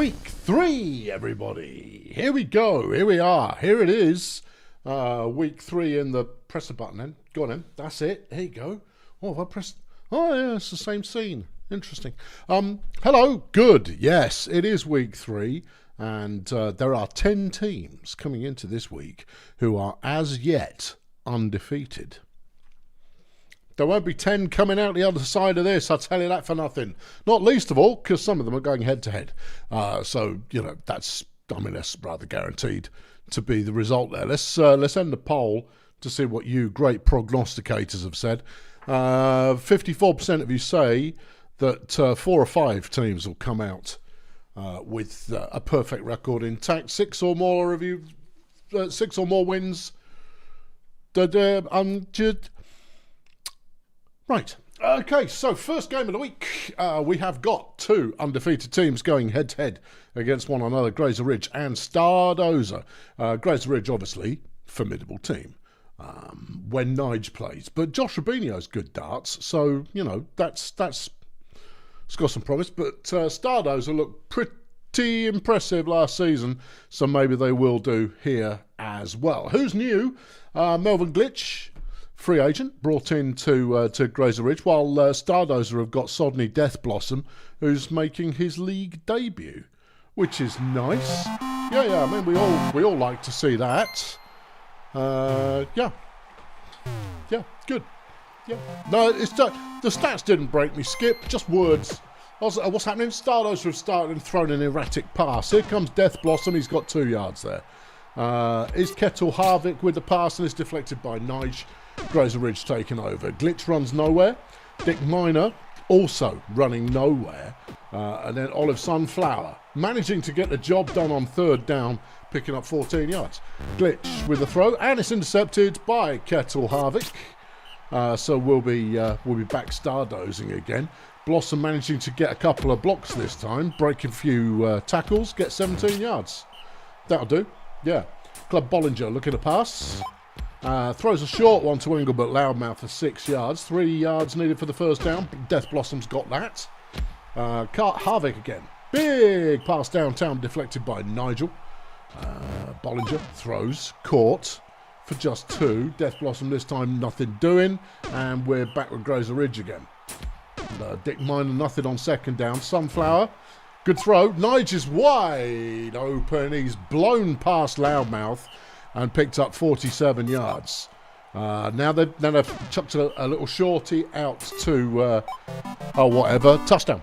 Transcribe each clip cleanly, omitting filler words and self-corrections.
Week 3, everybody. Here we go. Here we are. Here it is. Week 3 in the... Press the button then. Go on then. That's it. Here you go. Oh, have I pressed... Oh, yeah, it's the same scene. Interesting. Hello. Good. Yes, it is week 3. And there are 10 teams coming into this week who are as yet undefeated. There won't be 10 coming out the other side of this, I'll tell you that for nothing. Not least of all, because some of them are going head-to-head. So, you know, that's rather guaranteed to be the result there. Let's end the poll to see what you great prognosticators have said. 54% of you say that 4 or 5 teams will come out with a perfect record intact. 6 or more of you, 6 or more wins. Right, okay, so first game of the week, we have got 2 undefeated teams going head-to-head against one another, Grazer Ridge and Stardozer. Grazer Ridge, obviously, formidable team when Nige plays, but Josh Rubinio's good darts, so, you know, that's it's got some promise, but Stardozer looked pretty impressive last season, so maybe they will do here as well. Who's new? Melvin Glitch, free agent, brought in to Grazer Ridge, while Stardozer have got Sodney Death Blossom, who's making his league debut, which is nice. Yeah, I mean, we all like to see that. Yeah, good. Yeah. No, it's the stats didn't break me, Skip, just words. What's happening? Stardozer have started and thrown an erratic pass. Here comes Death Blossom, he's got 2 yards there. Is Kettle Harvick with the pass and is deflected by Nige. Grazer Ridge taken over. Glitch runs nowhere. Dick Miner also running nowhere. And then Olive Sunflower managing to get the job done on 3rd down, picking up 14 yards. Glitch with a throw, and it's intercepted by Kettle Harvick. So we'll be back Stardozing again. Blossom managing to get a couple of blocks this time, break a few tackles, get 17 yards. That'll do. Yeah. Club Bollinger looking to pass. Throws a short one to Engelbert Loudmouth for 6 yards. 3 yards needed for the first down. Death Blossom's got that. Harvick again. Big pass downtown deflected by Nigel. Bollinger throws. Caught for just 2. Death Blossom this time nothing doing. And we're back with Grazer Ridge again. Dick Miner nothing on 2nd down. Sunflower. Good throw. Nige is wide open. He's blown past Loudmouth and picked up 47 yards. Now they've chucked a little shorty out to, whatever, touchdown.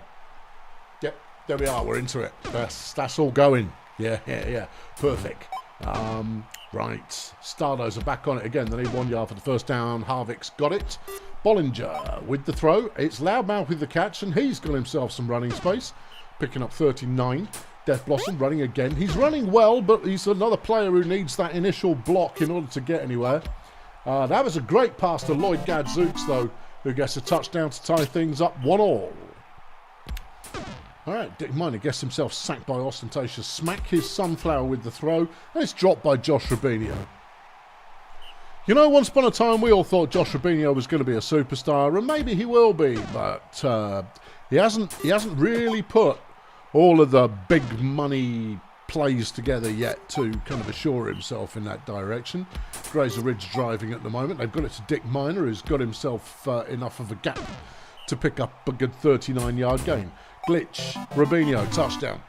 Yep, there we are, we're into it. That's all going. Yeah, perfect. Right, Stardozer are back on it again. They need 1 yard for the first down. Harvick's got it. Bollinger with the throw. It's Loudmouth with the catch, and he's got himself some running space, picking up 39. Death Blossom running again. He's running well, but he's another player who needs that initial block in order to get anywhere. That was a great pass to Lloyd Gadzooks, though, who gets a touchdown to tie things up 1-1. All right, Dick Miner gets himself sacked by Ostentatious Smack. His Sunflower with the throw, and it's dropped by Josh Rubinio. You know, once upon a time, we all thought Josh Rubinio was going to be a superstar, and maybe he will be, but he hasn't really put all of the big money plays together yet to kind of assure himself in that direction. Grazer Ridge driving at the moment. They've got it to Dick Miner, who's got himself enough of a gap to pick up a good 39-yard gain. Glitch, Rubinio, touchdown.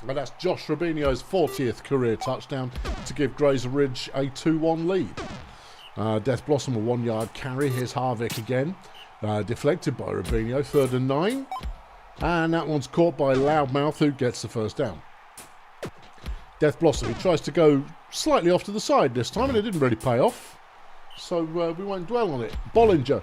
And that's Josh Rubinio's 40th career touchdown to give Grazer Ridge a 2-1 lead. Death Blossom a 1-yard carry. Here's Harvick again. Deflected by Rubinio, 3rd and 9. And that one's caught by Loudmouth, who gets the first down. Death Blossom, he tries to go slightly off to the side this time, and it didn't really pay off. So we won't dwell on it. Bollinger.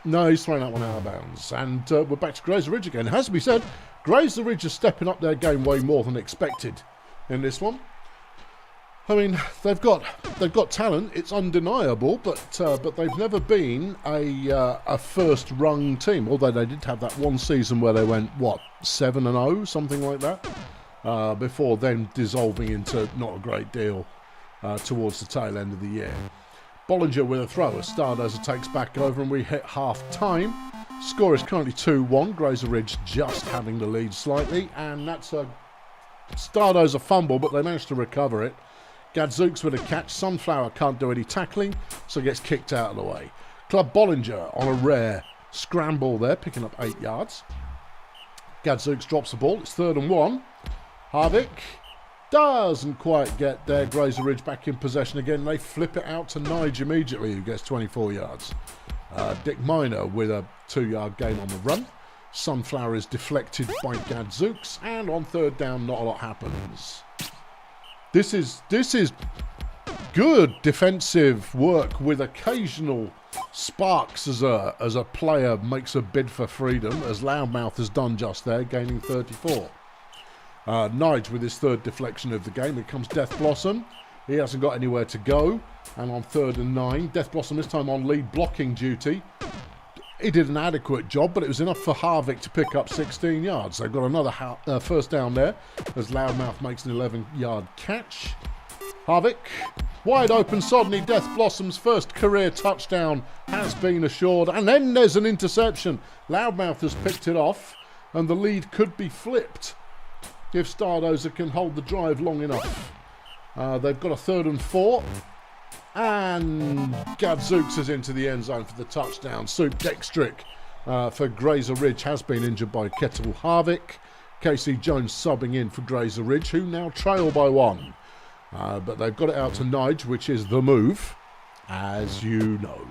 No, he's thrown that one out of bounds. And we're back to Grazer Ridge again. It has to be said, Grazer Ridge is stepping up their game way more than expected in this one. I mean, they've got talent. It's undeniable, but they've never been a first-rung team. Although they did have that one season where they went 7-0, something like that, before then dissolving into not a great deal towards the tail end of the year. Bollinger with a throw as Stardozer takes back over, and we hit half-time. Score is currently 2-1. Grazer Ridge just having the lead slightly, and that's a Stardo's a fumble, but they managed to recover it. Gadzooks with a catch. Sunflower can't do any tackling, so gets kicked out of the way. Club Bollinger on a rare scramble there, picking up 8 yards. Gadzooks drops the ball. It's 3rd and 1. Harvick doesn't quite get there. Grazer Ridge back in possession again. They flip it out to Nige immediately, who gets 24 yards. Dick Miner with a 2-yard gain on the run. Sunflower is deflected by Gadzooks, and on 3rd down, not a lot happens. This is good defensive work with occasional sparks as a player makes a bid for freedom, as Loudmouth has done just there, gaining 34. Nige with his 3rd deflection of the game. Here comes Death Blossom. He hasn't got anywhere to go. And on 3rd and 9, Death Blossom this time on lead blocking duty. He did an adequate job, but it was enough for Harvick to pick up 16 yards. They've got another 1st down there as Loudmouth makes an 11-yard catch. Harvick, wide open, suddenly Death Blossom's first career touchdown has been assured. And then there's an interception. Loudmouth has picked it off, and the lead could be flipped if Stardozer can hold the drive long enough. They've got a 3rd and 4. And Gadzooks is into the end zone for the touchdown. Soup Dextrick for Grazer Ridge has been injured by Kettle Harvick. Casey Jones subbing in for Grazer Ridge, who now trail by 1. But they've got it out to Nige, which is the move, as you know.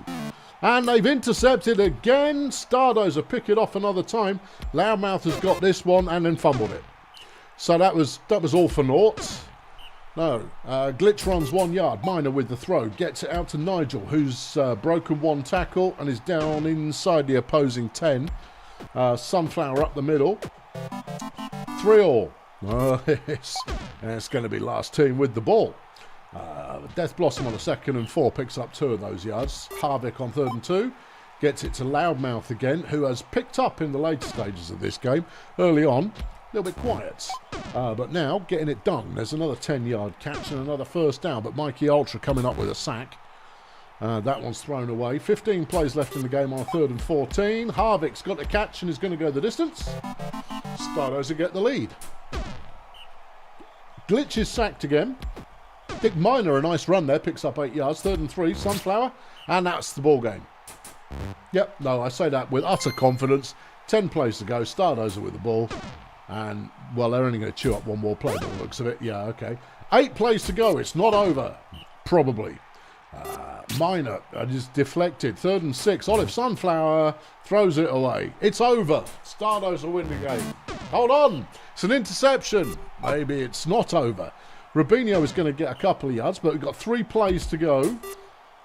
And they've intercepted again. Stardozer pick it off another time. Loudmouth has got this one and then fumbled it. So that was all for naught. No, Glitch runs 1 yard. Miner with the throw. Gets it out to Nigel, who's broken 1 tackle and is down inside the opposing 10. Sunflower up the middle. 3-all. It's going to be last team with the ball. Death Blossom on a 2nd and 4 picks up 2 of those yards. Harvick on 3rd and 2. Gets it to Loudmouth again, who has picked up in the later stages of this game. Early on, a little bit quiet, but now getting it done. There's another 10-yard catch and another 1st down, but Mikey Ultra coming up with a sack. That one's thrown away. 15 plays left in the game on 3rd and 14. Harvick's got the catch and is going to go the distance. Stardozer get the lead. Glitch is sacked again. Dick Miner, a nice run there, picks up 8 yards. 3rd and 3, Sunflower, and that's the ball game. Yep, no, I say that with utter confidence. 10 plays to go. Stardozer with the ball. And, well, they're only going to chew up 1 more play by the looks of it. Yeah, okay. 8 plays to go. It's not over. Probably. Miner just deflected. 3rd and 6. Olive Sunflower throws it away. It's over. Stardozer win the game. Hold on. It's an interception. Maybe it's not over. Rubinho is going to get a couple of yards, but we've got 3 plays to go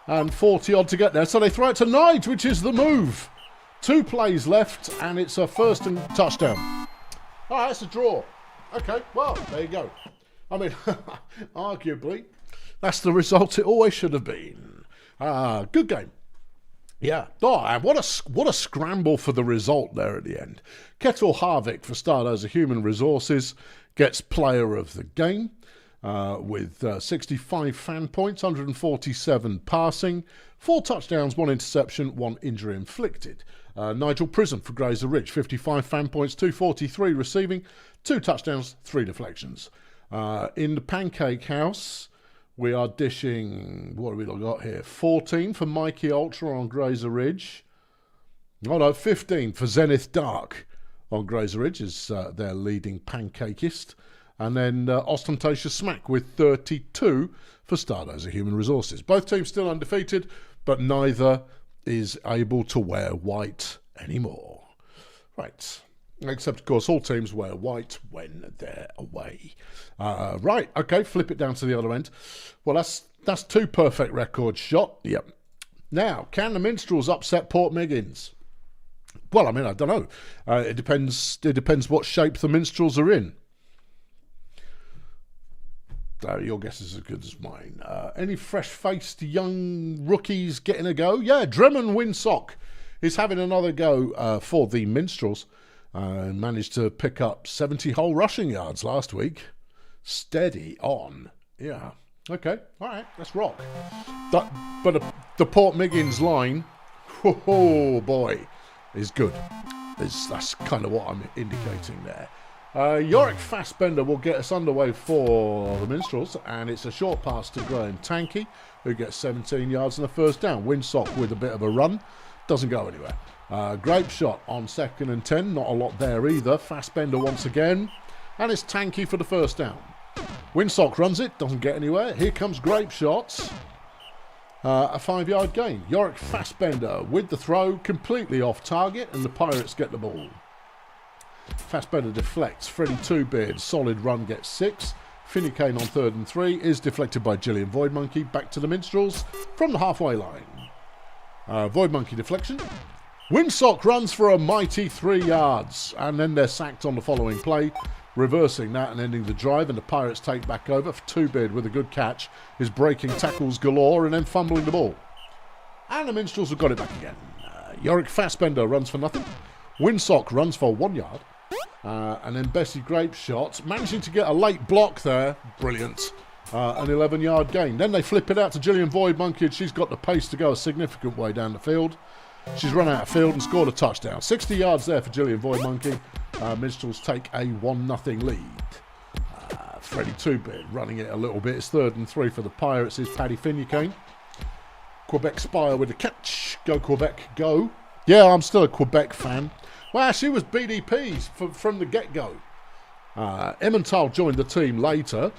and 40-odd to get there. So they throw it to Nige, which is the move. 2 plays left, and it's a 1st and touchdown. All right, it's a draw. Okay, well, there you go. I mean, arguably, that's the result it always should have been. Good game. Yeah. Oh, and what a scramble for the result there at the end. Kettle Harvick, for Stardozer Human Resources, gets player of the game with 65 fan points, 147 passing, 4 touchdowns, 1 interception, 1 injury inflicted. Nigel Prison for Grazer Ridge, 55 fan points, 243 receiving, 2 touchdowns, 3 deflections. In the Pancake House, we are dishing, what have we got here? 14 for Mikey Ultra on Grazer Ridge. Oh no, 15 for Zenith Dark on Grazer Ridge is their leading pancakeist. And then Ostentatious Smack with 32 for Stardozer Human Resources. Both teams still undefeated, but neither is able to wear white anymore. Right. Except, of course, all teams wear white when they're away. Right, okay, flip it down to the other end. Well, that's 2 perfect records shot. Yep. Now, can the Minstrels upset Port Miggins? Well, I mean, I don't know. It depends what shape the Minstrels are in. Your guess is as good as mine. Any fresh-faced young rookies getting a go? Yeah, Drummond Winsock is having another go for the Minstrels. Managed to pick up 70 whole rushing yards last week. Steady on. Yeah. Okay. All right. Let's rock. But the Port Miggins line, oh boy, is good. That's kind of what I'm indicating there. Yorick Fassbender will get us underway for the Minstrels, and it's a short pass to Graham Tanky, who gets 17 yards and a first down. Windsock with a bit of a run, doesn't go anywhere. Grape shot on 2nd and 10, not a lot there either. Fassbender once again, and it's Tanky for the first down. Windsock runs it, doesn't get anywhere. Here comes Grape shots. A 5-yard gain. Yorick Fassbender with the throw, completely off target, and the Pirates get the ball. Fassbender deflects. Freddie Two-Beard, solid run, gets 6. Finney Kane on 3rd and 3 is deflected by Gillian Void Monkey. Back to the Minstrels from the halfway line. Void Monkey deflection. Windsock runs for a mighty 3 yards, and then they're sacked on the following play, reversing that and ending the drive, and the Pirates take back over. Two-Beard with a good catch is breaking tackles galore and then fumbling the ball. And the Minstrels have got it back again. Yorick Fassbender runs for nothing. Windsock runs for 1 yard. And then Bessie Grape shots, managing to get a late block there. Brilliant. An 11-yard gain. Then they flip it out to Gillian Void Monkey, and she's got the pace to go a significant way down the field. She's run out of field and scored a touchdown. 60 yards there for Gillian Void Monkey. Minstrels take a 1-0 lead. Freddie Two-Beard running it a little bit. It's 3rd and 3 for the Pirates. Is Paddy Finucane. Quebec Spire with the catch. Go Quebec, go. Yeah, I'm still a Quebec fan. Well, she was BDP's from the get-go. Emmental joined the team later,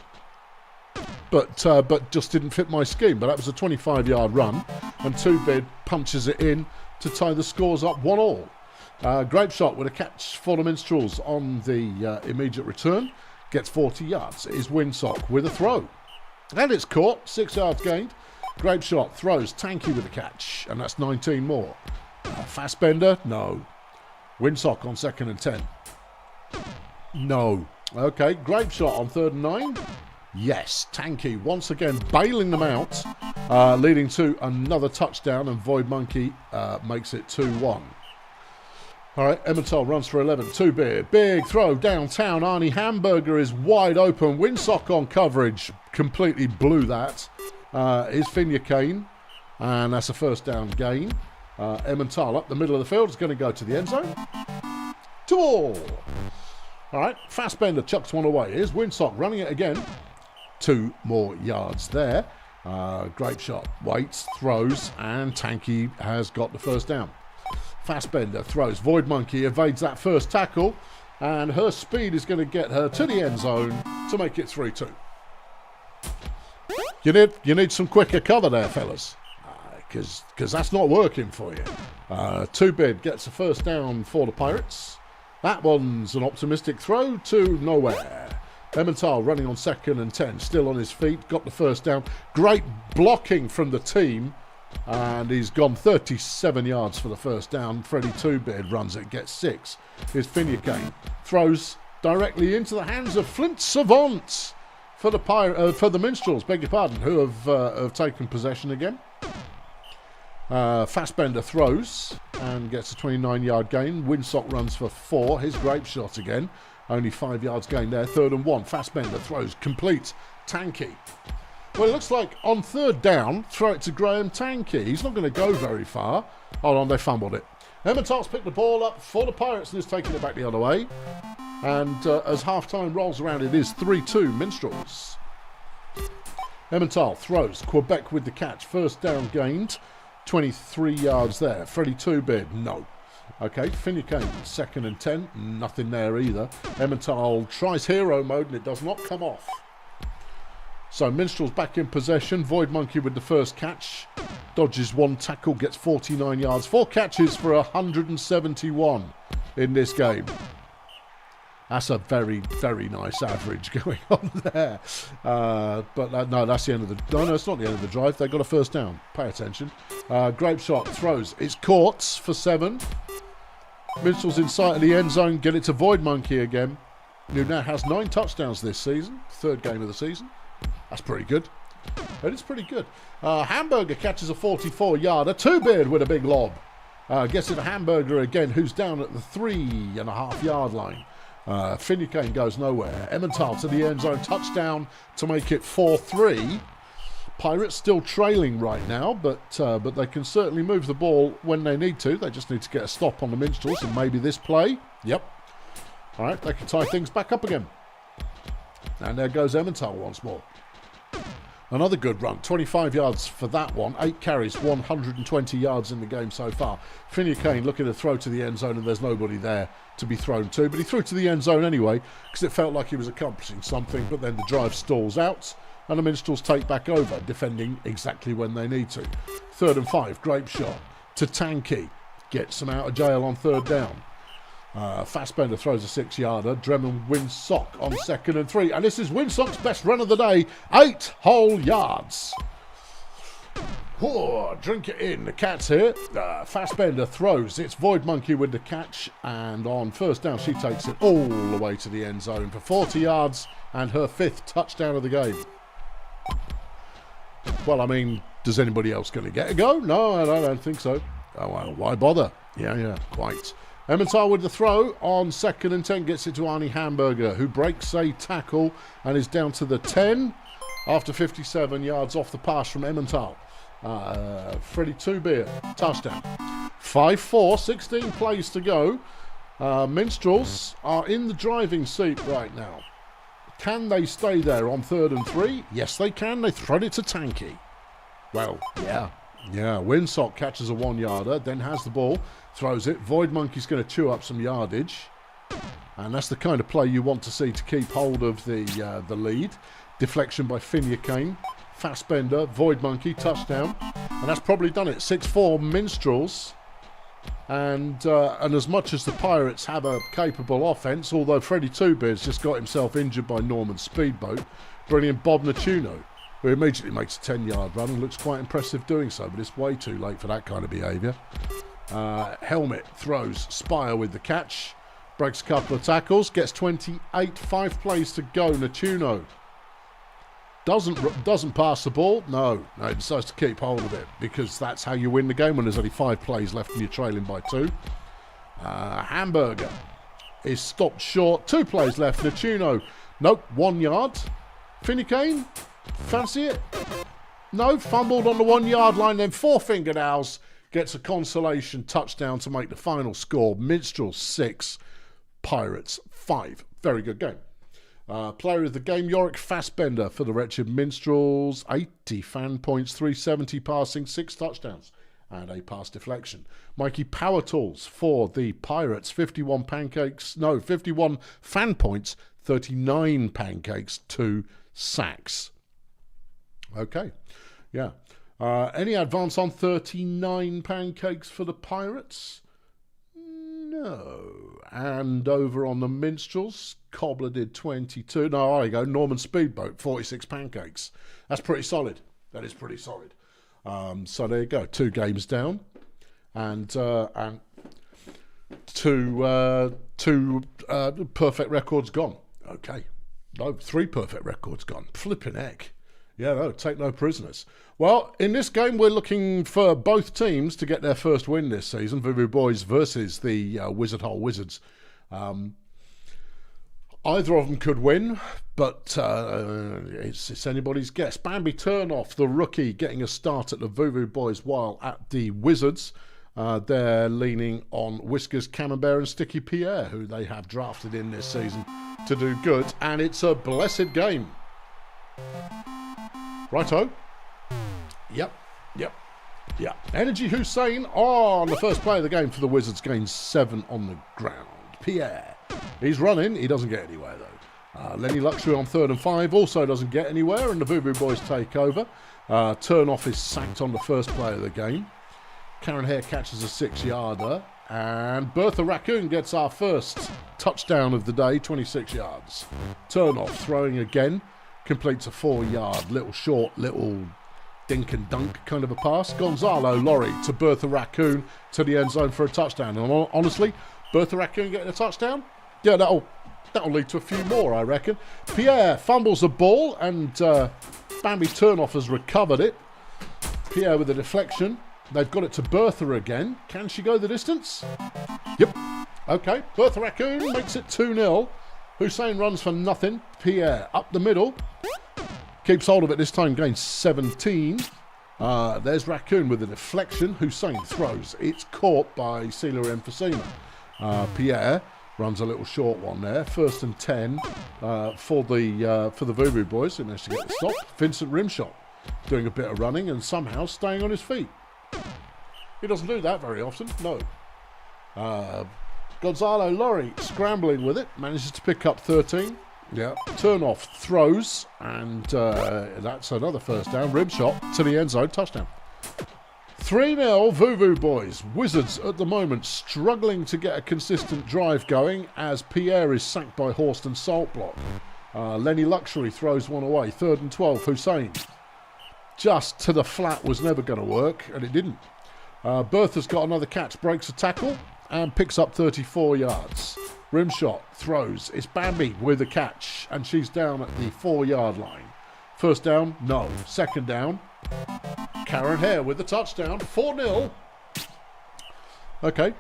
but just didn't fit my scheme. But that was a 25-yard run, and Two-Beard punches it in to tie the scores up 1-1. Grape shot with a catch for the Minstrels on the immediate return. Gets 40 yards. It is Windsock with a throw. And it's caught. 6 yards gained. Grape shot throws Tanky with a catch, and that's 19 more. Fassbender? No. Windsock on 2nd and 10. No. Okay, Grape shot on 3rd and 9. Yes, Tanky once again bailing them out, leading to another touchdown, and Void Monkey makes it 2-1. All right, Emmental runs for 11. Two-Beard, big throw downtown. Arnie Hamburger is wide open. Windsock on coverage, completely blew that. Is Finucane, and that's a first down gain. Emmental up the middle of the field is going to go to the end zone. 2-2. All right, Fassbender chucks one away. Here's Windsock running it again. 2 more yards there. Grape shot, waits, throws, and Tanky has got the first down. Fassbender throws. Void Monkey evades that first tackle, and her speed is going to get her to the end zone to make it 3-2. You need some quicker cover there, fellas, because that's not working for you. Two-Beard gets a first down for the Pirates. That one's an optimistic throw to nowhere. Emmental running on 2nd and 10, still on his feet, got the first down. Great blocking from the team, and he's gone 37 yards for the first down. Freddie Two-Beard runs it, gets 6. Here's Finucane, throws directly into the hands of Flint Savant for the Minstrels, beg your pardon, who have taken possession again. Fassbender throws and gets a 29-yard gain. Windsock runs for 4. His Grape shot again. Only 5 yards gain there. 3rd and 1. Fassbender throws complete. Tanky. Well, it looks like on 3rd down, throw it to Graham Tanky. He's not going to go very far. Hold on, they fumbled it. Emmental's picked the ball up for the Pirates and is taking it back the other way. And as half-time rolls around, it is 3-2 Minstrels. Emmental throws. Quebec with the catch. First down gained. 23 yards there. Freddie Two-Beard, no. Okay, Finucane, 2nd and 10. Nothing there either. Emmental tries hero mode and it does not come off. So Minstrels back in possession. Void Monkey with the first catch. Dodges 1 tackle, gets 49 yards. 4 catches for 171 in this game. That's a very, very nice average going on there. But no, that's the end of the... No, it's not the end of the drive. They got a first down. Pay attention. Grape shot throws. It's caught for 7. Minstrels in sight of the end zone. Get it to Void Monkey again, who now has 9 touchdowns this season. 3rd game of the season. That's pretty good. It is pretty good. Hamburger catches a 44-yarder. Two-Beard with a big lob. Gets it to Hamburger again, who's down at the 3.5-yard line. Finucane goes nowhere. Emmental to the end zone, touchdown to make it 4-3. Pirates still trailing right now, but they can certainly move the ball when they need to. They just need to get a stop on the Minstrels, and maybe this play. Yep. All right, they can tie things back up again. And there goes Emmental once more. Another good run, 25 yards for that one. 8 carries, 120 yards in the game so far. Finney Kane looking to throw to the end zone and there's nobody there to be thrown to. But he threw to the end zone anyway because it felt like he was accomplishing something. But then the drive stalls out and the Minstrels take back over, defending exactly when they need to. 3rd and 5, great shot to Tanky. Gets them out of jail on 3rd down. Fassbender throws a 6-yarder. Dremon wins Sock on 2nd and 3. And this is Winsock's best run of the day. 8 whole yards. Oh, drink it in. The cat's here. Fassbender throws. It's Void Monkey with the catch. And on 1st down, she takes it all the way to the end zone for 40 yards and her 5th touchdown of the game. Well, I mean, does anybody else going to get a go? No, I don't think so. Oh, well, why bother? Yeah, quite. Emmental with the throw on 2nd and 10 gets it to Arnie Hamburger, who breaks a tackle and is down to the 10 after 57 yards off the pass from Emmental. Freddie Two-Beer, touchdown. 5-4, 16 plays to go. Minstrels are in the driving seat right now. Can they stay there on 3rd and 3? Yes, they can. They throw it to Tanky. Well, yeah. Winsock catches a 1-yarder, then has the ball, throws it. Void Monkey's going to chew up some yardage. And that's the kind of play you want to see to keep hold of the lead. Deflection by Finney Kane. Fassbender, Void Monkey, touchdown. And that's probably done it. 6-4 Minstrels. And as much as the Pirates have a capable offence, although Freddie Two-Beard's just got himself injured by Norman's speedboat, bringing in Bob Natuno, who immediately makes a 10-yard run and looks quite impressive doing so, but it's way too late for that kind of behaviour. Helmet throws Spire with the catch, breaks a couple of tackles, gets 28, 5 plays to go. Natuno doesn't pass the ball. No, he decides to keep hold of it because that's how you win the game when there's only 5 plays left and you're trailing by 2. Hamburger is stopped short. 2 plays left. Natuno, nope, 1 yard. Finney Kane, fancy it? No, fumbled on the 1-yard line, then 4 fingernails, gets a consolation touchdown to make the final score. Minstrels 6, Pirates 5. Very good game. Player of the game, Yorick Fassbender for the wretched Minstrels. 80 fan points, 370 passing, 6 touchdowns, and a pass deflection. Mikey Power Tools for the Pirates. 51 fan points, 39 pancakes, 2 sacks. Okay, yeah. Any advance on 39 pancakes for the Pirates? No. And over on the Minstrels, Cobbler did 22. No, there you go. Norman Speedboat, 46 pancakes. That's pretty solid. That is pretty solid. So there you go. 2 games down, and 2 perfect records gone. Okay. No, 3 perfect records gone. Flipping heck. Yeah, no, take no prisoners. Well, in this game, we're looking for both teams to get their first win this season. Voodoo Boys versus the Wizard Hole Wizards. Either of them could win, but it's anybody's guess. Bambi Turnoff, the rookie, getting a start at the Voodoo Boys, while at the Wizards, they're leaning on Whiskers, Camembert and Sticky Pierre, who they have drafted in this season to do good. And it's a blessed game. Righto. Yep. Energy Hussein on the first play of the game for the Wizards, gains 7 on the ground. Pierre, he's running, he doesn't get anywhere though. Lenny Luxury on 3rd and 5 also doesn't get anywhere, and the Voodoo Boys take over. Turnoff is sacked on the first play of the game. Karen Hare catches a 6-yarder, and Bertha Raccoon gets our first touchdown of the day, 26 yards. Turnoff throwing again. Completes a 4-yard, little short, little dink and dunk kind of a pass. Gonzalo Laurie to Bertha Raccoon to the end zone for a touchdown. And honestly, Bertha Raccoon getting a touchdown? Yeah, that'll lead to a few more, I reckon. Pierre fumbles the ball, and Bambi Turnoff has recovered it. Pierre with a deflection. They've got it to Bertha again. Can she go the distance? Yep. Okay, Bertha Raccoon makes it 2-0. Hussein runs for nothing. Pierre up the middle. Keeps hold of it this time, gains 17. There's Raccoon with a deflection. Hussein throws. It's caught by Celia Emphysema. Pierre Runs a little short one there. 1st and 10 for the Voodoo Boys. He managed to get the stop. Vincent Rimshot doing a bit of running and somehow staying on his feet. He doesn't do that very often, no. Gonzalo Lorry scrambling with it. Manages to pick up 13. Yeah, turn off, throws, and that's another first down. Rimshot to the end zone, touchdown. 3-0 Voodoo Boys. Wizards at the moment struggling to get a consistent drive going as Pierre is sacked by Horst and Saltblock. Lenny Luxury throws one away. 3rd and 12, Hussein. Just to the flat was never going to work, and it didn't. Bertha's got another catch, breaks a tackle, and picks up 34 yards. Rimshot throws. It's Bambi with a catch, and she's down at the 4-yard line. First down, no. Second down, Karen Hare with the touchdown. 4-0. Okay.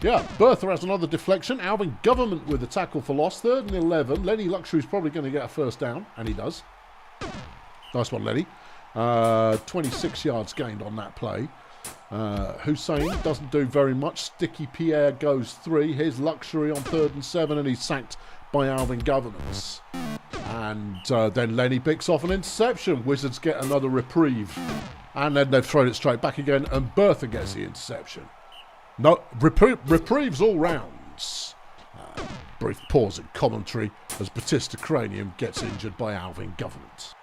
Yeah, Bertha has another deflection. Alvin Government with the tackle for loss. 3rd and 11. Lenny Luxury's probably going to get a first down, and he does. Nice one, Lenny. 26 yards gained on that play. Hussein doesn't do very much. Sticky Pierre goes 3. Here's Luxury on 3rd and 7, and he's sacked by Alvin Governance. And then Lenny picks off an interception. Wizards get another reprieve. And then they've thrown it straight back again, and Bertha gets the interception. No, reprieves all rounds. Brief pause in commentary as Batista Cranium gets injured by Alvin Governance.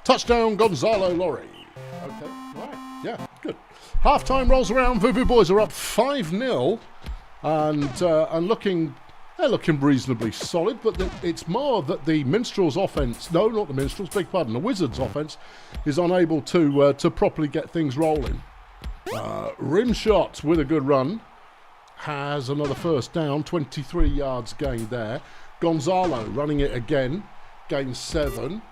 Touchdown, Gonzalo Lorry. Okay, right, yeah, good. Half-time rolls around. Voodoo Boys are up 5-0 and looking, they're looking reasonably solid, but it's more that the Minstrels offense, no, not the Minstrels, beg pardon, the Wizards offense is unable to properly get things rolling. Rimshot with a good run has another first down, 23 yards gained there. Gonzalo running it again, gains 7.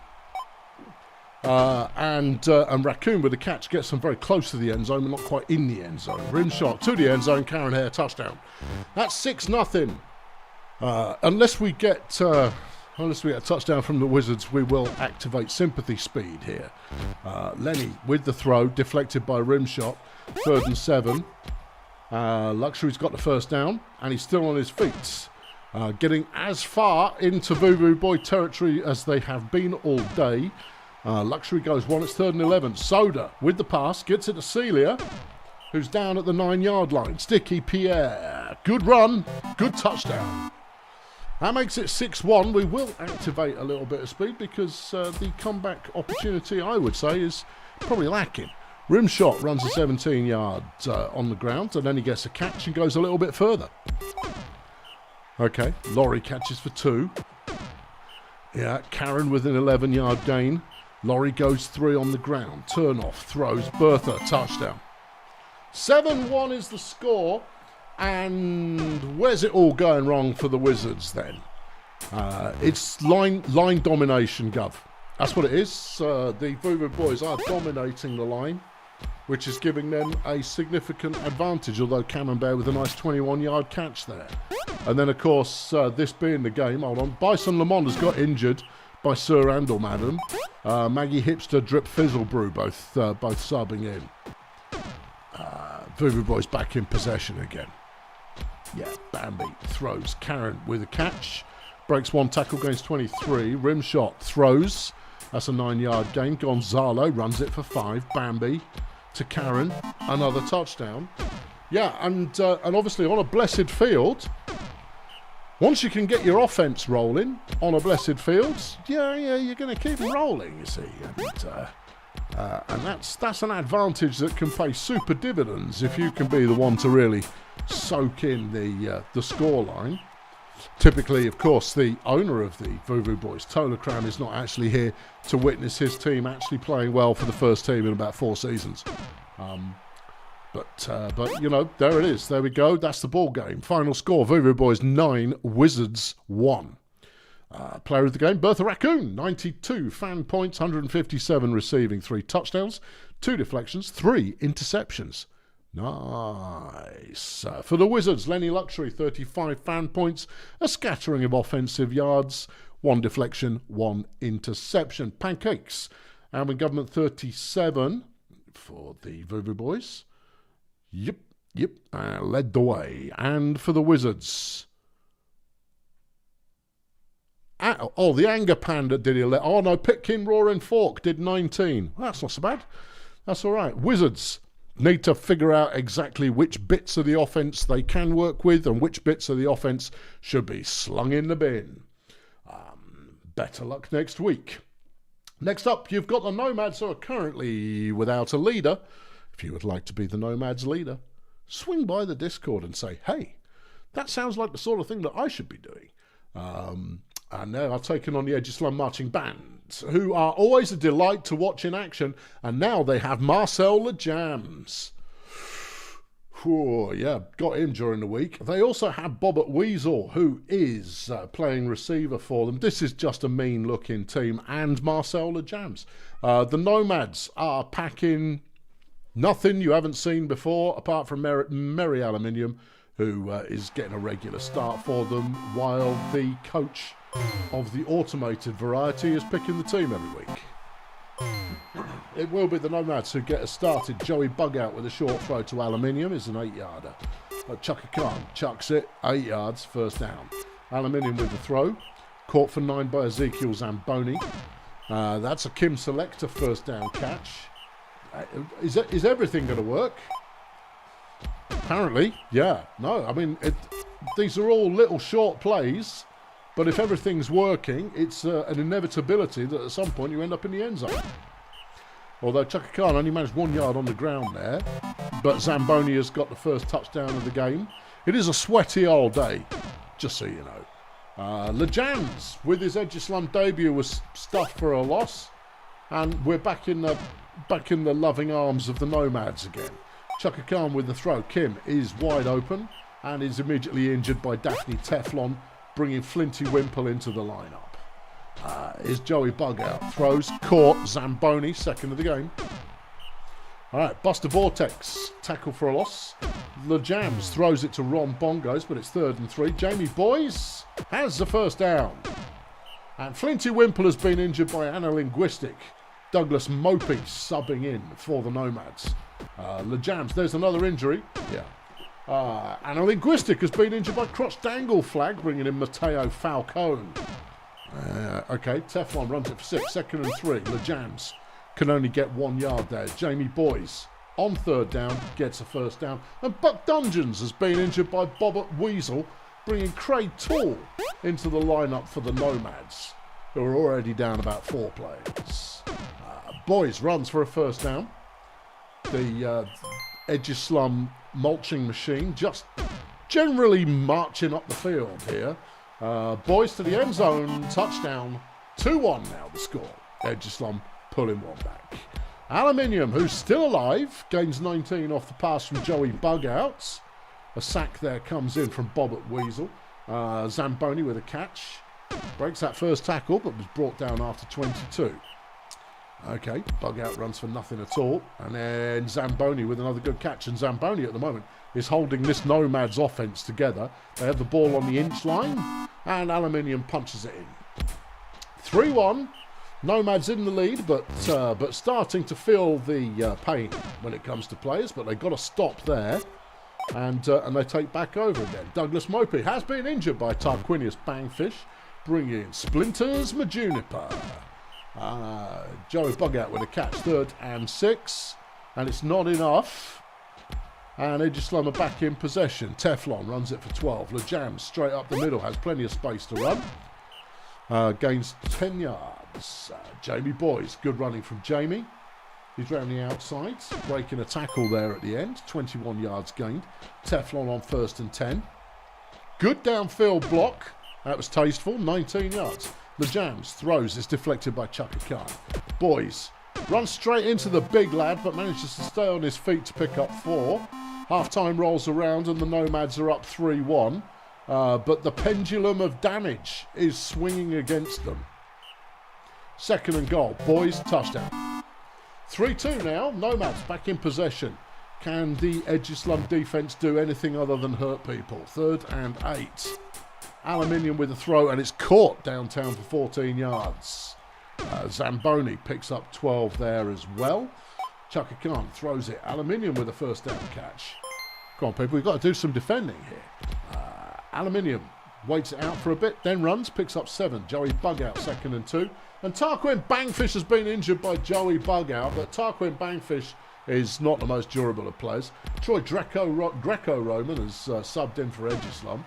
And Raccoon with a catch gets them very close to the end zone, but not quite in the end zone. Rimshot to the end zone, Karen Hare touchdown. That's 6-0. Unless we get a touchdown from the Wizards, we will activate sympathy speed here. Lenny with the throw, deflected by Rimshot. 3rd and 7. Luxury's got the first down, and he's still on his feet. Getting as far into Voodoo Boy territory as they have been all day. Luxury goes 1, it's 3rd and 11. Soda with the pass, gets it to Celia, who's down at the 9-yard line. Sticky Pierre, good run, good touchdown. That makes it 6-1. We will activate a little bit of speed because the comeback opportunity, I would say, is probably lacking. Rimshot runs a 17-yard on the ground, and then he gets a catch and goes a little bit further. Okay, Laurie catches for 2. Yeah, Karen with an 11-yard gain. Laurie goes 3 on the ground. Turn off, throws, Bertha, touchdown. 7-1 is the score. And where's it all going wrong for the Wizards then? It's line domination, Gov. That's what it is. The Voodoo Boys are dominating the line, which is giving them a significant advantage, although Camembert with a nice 21-yard catch there. And then, of course, this being the game, hold on, Bison Lamont has got injured by Sir and or Madam. Maggie Hipster, Drip Fizzle Brew, both subbing in. Voodoo Boys back in possession again. Yeah, Bambi throws. Karen with a catch. Breaks 1 tackle, gains 23. Rimshot throws. That's a 9-yard gain. Gonzalo runs it for 5. Bambi to Karen. Another touchdown. Yeah, and obviously on a blessed field, once you can get your offense rolling on a blessed field, yeah, you're going to keep them rolling, you see. And that's an advantage that can pay super dividends if you can be the one to really soak in the scoreline. Typically, of course, the owner of the Voodoo Boys, Tolacram, is not actually here to witness his team actually playing well for the first team in about 4 seasons. But you know, there it is. There we go. That's the ball game. Final score: Voodoo Boys 9, Wizards 1. Player of the game, Bertha Raccoon, 92 fan points, 157 receiving, 3 touchdowns, 2 deflections, 3 interceptions. Nice. For the Wizards, Lenny Luxury, 35 fan points, a scattering of offensive yards, 1 deflection, 1 interception. Pancakes, Alvin Government, 37 for the Voodoo Boys. Yep, led the way. And for the Wizards, the Anger Panda did 11. Oh no, Pitkin Roaring Fork did 19. Well, that's not so bad. That's all right. Wizards need to figure out exactly which bits of the offense they can work with and which bits of the offense should be slung in the bin. Better luck next week. Next up, you've got the Nomads, who are currently without a leader. If you would like to be the Nomads leader, swing by the Discord and say, hey, that sounds like the sort of thing that I should be doing. And now I've taken on the Edge of Slum Marching Band, who are always a delight to watch in action. And now they have Marcel LeJams. Yeah, got him during the week. They also have Bobbert Weasel, who is playing receiver for them. This is just a mean-looking team. And Marcel LeJams. The Nomads are packing nothing you haven't seen before, apart from Merry Aluminium, who is getting a regular start for them, while the coach of the automated variety is picking the team every week. It will be the Nomads who get us started. Joey Bugout with a short throw to Aluminium is an 8-yarder. Chaka Khan chucks it, 8 yards, first down. Aluminium with the throw, caught for 9 by Ezekiel Zamboni. That's a Kim Selector first down catch. Is everything going to work? Apparently, yeah. No, I mean, these are all little short plays, but if everything's working, it's an inevitability that at some point you end up in the end zone. Although Chaka Khan only managed 1 yard on the ground there, but Zamboni has got the first touchdown of the game. It is a sweaty old day, just so you know. LeJams, with his Edge of Slum debut, was stuffed for a loss, and we're back in the loving arms of the Nomads again. Chaka Khan with the throw. Kim is wide open and is immediately injured by Daphne Teflon, bringing Flinty Wimple into the lineup. Is Joey Bugout. Throws, caught, Zamboni, second of the game. All right, Buster Vortex, tackle for a loss. LeJams throws it to Ron Bongos, but it's 3rd and 3. Jamie Boyce has the first down. And Flinty Wimple has been injured by Analinguistic. Douglas Mopey subbing in for the Nomads. LeJams, there's another injury. Yeah. Analinguistic has been injured by Crotch Dangle Flag, bringing in Mateo Falcone. Okay, Teflon runs it for 6, 2nd and 3. LeJams can only get 1 yard there. Jamie Boyce on 3rd down gets a first down. And Buck Dungeons has been injured by Bobbert Weasel, bringing Craig Tall into the lineup for the Nomads, who are already down about 4 players. Boyce runs for a first down. The Edge of Slum mulching machine just generally marching up the field here. Boyce to the end zone, touchdown, 2-1 now the score. Edge of Slum pulling one back. Aluminium, who's still alive, gains 19 off the pass from Joey Bugouts. A sack there comes in from Bobbert Weasel. Zamboni with a catch. Breaks that first tackle, but was brought down after 22. Okay, Bugout runs for nothing at all. And then Zamboni with another good catch. And Zamboni at the moment is holding this Nomads offense together. They have the ball on the inch line, and Aluminium punches it in. 3-1. Nomads in the lead, but starting to feel the pain when it comes to players. But they've got to stop there, and they take back over again. Douglas Mopey has been injured by Tarquinius Bangfish, bringing in Splinters Majuniper. Joey Bugout with a catch, 3rd and 6, and it's not enough. And Edge of Slum are back in possession. Teflon runs it for 12. LeJams straight up the middle, has plenty of space to run. Gains 10 yards. Jamie Boyce, good running from Jamie. He's round the outside, breaking a tackle there at the end. 21 yards gained. Teflon on 1st and 10. Good downfield block. That was tasteful, 19 yards. LeJams throws, it's deflected by Chaka Khan. Boyce runs straight into the big lad, but manages to stay on his feet to pick up 4. Half-time rolls around and the Nomads are up 3-1. but the pendulum of damage is swinging against them. Second and goal. Boys, touchdown. 3-2 now. Nomads back in possession. Can the Edgeslum defence do anything other than hurt people? 3rd and 8. Aluminium with a throw, and it's caught downtown for 14 yards. Zamboni picks up 12 there as well. Chaka Khan throws it. Aluminium with a first down catch. Come on, people, we've got to do some defending here. Aluminium waits it out for a bit, then runs, picks up 7. Joey Bugout, 2nd and 2. And Tarquin Bangfish has been injured by Joey Bugout, but Tarquin Bangfish is not the most durable of players. Troy Greco-Roman has subbed in for Edgeslum,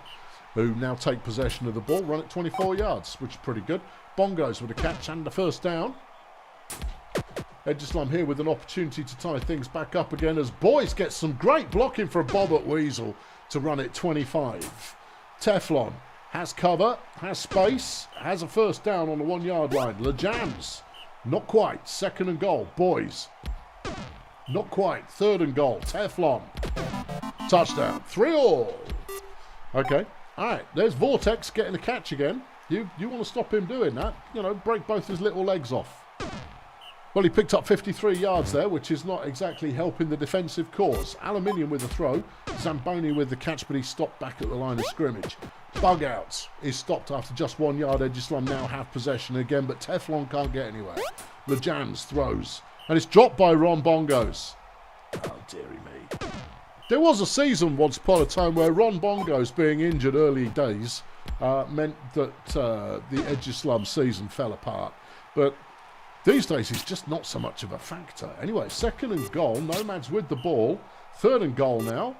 who now take possession of the ball, run it 24 yards, which is pretty good. Bongos with a catch and the first down. Edgeslum here with an opportunity to tie things back up again as Boys get some great blocking from Bobbert Weasel to run it 25. Teflon has cover, has space, has a first down on the 1 yard line. LeJams, not quite. 2nd and goal. Boys, not quite. 3rd and goal. Teflon, touchdown. 3-all. Okay, all right. There's Vortex getting a catch again. You want to stop him doing that? You know, break both his little legs off. Well, he picked up 53 yards there, which is not exactly helping the defensive cause. Aluminium with the throw. Zamboni with the catch, but he stopped back at the line of scrimmage. Bugouts is stopped after just 1 yard. Edgeslum now have possession again, but Teflon can't get anywhere. LeJams throws, and it's dropped by Ron Bongos. Oh, dearie me. There was a season once upon a time where Ron Bongos being injured early days meant that the Edgeslum season fell apart. But these days, he's just not so much of a factor. Anyway, 2nd and goal. Nomads with the ball. 3rd and goal now.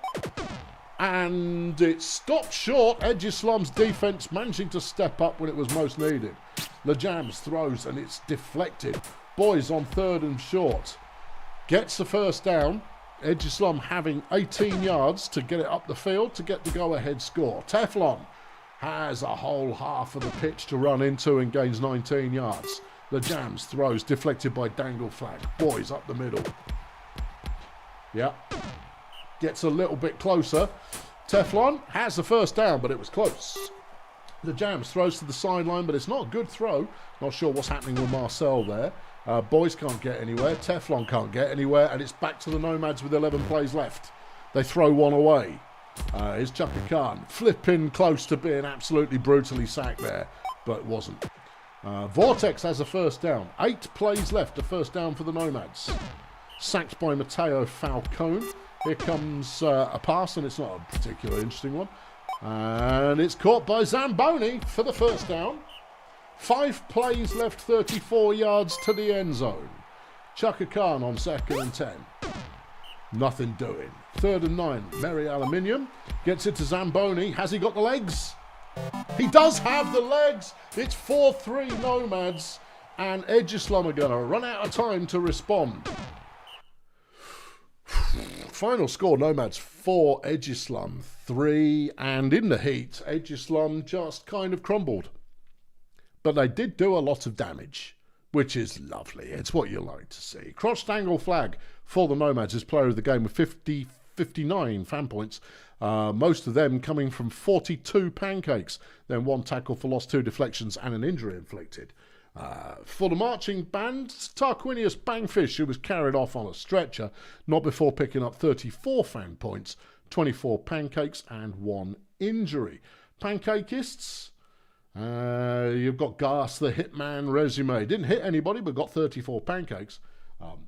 And it's stopped short. Edgeslum's defence managing to step up when it was most needed. LeJams throws and it's deflected. Boys on 3rd and short. Gets the first down. Edgeslum having 18 yards to get it up the field to get the go-ahead score. Teflon has a whole half of the pitch to run into and gains 19 yards. LeJams throws, deflected by Dangle Flag. Boys up the middle. Yeah. Gets a little bit closer. Teflon has the first down, but it was close. LeJams throws to the sideline, but it's not a good throw. Not sure what's happening with Marcel there. Boys can't get anywhere. Teflon can't get anywhere, and it's back to the Nomads with 11 plays left. They throw one away. Here's Chaka Khan. Flipping close to being absolutely brutally sacked there, but it wasn't. Vortex has a first down. 8 plays left, a first down for the Nomads. Sacked by Matteo Falcone. Here comes a pass, and it's not a particularly interesting one. And it's caught by Zamboni for the first down. 5 plays left, 34 yards to the end zone. Chaka Khan on 2nd and 10. Nothing doing. 3rd and 9. Merry Aluminium gets it to Zamboni. Has he got the legs? He does have the legs. It's 4-3 Nomads, and Edgeslum are going to run out of time to respond. Final score, Nomads 4, Edgeslum 3, and in the heat, Edgeslum just kind of crumbled. But they did do a lot of damage, which is lovely. It's what you like to see. Crotch Dangle Flag for the Nomads is player of the game with 59 fan points. Most of them coming from 42 pancakes. Then 1 tackle for loss, 2 deflections, and an injury inflicted. For the marching band, Tarquinius Bangfish, who was carried off on a stretcher, not before picking up 34 fan points, 24 pancakes, and 1 injury. Pancakists, you've got Gas, the Hitman resume. Didn't hit anybody, but got 34 pancakes.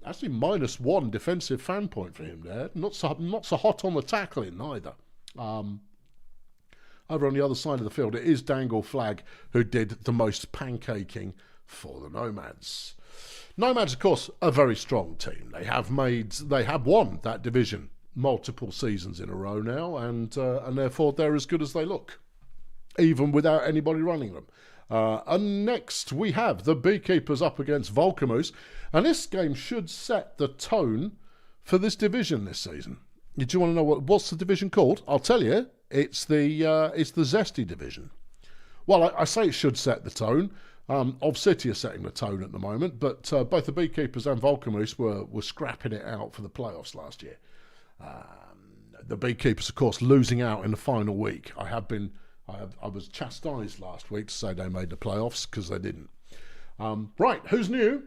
Actually, -1 defensive fan point for him there. Not so hot on the tackling either. Over on the other side of the field, it is Dangle Flag who did the most pancaking for the Nomads. Nomads, of course, a very strong team. They have won that division multiple seasons in a row now, and therefore they're as good as they look, even without anybody running them. And next we have the Beekeepers up against Volcamoose, and this game should set the tone for this division this season. Do you want to know what's the division called? I'll tell you. It's the Zesty division. Well, I say it should set the tone. Obsidy are setting the tone at the moment, but both the Beekeepers and Volcamoose were scrapping it out for the playoffs last year. The Beekeepers, of course, losing out in the final week. I have been I was chastised last week to say they made the playoffs because they didn't. Right, who's new?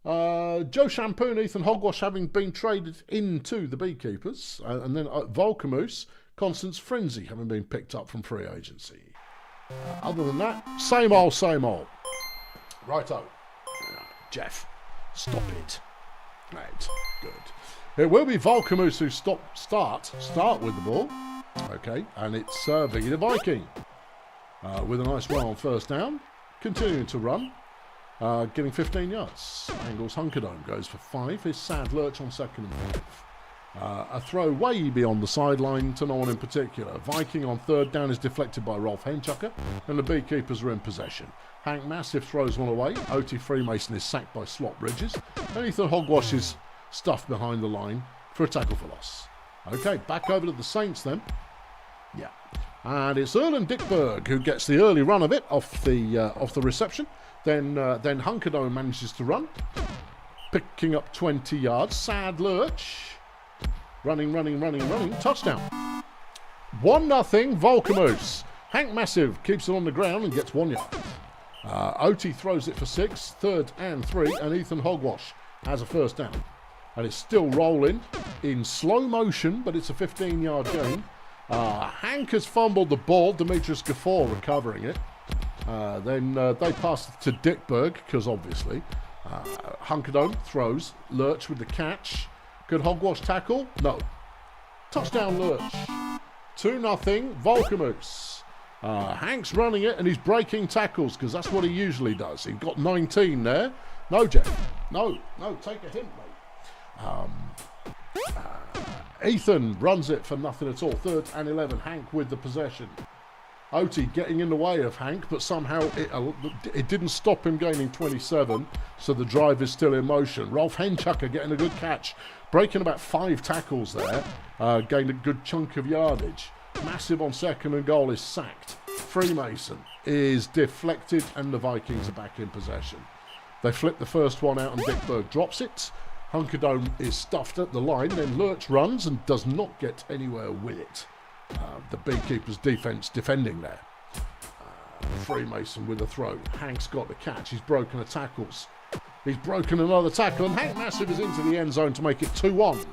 Joe Shampoo and Ethan Hogwash having been traded into the Beekeepers, and then Volcamoose, Constance Frenzy having been picked up from free agency. Other than that, same old, same old. Righto. Jeff, stop it. Right, good. It will be Volcamoose who start with the ball. Okay, and it's Vida Viking with a nice run on first down, continuing to run, getting 15 yards. Angles Hunkerdome goes for 5. His Sad Lurch on second and 5. A throw way beyond the sideline to no one in particular. Viking on third down is deflected by Rolf Henchucker, and the Beekeepers are in possession. Hank Massive throws one away. O.T. Freemason is sacked by Slot Bridges, and Ethan Hogwash is stuffed behind the line for a tackle for loss. Okay, back over to the Saints then. Yeah, and it's Erlen Dickberg who gets the early run of it off the reception. Then Hunkerdome manages to run, picking up 20 yards. Sad Lurch, running, touchdown. 1-0 Volcamoose. Hank Massive keeps it on the ground and gets 1 yard. OT throws it for 6, 3rd and 3, and Ethan Hogwash has a first down. And it's still rolling in slow motion, but it's a 15-yard gain. Hank has fumbled the ball, Demetrius Gafford recovering it. Then they pass it to Dickberg, because obviously. Hunkerdome throws, Lurch with the catch. Could Hogwash tackle? No. Touchdown Lurch. 2-0 Volcamoose. Hank's running it and he's breaking tackles because that's what he usually does. He got 19 there. No, Jeff. No, take a hint, mate. Ethan runs it for nothing at all. 3rd and 11. Hank with the possession. Oti getting in the way of Hank, but somehow it didn't stop him gaining 27, so the drive is still in motion. Rolf Henchucker getting a good catch, breaking about 5 tackles there, gained a good chunk of yardage. Massive on second and goal is sacked. Freemason is deflected and the Vikings are back in possession. They flip the first one out and Dickberg drops it. Hunkerdome is stuffed at the line, then Lurch runs and does not get anywhere with it. The Beekeepers' defence defending there. Freemason with a throw. Hank's got the catch. He's broken the tackles. He's broken another tackle and Hank Massive is into the end zone to make it 2-1.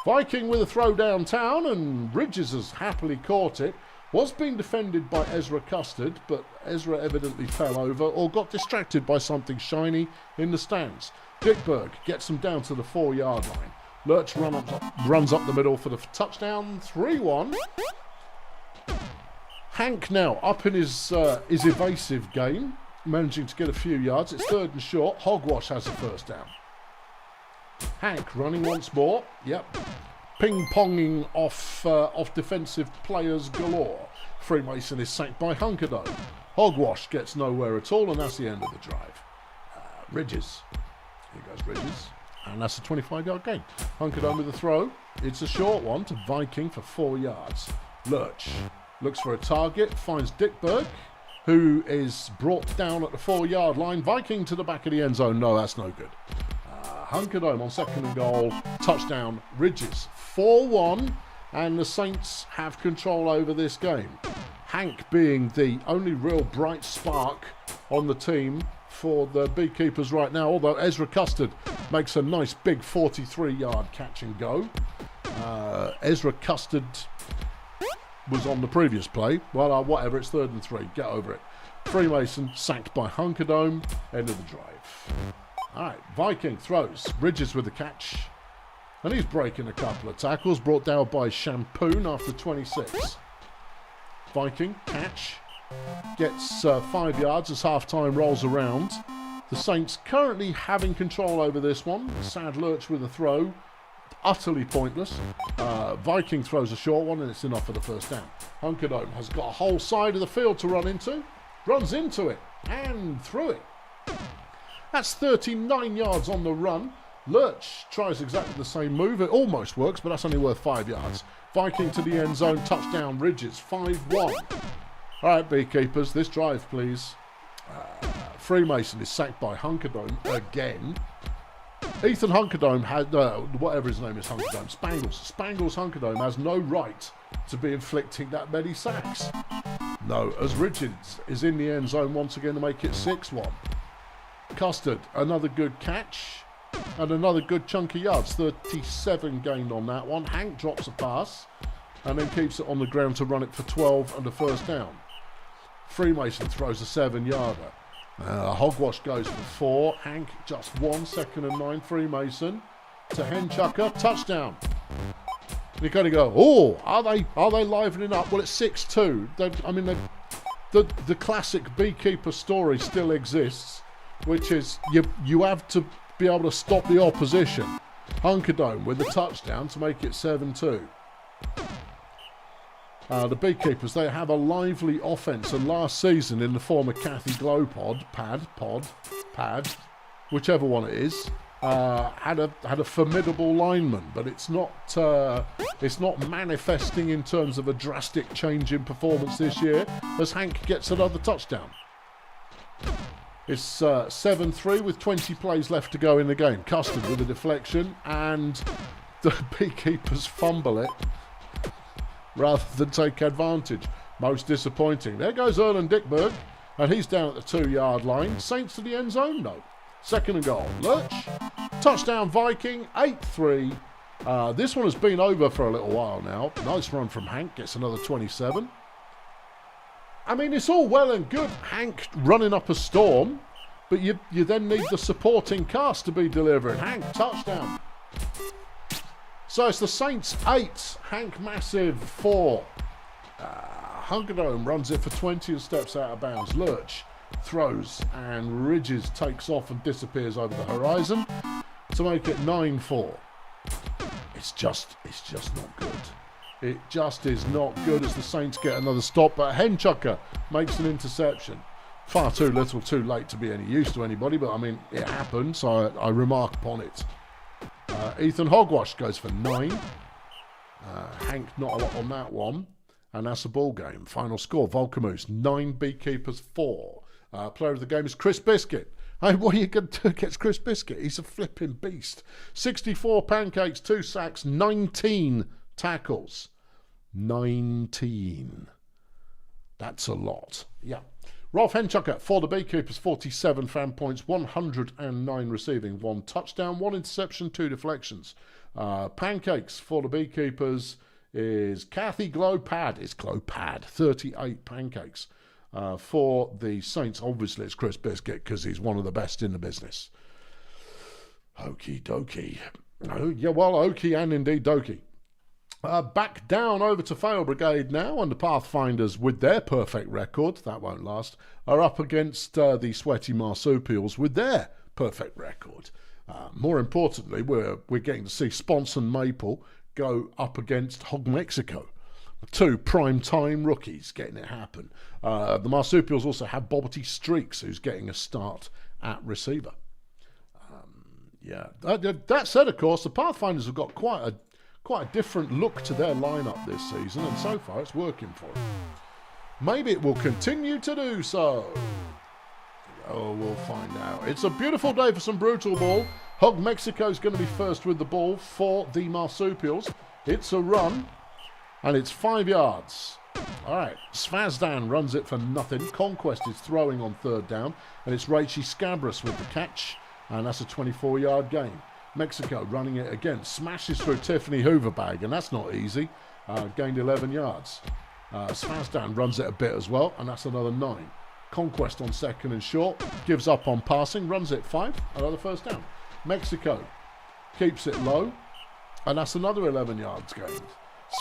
Viking with a throw downtown and Bridges has happily caught it. Was being defended by Ezra Custard, but Ezra evidently fell over or got distracted by something shiny in the stands. Dickberg gets him down to the 4-yard line. Lurch runs up the middle for the touchdown, 3-1. Hank now up in his evasive game, managing to get a few yards. It's 3rd and short. Hogwash has a first down. Hank running once more. Yep. Ping-ponging off defensive players galore. Freemason is sacked by Hunkerdome. Hogwash gets nowhere at all, and that's the end of the drive. Ridges. Here goes Ridges. And that's a 25-yard gain. Hunkerdome with a throw. It's a short one to Viking for 4 yards. Lurch looks for a target, finds Dickberg, who is brought down at the 4-yard line. Viking to the back of the end zone. No, that's no good. Hunkerdome on second and goal. Touchdown, Ridges. 4-1, and the Saints have control over this game. Hank being the only real bright spark on the team for the Beekeepers right now, although Ezra Custard makes a nice big 43-yard catch and go. Ezra Custard was on the previous play. Well, whatever, it's 3rd and 3. Get over it. Freemason sacked by Hunkerdome. End of the drive. All right, Viking throws. Bridges with the catch. And he's breaking a couple of tackles, brought down by Champoon after 26. Viking, catch. Gets 5 yards as half-time rolls around. The Saints currently having control over this one. Sad Lurch with a throw. Utterly pointless. Viking throws a short one and it's enough for the first down. Hunkerdome has got a whole side of the field to run into. Runs into it and through it. That's 39 yards on the run. Lurch tries exactly the same move. It almost works, but that's only worth 5 yards. Viking to the end zone. Touchdown Ridges. 5-1. All right, Beekeepers, this drive, please. Freemason is sacked by Hunkerdome again. Ethan Hunkerdome had, whatever his name is, Hunkerdome, Spangles Hunkerdome has no right to be inflicting that many sacks. No, as Richards is in the end zone once again to make it 6-1. Custard, another good catch and another good chunk of yards. 37 gained on that one. Hank drops a pass and then keeps it on the ground to run it for 12 and a first down. Freemason throws a 7-yarder. Hogwash goes for 4. Hank just 1, 2nd and 9. Freemason to Henchucker, touchdown. You kind of go, oh, are they livening up? Well, it's 6-2. The classic beekeeper story still exists, which is you have to be able to stop the opposition. Hunkerdome with the touchdown to make it 7-2. The Beekeepers, they have a lively offense, and last season in the form of Kathy Glowpod, Pad, whichever one it is, had a formidable lineman, but it's not manifesting in terms of a drastic change in performance this year as Hank gets another touchdown. It's 7-3 with 20 plays left to go in the game. Custard with a deflection, and the Beekeepers fumble it rather than take advantage. Most disappointing. There goes Erlen Dickberg, and he's down at the 2-yard line. Saints to the end zone? No. 2nd and goal. Lurch. Touchdown Viking, 8-3. This one has been over for a little while now. Nice run from Hank, gets another 27. I mean, it's all well and good, Hank running up a storm, but you then need the supporting cast to be delivering. Hank, touchdown. So it's the Saints 8, Hank Massive 4. Hunkerdome runs it for 20 and steps out of bounds. Lurch throws and Ridges takes off and disappears over the horizon to make it 9-4. It's just not good. It just is not good as the Saints get another stop, but Henchucker makes an interception. Far too little, too late to be any use to anybody, but I mean, it happened, so I remark upon it. Ethan Hogwash goes for 9. Hank not a lot on that one, and that's a ball game. Final score, Volcamoose 9, Beekeepers 4. Player of the game is Chris Biscuit. Hey, what are you going to do against Chris Biscuit? He's a flipping beast. 64 pancakes, 2 sacks, 19 tackles. 19. That's a lot. Yeah. Rolf Henchucker for the Beekeepers, 47 fan points, 109 receiving, 1 touchdown, 1 interception, 2 deflections. Pancakes for the Beekeepers is Kathy Glowpad. It's Glowpad, 38 pancakes. For the Saints, obviously it's Chris Biscuit because he's one of the best in the business. Okie dokie. Oh, yeah, well, okie and indeed dokie. Back down over to Fail Brigade now, and the Pathfinders, with their perfect record, that won't last, are up against the Sweaty Marsupials with their perfect record. More importantly, we're getting to see Spons and Maple go up against Hog Mexico. 2 prime-time rookies getting it happen. The Marsupials also have Bobbity Streaks, who's getting a start at receiver. That said, of course, the Pathfinders have got quite a different look to their lineup this season, and so far it's working for them. Maybe it will continue to do so. Oh, we'll find out. It's a beautiful day for some brutal ball. Hog Mexico's going to be first with the ball for the Marsupials. It's a run, and it's 5 yards. All right, Svazdan runs it for nothing. Conquest is throwing on 3rd down, and it's Rachie Scabras with the catch, and that's a 24-yard gain. Mexico running it again, smashes through Tiffany Hooverbag, and that's not easy. Gained 11 yards. Svazdan runs it a bit as well, and that's another 9. Conquest on 2nd and short, gives up on passing, runs it 5, another first down. Mexico keeps it low, and that's another 11 yards gained.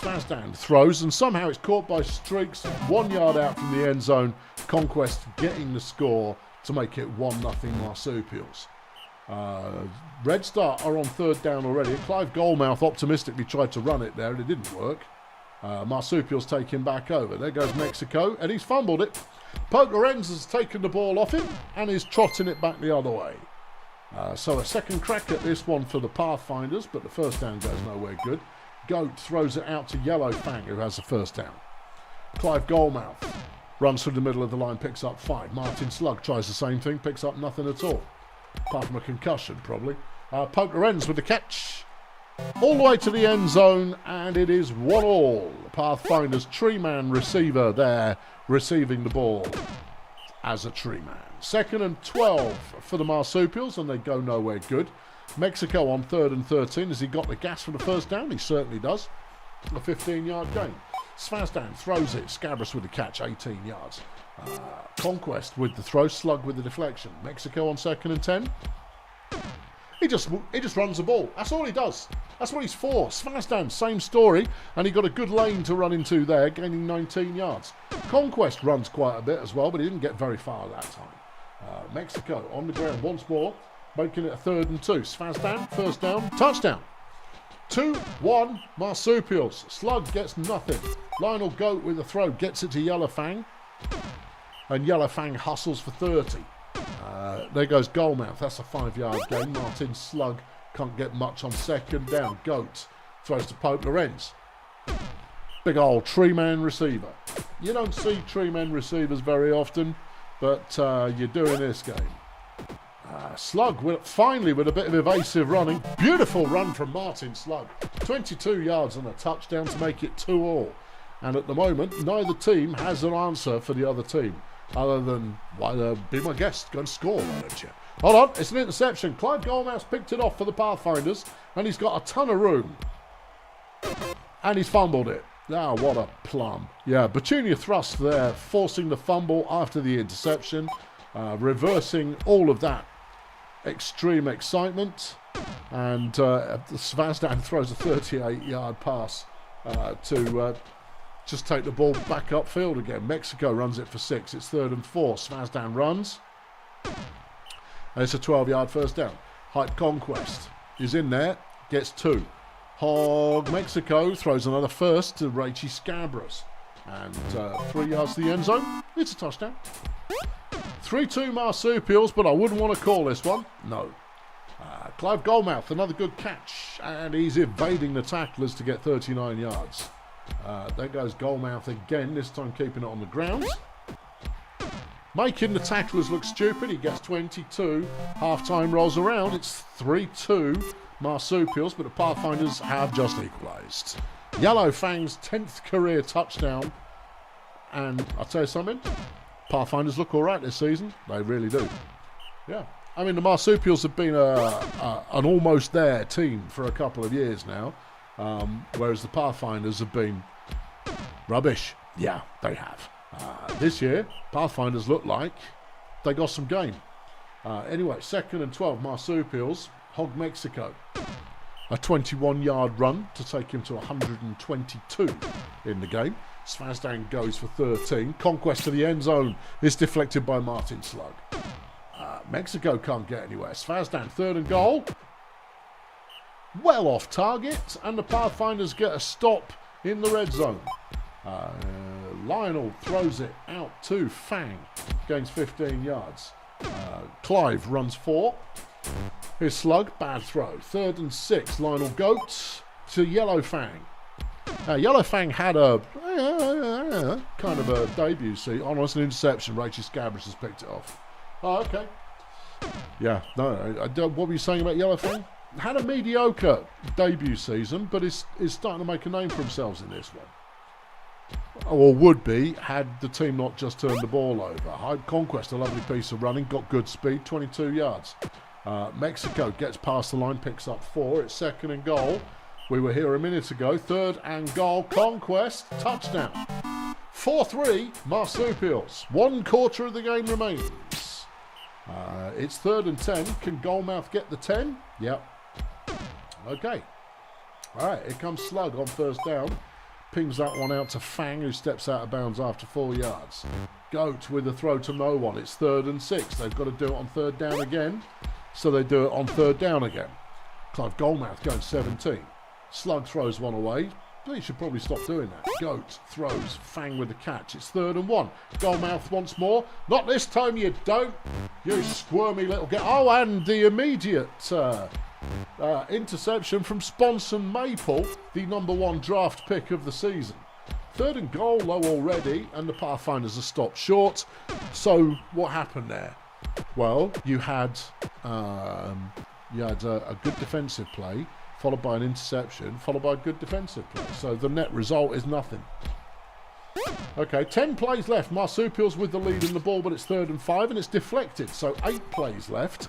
Svazdan throws, and somehow it's caught by Streaks, 1 yard out from the end zone. Conquest getting the score to make it 1-0 Marsupials. Red Star are on 3rd down already. Clive Goldmouth optimistically tried to run it there, and it didn't work. Marsupials take him back over. There goes Mexico, and he's fumbled it. Poke Lorenz has taken the ball off him and is trotting it back the other way. So a second crack at this one for the Pathfinders, but the first down goes nowhere good. Goat throws it out to Yellow Fang, who has the first down. Clive Goldmouth runs through the middle of the line, picks up 5. Martin Slug tries the same thing, picks up nothing at all. Apart from a concussion, probably. Poke Lorenz with the catch. All the way to the end zone, and it is 1-1. Pathfinder's tree man receiver there, receiving the ball as a tree man. 2nd and 12 for the Marsupials, and they go nowhere good. Mexico on 3rd and 13. Has he got the gas for the first down? He certainly does. A 15-yard gain. Svazdan throws it. Scabras with the catch, 18 yards. Conquest with the throw. Slug with the deflection. Mexico on 2nd and 10. He just runs the ball. That's all he does. That's what he's for. Svazdan, same story. And he got a good lane to run into there, gaining 19 yards. Conquest runs quite a bit as well, but he didn't get very far that time. Mexico on the ground once more, making it a 3rd and 2. Svazdan, first down, touchdown. 2-1 Marsupials. Slug gets nothing. Lionel Goat with the throw gets it to Yellowfang. And Yellowfang hustles for 30. There goes Goalmouth. That's a 5-yard gain. Martin Slug can't get much on 2nd down. Goat throws to Pope Lorenz. Big old tree man receiver. You don't see tree man receivers very often, but you do in this game. Slug finally with a bit of evasive running. Beautiful run from Martin Slug. 22 yards and a touchdown to make it 2-2. And at the moment, neither team has an answer for the other team. Other than, be my guest, go and score, why don't you? Hold on, it's an interception. Clive Goldmouse picked it off for the Pathfinders, and he's got a ton of room. And he's fumbled it. Ah, what a plum. Yeah, Petunia Thrust there, forcing the fumble after the interception, reversing all of that extreme excitement. And Svazdan throws a 38-yard pass to just take the ball back upfield again. Mexico runs it for 6. It's 3rd and 4. Svazdan runs. And it's a 12-yard first down. Hype Conquest is in there. Gets 2. Hog Mexico throws another first to Rachie Scabras. And 3 yards to the end zone. It's a touchdown. 3-2 Marsupials, but I wouldn't want to call this one. No. Clive Goldmouth, another good catch. And he's evading the tacklers to get 39 yards. There goes Goldmouth again, this time keeping it on the ground. Making the tacklers look stupid. He gets 22. Half-time rolls around. It's 3-2 Marsupials, but the Pathfinders have just equalised. Yellowfang's 10th career touchdown. And I'll tell you something, Pathfinders look all right this season. They really do. Yeah. I mean, the Marsupials have been an almost there team for a couple of years now. Whereas the Pathfinders have been rubbish. Yeah, they have. This year, Pathfinders look like they got some game. Anyway, 2nd and 12 Marsupials. Hog Mexico. A 21-yard run to take him to 122 in the game. Svazdan goes for 13. Conquest to the end zone is deflected by Martin Slug. Mexico can't get anywhere. Svazdan, 3rd and goal. Well off target, and the Pathfinders get a stop in the red zone. Lionel throws it out to Fang, gains 15 yards. Clive runs 4. Here's Slug, bad throw. 3rd and 6, Lionel Goat to Yellowfang. Yellowfang had a kind of a debut seat. Oh, no, it's an interception. Rachel Scabras has picked it off. Oh, okay. Yeah, no, what were you saying about Yellowfang? Had a mediocre debut season, but is starting to make a name for themselves in this one. Or would be, had the team not just turned the ball over. Hyde Conquest, a lovely piece of running, got good speed, 22 yards. Mexico gets past the line, picks up 4. It's 2nd and goal. We were here a minute ago. 3rd and goal. Conquest, touchdown. 4-3 Marsupials. 1/4 of the game remains. It's 3rd and 10. Can Goalmouth get the 10? Yep. Okay. All right, here comes Slug on first down. Pings that one out to Fang, who steps out of bounds after 4 yards. Goat with a throw to no one. It's 3rd and 6. They've got to do it on 3rd down again. So they do it on 3rd down again. Clive Goalmouth going 17. Slug throws one away. He should probably stop doing that. Goat throws. Fang with the catch. It's 3rd and 1. Goalmouth once more. Not this time, you don't. You squirmy little get. Oh, and the immediate interception from Sponson Maple, the #1 draft pick of the season. 3rd and goal low already, and the Pathfinders are stopped short. So what happened there? Well, you had a good defensive play followed by an interception, followed by a good defensive play. So the net result is nothing. Okay, 10 plays left. Marsupials with the lead in the ball, but it's 3rd and 5, and it's deflected. So 8 plays left,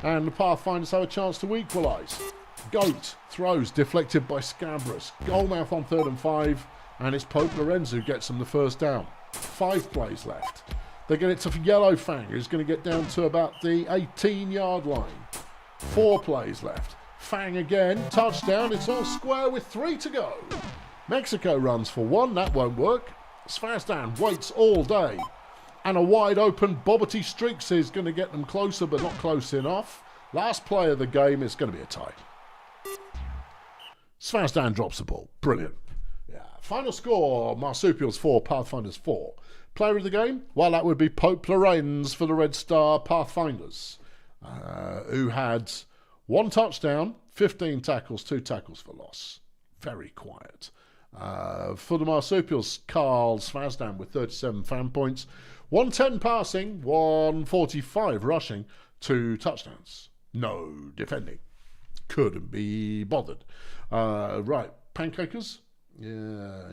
and the Pathfinders have a chance to equalise. Goat throws, deflected by Scabras. Goalmouth on 3rd and 5, and it's Pope Lorenzo who gets them the first down. 5 plays left. They get it to Yellow Fang, who's going to get down to about the 18-yard line. 4 plays left. Fang again, touchdown. It's all square with 3 to go. Mexico runs for 1, that won't work. Svazdan waits all day. And a wide open Bobbity Streaks is going to get them closer, but not close enough. Last play of the game, it's going to be a tie. Svazdan drops the ball. Brilliant. Yeah. Final score, Marsupials 4, Pathfinders 4. Player of the game? Well, that would be Pope Lorenz for the Red Star Pathfinders, who had 1 touchdown, 15 tackles, 2 tackles for loss. Very quiet. For the Marsupials, Carl Svazdan with 37 fan points, 110 passing, 145 rushing, 2 touchdowns. No defending. Couldn't be bothered. Right, Pancakers? Yeah.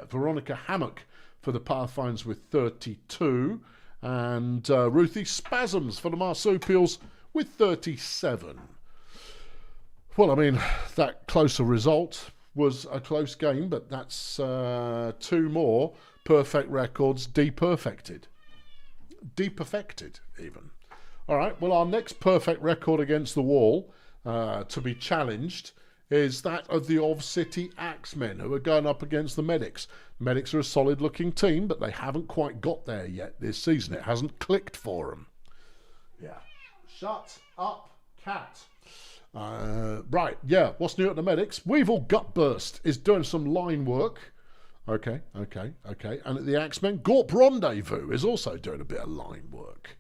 Veronica Hammock for the Pathfinders with 32, and Ruthie Spasms for the Marsupials with 37. Well, I mean, that closer result was a close game, but that's 2 more perfect records deperfected. Deperfected, even. All right, well, our next perfect record against the wall to be challenged is that of the Ov City Axemen, who are going up against the Medics. Medics are a solid-looking team, but they haven't quite got there yet this season. It hasn't clicked for them. Yeah. Shut up, cat. Right, yeah, what's new at the Medics? Weevil Gutburst is doing some line work. Okay. And at the Axemen, Gorp Rendezvous is also doing a bit of line work.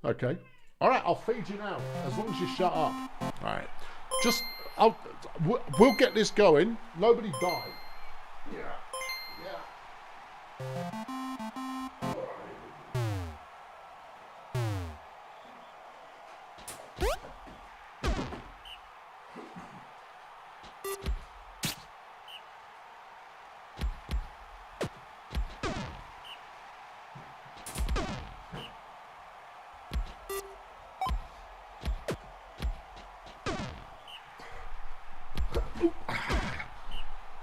Okay. All right, I'll feed you now, as long as you shut up. All right. We'll get this going. Nobody die. Yeah.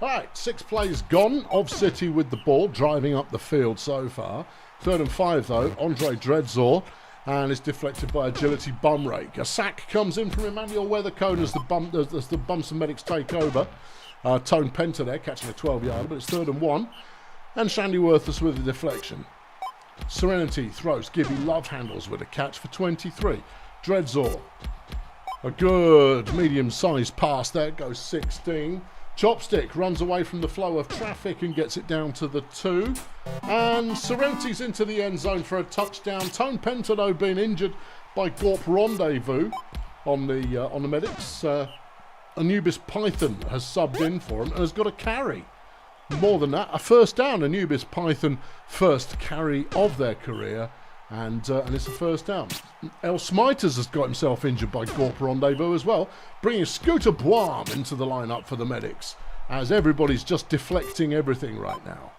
Right, 6 plays gone. Ov City with the ball, driving up the field so far. 3rd and 5 though, Andre Dredzor, and it's deflected by Agility Bum Rake. A sack comes in from Emmanuel Weathercone as the Bumps and Medics take over. Tone Penta there, catching a 12-yarder, but it's 3rd and 1. And Shandy Worthless with a deflection. Serenity throws. Gibby Love handles with a catch for 23. Dredzor, a good medium-sized pass there, goes 16. Chopstick runs away from the flow of traffic and gets it down to the 2. And Serenity's into the end zone for a touchdown. Tone Pentano being injured by Gorp Rendezvous on the Medics. Anubis Python has subbed in for him and has got a carry. More than that, a first down. Anubis Python first carry of their career, and it's a first down. El Smiters has got himself injured by Gorp Rendezvous as well, bringing Scooter Boam into the lineup for the Medics, as everybody's just deflecting everything right now.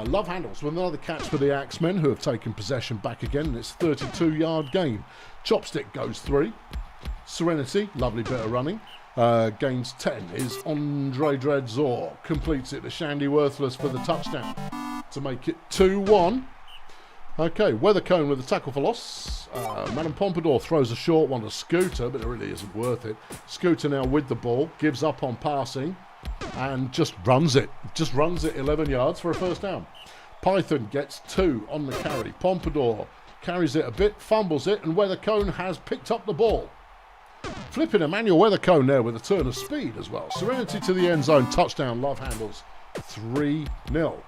Love handles with another catch for the Axemen, who have taken possession back again, and it's a 32-yard gain. Chopstick goes 3. Serenity, lovely bit of running, gains 10. Is Andre Dredzor, completes it to Shandy Worthless for the touchdown to make it 2-1. Okay, Weathercone with a tackle for loss. Madame Pompadour throws a short one to Scooter, but it really isn't worth it. Scooter now with the ball, gives up on passing, and just runs it. Just runs it 11 yards for a first down. Python gets 2 on the carry. Pompadour carries it a bit, fumbles it, and Weathercone has picked up the ball. Flipping Emmanuel Weathercone there with a turn of speed as well. Serenity to the end zone, touchdown, Love handles 3-0.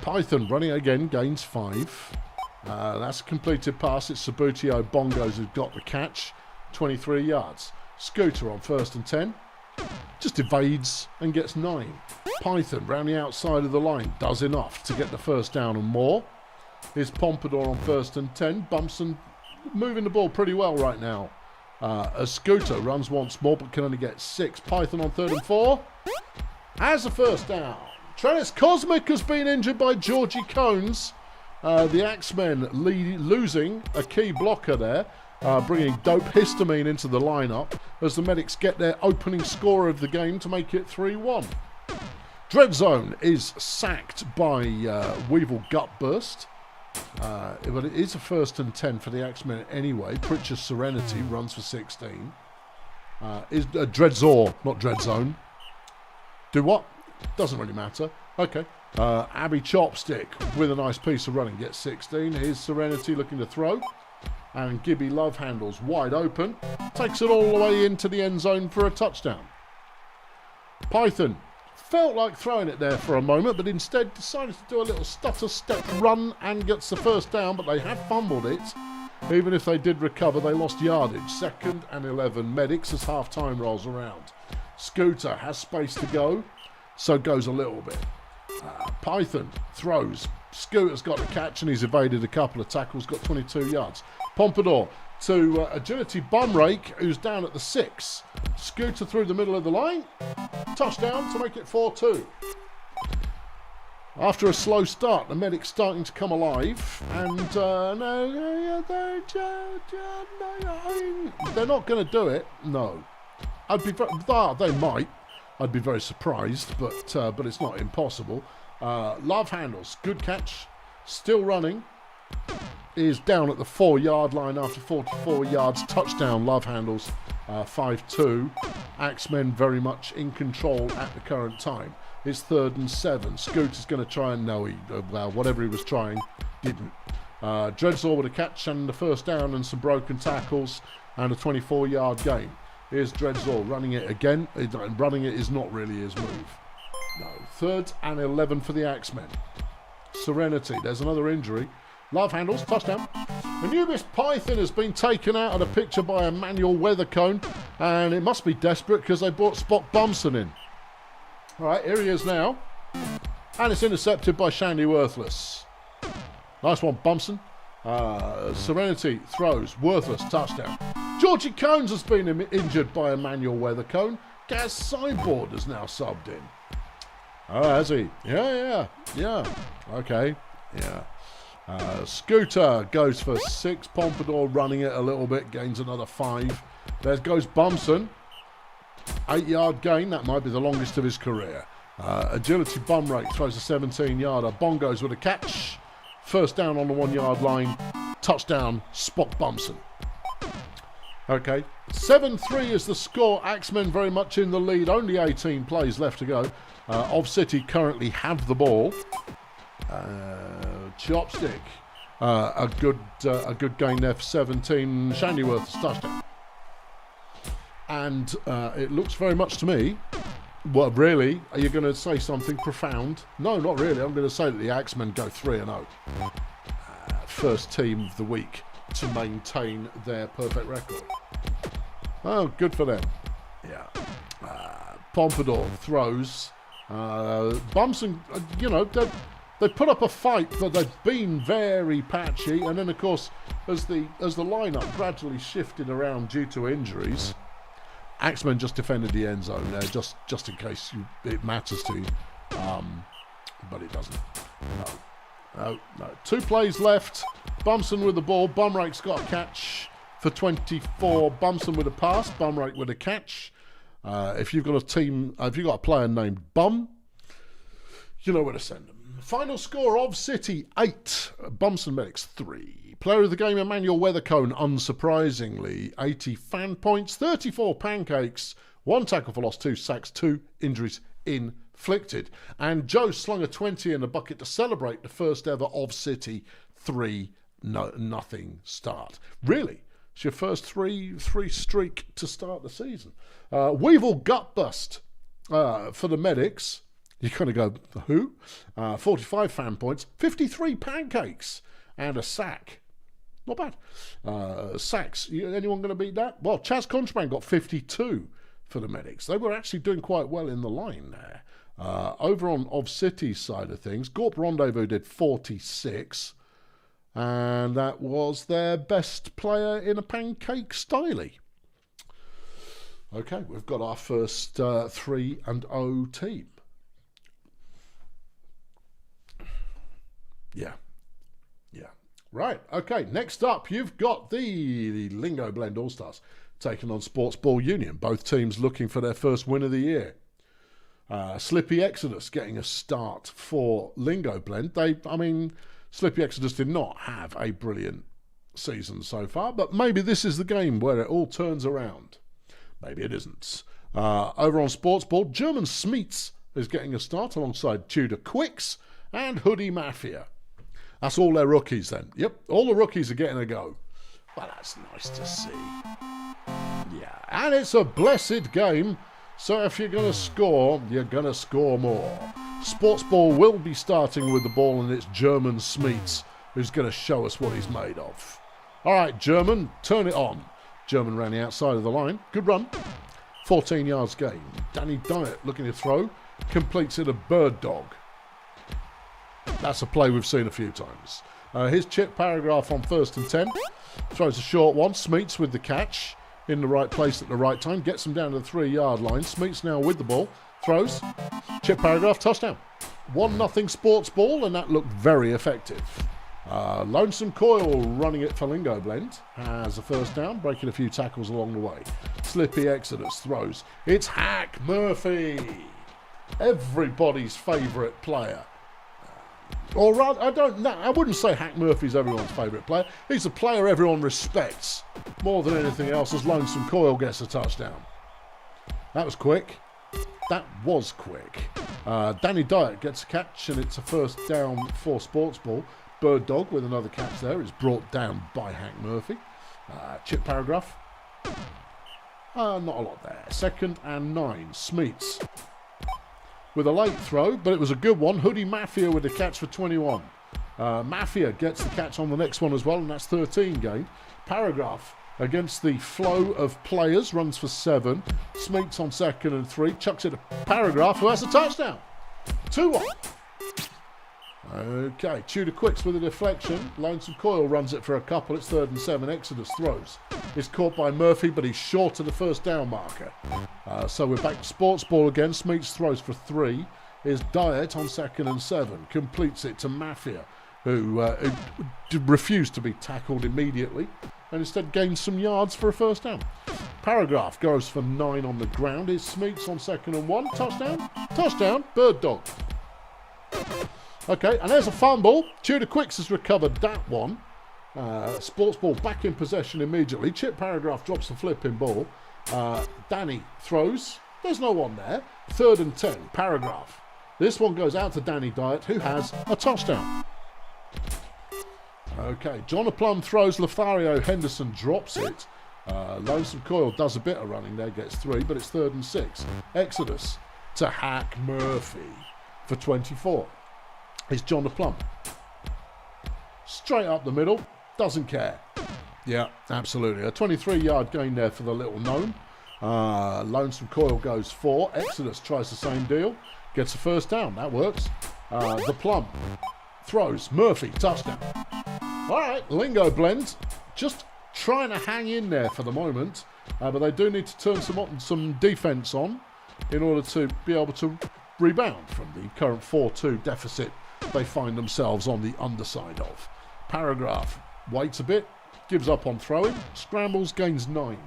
Python running again, gains 5. That's a completed pass. It's Sabutio Bongos who's got the catch. 23 yards. Scooter on 1st and 10. Just evades and gets 9. Python round the outside of the line does enough to get the first down and more. Here's Pompadour on 1st and 10. Bumps and moving the ball pretty well right now. A Scooter runs once more, but can only get 6. Python on 3rd and 4. Has a first down. Trennis Cosmic has been injured by Georgie Cones. The Axemen losing a key blocker there, bringing Dope Histamine into the lineup as the Medics get their opening score of the game to make it 3-1. Dreadzone is sacked by Weevil Gutburst. But it is a 1st and 10 for the Axemen anyway. Pritchard's Serenity runs for 16. Is Dreadzor, not Dreadzone. Do what? Doesn't really matter. Okay. Abby Chopstick with a nice piece of running gets 16. Here's Serenity looking to throw. And Gibby Love Handles wide open. Takes it all the way into the end zone for a touchdown. Python felt like throwing it there for a moment, but instead decided to do a little stutter step run and gets the first down, but they have fumbled it. Even if they did recover, they lost yardage. 2nd and 11 Medics as half-time rolls around. Scooter has space to go, so goes a little bit. Python throws. Scooter's got the catch and he's evaded a couple of tackles, got 22 yards. Pompadour to Agility Bum Rake, who's down at the 6. Scooter through the middle of the line. Touchdown to make it 4-2. After a slow start, the Medics starting to come alive. And they're not going to do it. No. They might. I'd be very surprised, but it's not impossible. Love Handles, good catch, still running, is down at the 4-yard line after 44 yards. Touchdown, Love Handles, 5-2. Axemen very much in control at the current time. It's 3rd and 7. Scooter's going to try and whatever he was trying, didn't. Dreadzor with a catch and the first down and some broken tackles and a 24-yard gain. Here's Dreadzor running it again. Running it is not really his move. No. 3rd and 11 for the Axemen. Serenity. There's another injury. Love Handles. Touchdown. Anubis Python has been taken out of the picture by Emmanuel Weathercone. And it must be desperate because they brought Spock Bumson in. All right, here he is now. And it's intercepted by Shandy Worthless. Nice one, Bumson. Serenity throws. Worthless. Touchdown. Georgie Cones has been injured by Emmanuel Weathercone. Gaz Cyborg has now subbed in. Oh, has he? Yeah. Okay. Yeah. Scooter goes for 6. Pompadour running it a little bit. Gains another 5. There goes Bumson. 8-yard gain. That might be the longest of his career. Agility Bum Rake throws a 17-yarder. Bongos with a catch. First down on the 1-yard line. Touchdown, Spock Bumson. Okay, 7-3 is the score. Axemen very much in the lead. Only 18 plays left to go. Of City currently have the ball. Chopstick, a good gain there for 17. Shandyworth's touchdown. And it looks very much to me. Well, really, are you going to say something profound? No, not really. I'm going to say that the Axemen go 3-0. First team of the week to maintain their perfect record. Oh, good for them. Yeah. Pompadour throws. Bumson, they put up a fight, but they've been very patchy. And then, of course, as the lineup gradually shifted around due to injuries, Axemen just defended the end zone there, just in case it matters to you. But it doesn't. No. 2 plays left. Bumson with the ball. Bumrake's got a catch for 24. Bumson with a pass. Bumrake with a catch. If you've got a player named Bum, you know where to send them. Final score of City 8. Bumson Medics 3. Player of the game Emmanuel Weathercone, unsurprisingly. 80 fan points, 34 pancakes, 1 tackle for loss, 2 sacks, 2 injuries inflicted. And Joe slung a 20 in the bucket to celebrate the first ever of City 3-0 start. Really? It's your first three streak to start the season. Weevil gut bust for the Medics. You're going to go, who? 45 fan points, 53 pancakes, and a sack. Not bad. Sacks. Anyone going to beat that? Well, Chaz Contraband got 52 for the Medics. They were actually doing quite well in the line there. Over on Of City's side of things, Gorp Rendezvous did 46. And that was their best player in a pancake stylie. Okay, we've got our first 3-0 team. Yeah. Right, okay, next up you've got the Lingo Blend All-Stars taking on Sports Ball Union. Both teams looking for their first win of the year. Slippy Exodus getting a start for Lingo Blend. Slippy Exodus did not have a brilliant season so far, but maybe this is the game where it all turns around. Maybe it isn't. Over on Sports Ball, German Smeets is getting a start alongside Tudor Quicks and Hoodie Mafia. That's all their rookies then. Yep, all the rookies are getting a go. Well, that's nice to see. Yeah, and it's a blessed game, so if you're going to score, you're going to score more. Sports Ball will be starting with the ball, and it's German Smeets who's going to show us what he's made of. All right, German, turn it on. German ran the outside of the line. Good run. 14 yards gain. Danny Diet looking to throw. Completes it a bird dog. That's a play we've seen a few times. Here's Chip Paragraph on 1st and 10. Throws a short one. Smeets with the catch. In the right place at the right time. Gets him down to the 3-yard line. Smeets now with the ball. Throws. Chip Paragraph, touchdown. 1-0 Sports Ball, and that looked very effective. Lonesome Coil running it for Lingo Blend. Has a first down. Breaking a few tackles along the way. Slippy Exodus throws. It's Hack Murphy. Everybody's favourite player. Or rather, I wouldn't say Hack Murphy's everyone's favourite player. He's a player everyone respects more than anything else, as Lonesome Coil gets a touchdown. That was quick. Danny Diet gets a catch, and it's a first down for Sports Ball. Bird Dog with another catch there is brought down by Hack Murphy. Chip Paragraph. Not a lot there. 2nd and 9. Smeets with a late throw, but it was a good one. Hoodie Mafia with a catch for 21. Mafia gets the catch on the next one as well, and that's 13 gained. Paragraph against the flow of players runs for 7. Smeets on 2nd and 3. Chucks it to Paragraph, who has a touchdown. 2-1. Okay, Tudor Quicks with a deflection. Lonesome Coil runs it for a couple. It's 3rd and 7. Exodus throws. It's caught by Murphy, but he's short of the first down marker. So we're back to Sports Ball again. Smeets throws for 3. Here's Diet on 2nd and 7. Completes it to Mafia, who refused to be tackled immediately and instead gains some yards for a first down. Paragraph goes for 9 on the ground. Here's Smeets on 2nd and 1. Touchdown, Bird Dog. Okay, and there's a fumble. Tudor Quicks has recovered that one. Sports Ball back in possession immediately. Chip Paragraph drops the flipping ball. Danny throws. There's no one there. 3rd and 10. Paragraph. This one goes out to Danny Diet, who has a touchdown. Okay, John Plum throws. Lothario Henderson drops it. Lonesome Coil does a bit of running there, gets 3, but it's 3rd and 6. Exodus to Hack Murphy for 24. It's John Plum. Straight up the middle. Doesn't care. Yeah, absolutely. A 23-yard gain there for the little gnome. Lonesome Coil goes 4. Exodus tries the same deal. Gets a first down. That works. The Plum throws. Murphy, touchdown. All right, Lingo Blend just trying to hang in there for the moment. But they do need to turn some defence on in order to be able to rebound from the current 4-2 deficit they find themselves on the underside of. Paragraph waits a bit, gives up on throwing, scrambles, gains 9.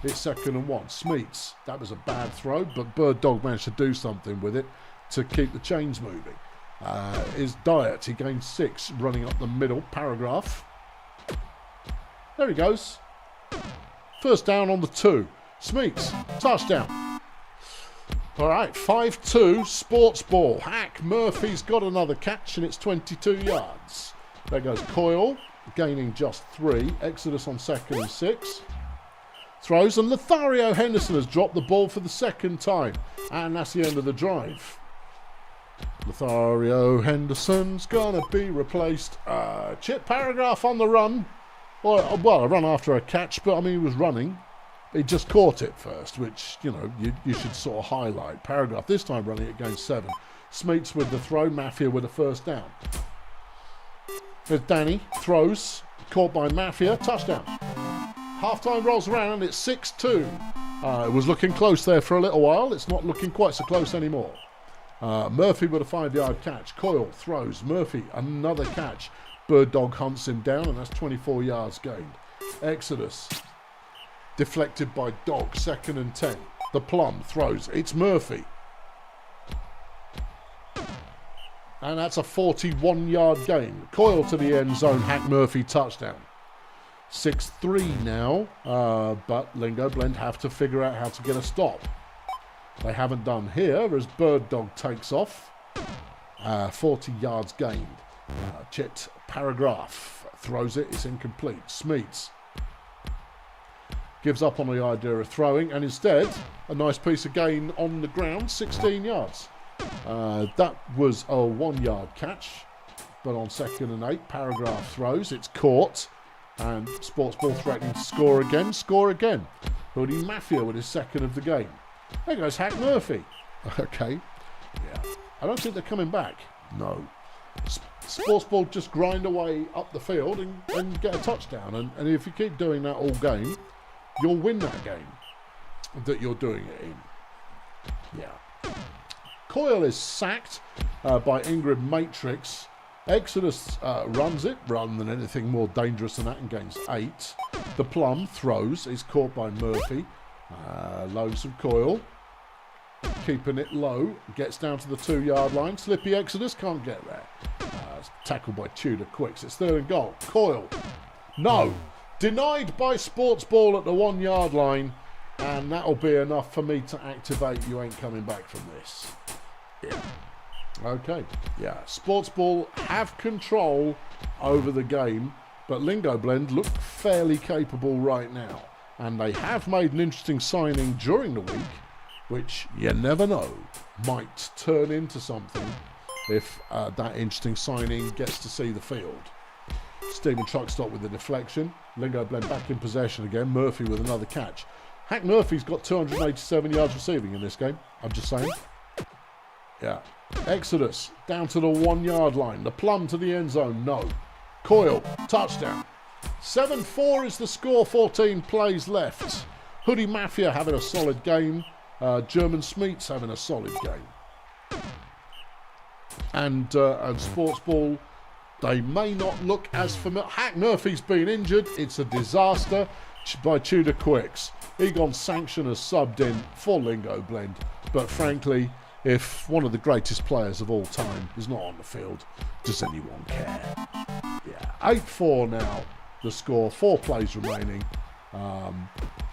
It's 2nd and 1. Smeets, that was a bad throw, but Bird Dog managed to do something with it to keep the chains moving. Is Diet, he gains 6, running up the middle. Paragraph. There he goes. First down on the 2. Smeets, touchdown. All right, 5-2, Sports Ball. Hack Murphy's got another catch, and it's 22 yards. There goes Coil, gaining just 3. Exodus on 2nd and 6. Throws, and Lothario Henderson has dropped the ball for the 2nd time. And that's the end of the drive. Lothario Henderson's going to be replaced. Chip Paragraph on the run. Well, a run after a catch, but I mean, he was running. He just caught it first, which, you know, you should sort of highlight. Paragraph this time running it against 7. Smeets with the throw. Mafia with a first down. There's Danny. Throws. Caught by Mafia. Touchdown. Halftime rolls around. It's 6-2. It was looking close there for a little while. It's not looking quite so close anymore. Murphy with a 5-yard catch. Coyle throws. Murphy, another catch. Bird Dog hunts him down, and that's 24 yards gained. Exodus, deflected by Dog, 2nd and 10. The Plum throws. It's Murphy. And that's a 41-yard gain. Coyle to the end zone. Hack Murphy touchdown. 6-3 now, but Lingo Blend have to figure out how to get a stop. They haven't done here as Bird Dog takes off. 40 yards gained. Chet Paragraph throws it. It's incomplete. Smeets gives up on the idea of throwing, and instead a nice piece of gain on the ground, 16 yards. That was a 1-yard catch, but on 2nd and 8, Paragraph throws. It's caught, and Sports Ball threatening to score again. Score again. Hoodie Mafia with his 2nd of the game. There goes Hack Murphy. Okay. Yeah. I don't think they're coming back. No. Sports Ball just grind away up the field and get a touchdown. And if you keep doing that all game, you'll win that game that you're doing it in. Yeah. Coyle is sacked by Ingrid Matrix. Exodus runs it, rather than anything more dangerous than that, and gains 8. The Plum throws, is caught by Murphy. Lonesome Coyle, keeping it low, gets down to the 2-yard line. Slippy Exodus can't get there. Tackled by Tudor Quicks. It's 3rd and goal. Coyle, no. Denied by Sports Ball at the 1-yard line, and that'll be enough for me to activate. You ain't coming back from this. Yeah. Okay. Yeah. Sports Ball have control over the game, but Lingo Blend look fairly capable right now. And they have made an interesting signing during the week, which you never know might turn into something if that interesting signing gets to see the field. Stephen Truckstop with the deflection. Lingo Blend back in possession again. Murphy with another catch. Hack Murphy's got 287 yards receiving in this game. I'm just saying. Yeah. Exodus down to the 1-yard line. The Plum to the end zone. No. Coyle, touchdown. 7-4 is the score. 14 plays left. Hoodie Mafia having a solid game. German Smeets having a solid game. And Sports Ball, they may not look as familiar. Hack Murphy's been injured. It's a disaster by Tudor Quicks. Egon Sanction has subbed in for Lingo Blend. But frankly, if one of the greatest players of all time is not on the field, does anyone care? Yeah, 8-4 now, the score. 4 plays remaining.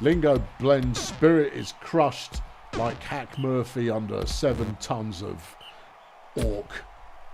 Lingo Blend's spirit is crushed like Hack Murphy under 7 tons of orc,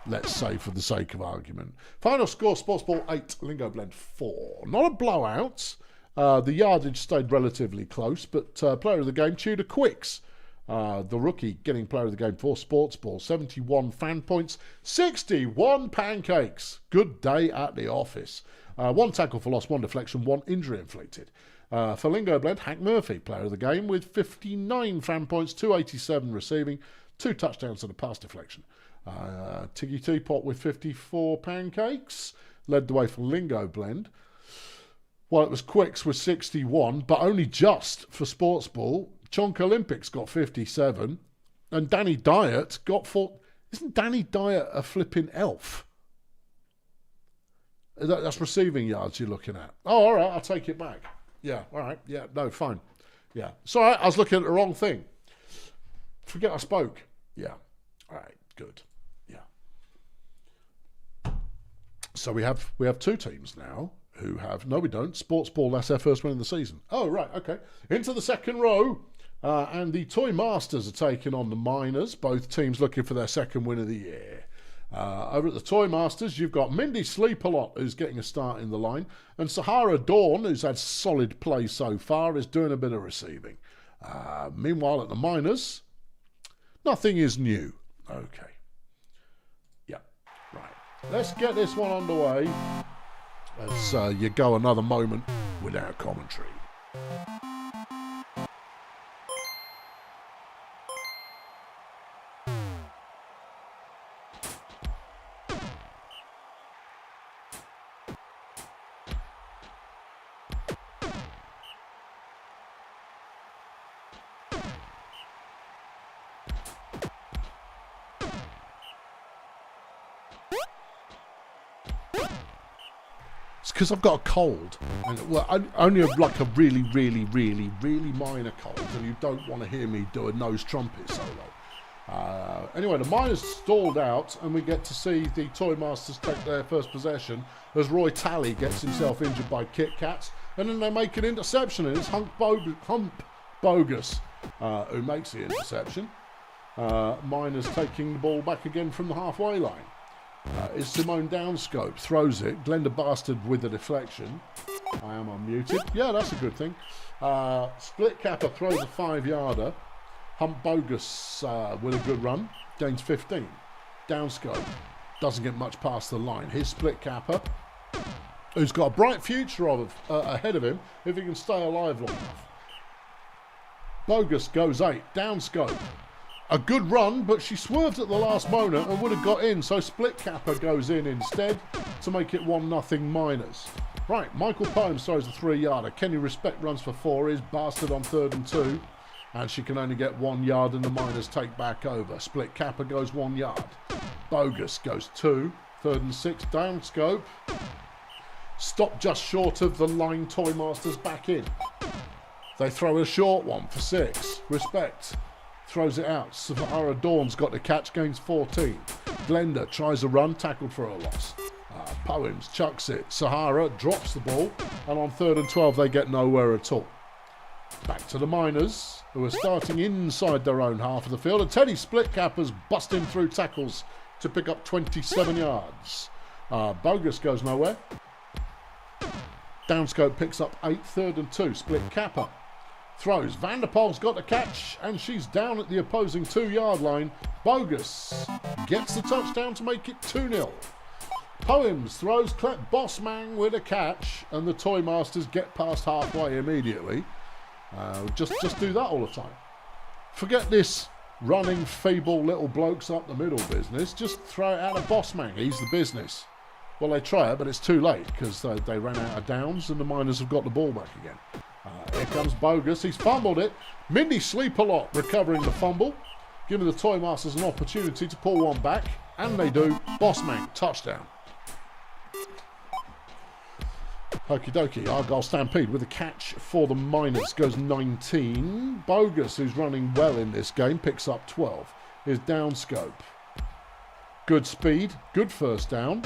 let's say for the sake of argument. Final score, Sports Ball 8, Lingo Blend 4. Not a blowout. The yardage stayed relatively close, but player of the game, Tudor Quicks. The rookie getting player of the game for Sports Ball. 71 fan points, 61 pancakes. Good day at the office. 1 tackle for loss, 1 deflection, 1 injury inflicted. For Lingo Blend, Hack Murphy, player of the game with 59 fan points, 287 receiving, 2 touchdowns and a pass deflection. Tiggy Teapot with 54 pancakes led the way for Lingo Blend. Well, it was Quicks with 61, but only just for Sports Ball. Chonk Olympics got 57, and Danny Diet got 4. Isn't Danny Diet a flipping elf? That's receiving yards you're looking at. Oh, all right, I'll take it back. Yeah, all right, yeah, no, fine. Yeah, sorry, I was looking at the wrong thing. Forget I spoke. Yeah, all right, good. Yeah. So we have 2 teams now who have, no we don't, Sports Ball, that's their first win of the season. Oh, right, okay. Into the second row. And the Toy Masters are taking on the Miners, both teams looking for their second win of the year. Over at the Toy Masters, you've got Mindy Sleep-A-Lot, who's getting a start in the line, and Sahara Dawn, who's had solid play so far, is doing a bit of receiving. Meanwhile, at the Miners, nothing is new. Okay. Yeah, right. Let's get this one underway as you go another moment without commentary. because I've got a cold, and well, only like a really, really, really, really minor cold, and you don't want to hear me do a nose trumpet solo. Anyway, the miners stalled out, and we get to see the Toy Masters take their first possession as Roy Talley gets himself injured by Kit Kats, and then they make an interception, and it's Hump Bogus who makes the interception. Miners taking the ball back again from the halfway line. Is Simone Downscope, throws it. Glenda Bastard with the deflection. I am unmuted. Yeah, that's a good thing. Split Kappa throws a 5-yarder. Hump Bogus with a good run. Gains 15. Downscope doesn't get much past the line. Here's Split Kappa, who's got a bright future ahead of him if he can stay alive long enough. Bogus goes 8. Downscope. A good run, but she swerved at the last moment and would have got in, so Split Kappa goes in instead to make it 1-0 Miners. Right, Michael Poems throws a 3-yarder. Kenny Respect runs for 4. Is Bastard on 3rd and 2, and she can only get 1 yard and the Miners take back over. Split Kappa goes 1 yard. Bogus goes 2. 3rd and 6. Downscope. Stop just short of the line. Toy Masters back in. They throw a short one for 6. Respect throws it out. Sahara Dawn's got the catch, gains 14. Glenda tries a run, tackled for a loss. Poems chucks it. Sahara drops the ball, and on 3rd and 12 they get nowhere at all. Back to the Miners, who are starting inside their own half of the field, and Teddy Split Kappa's busting through tackles to pick up 27 yards. Bogus goes nowhere. Downscope picks up 8. 3rd and 2. Split Kappa throws. Vanderpool's got the catch, and she's down at the opposing 2-yard line. Bogus gets the touchdown to make it 2-0. Poems throws. Bossman with a catch, and the Toy Masters get past halfway immediately. Just do that all the time. Forget this running feeble little blokes up the middle business. Just throw it out of Bossman. He's the business. Well, they try it, but it's too late because they ran out of downs, and the Miners have got the ball back again. Here comes Bogus. He's fumbled it. Mindy Sleep-A-Lot recovering the fumble, giving the Toy Masters an opportunity to pull one back, and they do. Bossman, touchdown. Okie dokie. Argyle Stampede with a catch for the Miners goes 19. Bogus, who's running well in this game, picks up 12. Here's Downscope. Good speed, good first down.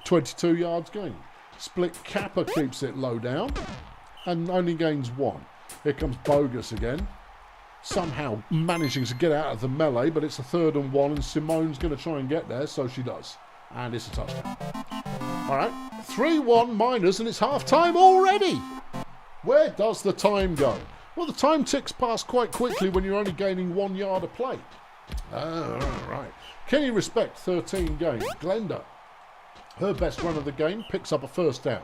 22 yards gain. Split Kappa keeps it low down and only gains 1. Here comes Bogus again. Somehow managing to get out of the melee, but it's a 3rd and 1, and Simone's going to try and get there, so she does. And it's a touchdown. All right, 3-1 Miners, and it's half-time already. Where does the time go? Well, the time ticks past quite quickly when you're only gaining 1 yard a play. Right. Kenny Respect, 13 games. Glenda, her best run of the game, picks up a first down.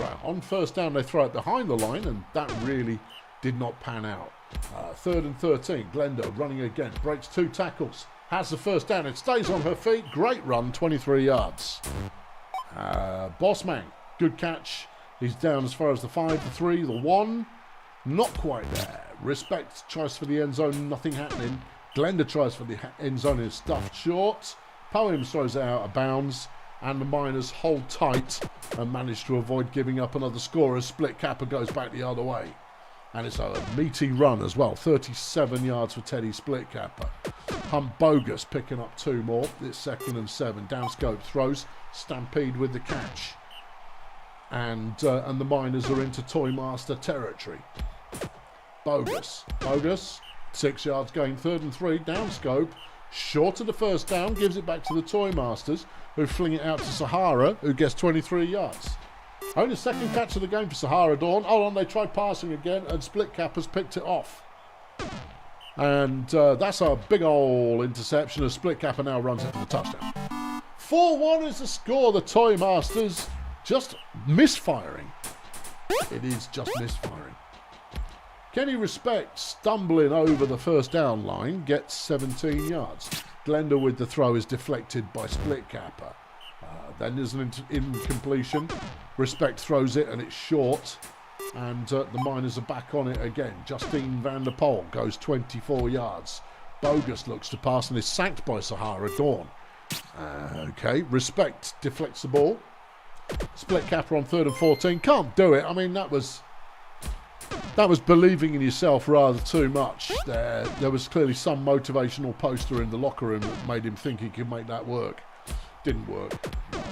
Right, on first down they throw it behind the line, and that really did not pan out. 3rd and 13. Glenda running again, breaks 2 tackles, has the first down, it stays on her feet. Great run, 23 yards. Bossman, good catch. He's down as far as the 5, the 3, the 1. Not quite there. Respect tries for the end zone, nothing happening. Glenda tries for the end zone, is stuffed short. Poems throws it out of bounds, and the Miners hold tight and manage to avoid giving up another score as Split Kappa goes back the other way. And it's a meaty run as well. 37 yards for Teddy Split Kappa. Hump Bogus picking up 2 more. It's 2nd and 7. Downscope throws. Stampede with the catch. And the Miners are into Toy Master territory. Bogus. 6 yards gain. 3rd and 3. Downscope. Short of the first down. Gives it back to the Toy Masters, who fling it out to Sahara, who gets 23 yards. Only 2nd catch of the game for Sahara Dawn. Hold on, they tried passing again, and Split Kappa's picked it off. And that's a big ol' interception as Split Kappa now runs it for the touchdown. 4-1 is the score. The Toy Masters just misfiring. It is just misfiring. Kenny Respect, stumbling over the first down line, gets 17 yards. Glenda with the throw is deflected by Split Kappa. Then there's an incompletion. Respect throws it, and it's short. And the Miners are back on it again. Justine Vanderpool goes 24 yards. Bogus looks to pass and is sacked by Sahara Dawn. Okay, Respect deflects the ball. Split capper on 3rd and 14. Can't do it. I mean, that was believing in yourself rather too much. There was clearly some motivational poster in the locker room that made him think he could make that work. Didn't work. No.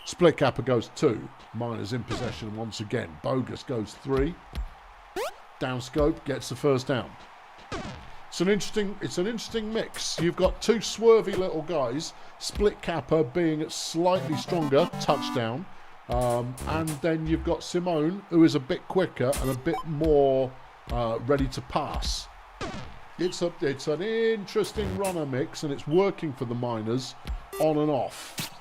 Split capper goes 2. Miners in possession once again. Bogus goes 3. Downscope gets the first down. It's an interesting mix. You've got 2 swervy little guys. Split capper being slightly stronger, touchdown. And then you've got Simone, who is a bit quicker and a bit more ready to pass. It's an interesting runner mix, and it's working for the Miners on and off.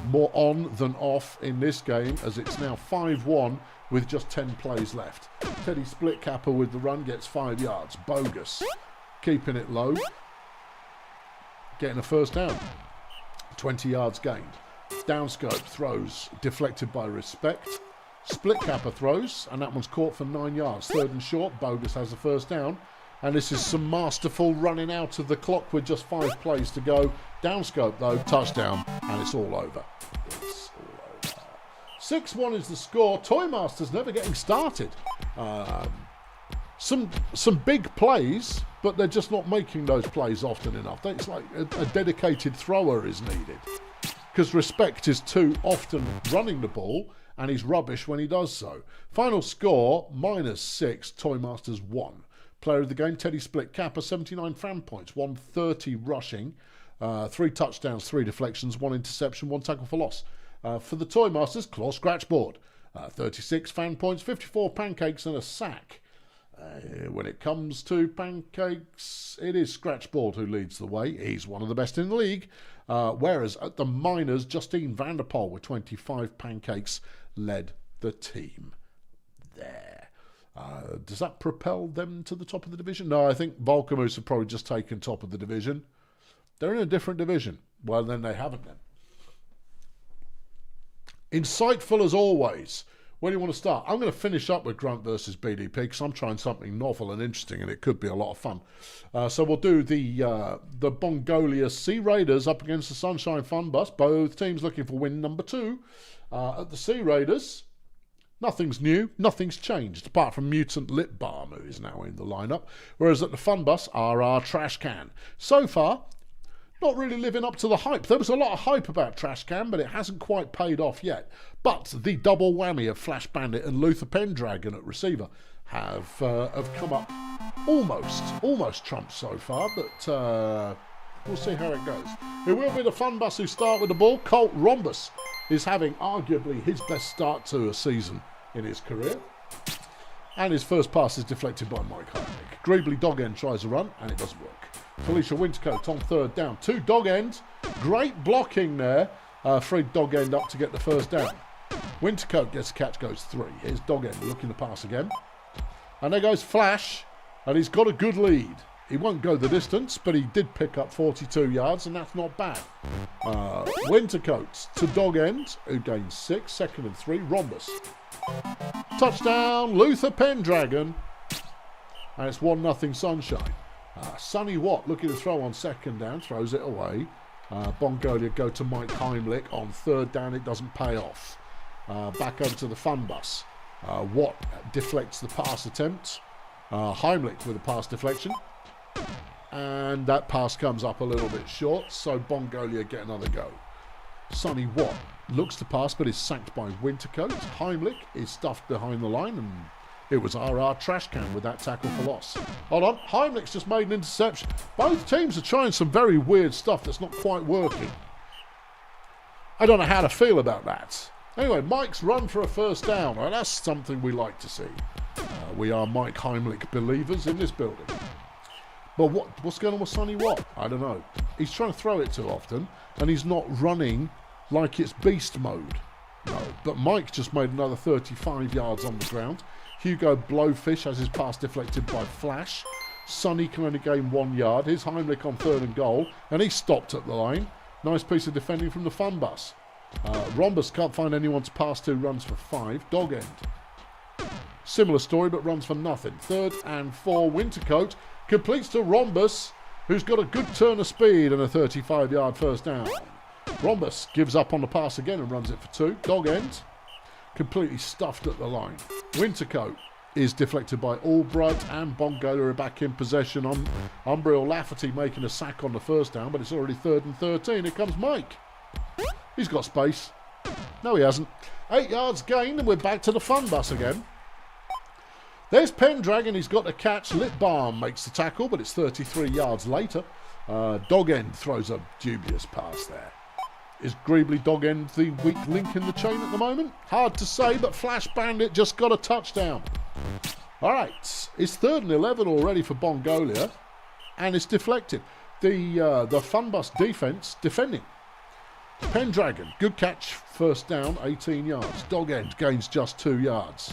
More on than off in this game, as it's now 5-1 with just 10 plays left. Teddy Split capper with the run gets 5 yards. Bogus keeping it low, getting a first down. 20 yards gained. Downscope throws deflected by Respect. Split capper throws, and that one's caught for 9 yards. 3rd and short. Bogus has the first down. And this is some masterful running out of the clock with just 5 plays to go. Downscope, though, touchdown, and it's all over. It's all over. 6-1 is the score. Toymasters never getting started. Some big plays, but they're just not making those plays often enough. It's like a dedicated thrower is needed. Because Respect is too often running the ball, and he's rubbish when he does so. Final score, -6, Toymasters 1. Player of the game, Teddy Split capper, 79 fan points, 130 rushing, 3 touchdowns, 3 deflections, 1 interception, 1 tackle for loss. For the Toymasters, Claw Scratchboard, 36 fan points, 54 pancakes and a sack. When it comes to pancakes, it is Scratchboard who leads the way. He's one of the best in the league. Whereas at the Miners, Justine Vanderpoel with 25 pancakes led the team there. Does that propel them to the top of the division? No, I think Volcamoose have probably just taken top of the division. They're in a different division. Well, then they haven't then. Insightful as always. Where do you want to start? I'm going to finish up with Grunt versus BDP because I'm trying something novel and interesting, and it could be a lot of fun. So we'll do the Bongolia Sea Raiders up against the Sunshine Fun Bus. Both teams looking for win number 2. At the Sea Raiders, nothing's new, nothing's changed, apart from Mutant Lip Balm, who is now in the lineup. Whereas at the Fun Bus, RR Trash Can. So far, not really living up to the hype. There was a lot of hype about Trash Can, but it hasn't quite paid off yet. But the double whammy of Flash Bandit and Luther Pendragon at receiver have come up almost trumped so far, but we'll see how it goes. It will be the Fun Bus who start with the ball. Colt Rhombus is having arguably his best start to a season in his career. And his first pass is deflected by Mike Heimlich. Greebly Dog End tries a run, and it doesn't work. Felicia Wintercoat on 3rd down. 2 Dog Ends. Great blocking there. 3 Dog End up to get the first down. Wintercoat gets a catch, goes 3. Here's Dog End looking to pass again. And there goes Flash, and he's got a good lead. He won't go the distance, but he did pick up 42 yards, and that's not bad. Wintercoat to Dog End, who gains 6, 2nd and 3. Rhombus. Touchdown, Luther Pendragon. And it's 1-0 Sunshine. Sonny Watt looking to throw on 2nd down, throws it away. Bongolia go to Mike Heimlich on 3rd down, it doesn't pay off. Back over to the Fun Bus. Watt deflects the pass attempt. Heimlich with a pass deflection. And that pass comes up a little bit short, so Bongolia get another go. Sonny Watt looks to pass, but is sacked by Wintercoat. Heimlich is stuffed behind the line, and it was RR Trash Can with that tackle for loss. Hold on, Heimlich's just made an interception. Both teams are trying some very weird stuff that's not quite working. I don't know how to feel about that. Anyway, Mike's run for a first down. Well, that's something we like to see. We are Mike Heimlich believers in this building. But what's going on with Sonny Watt? I don't know. He's trying to throw it too often, and he's not running like it's beast mode. No, but Mike just made another 35 yards on the ground. Hugo Blowfish has his pass deflected by Flash. Sonny can only gain 1 yard. Here's Heimlich on 3rd and goal, and he's stopped at the line. Nice piece of defending from the Fun Bus. Rhombus can't find anyone to pass to, runs for 5. Dog End. Similar story, but runs for nothing. 3rd and 4. Wintercoat completes to Rhombus, who's got a good turn of speed and a 35-yard first down. Rhombus gives up on the pass again and runs it for 2. Dog end, completely stuffed at the line. Wintercoat is deflected by Albright, and Bongola are back in possession. Umbriel Lafferty making a sack on the first down, but it's already 3rd and 13. Here comes Mike. He's got space. No, he hasn't. 8 yards gained, and we're back to the fun bus again. There's Pendragon. He's got the catch. Lip Balm makes the tackle, but it's 33 yards later. Dog End throws a dubious pass there. Is Greebly Dog End the weak link in the chain at the moment? Hard to say, but Flash Bandit just got a touchdown. All right, it's 3rd and 11 already for Bongolia, and it's deflected. The fun bus defense defending. Pendragon, good catch, first down, 18 yards. Dog End gains just 2 yards.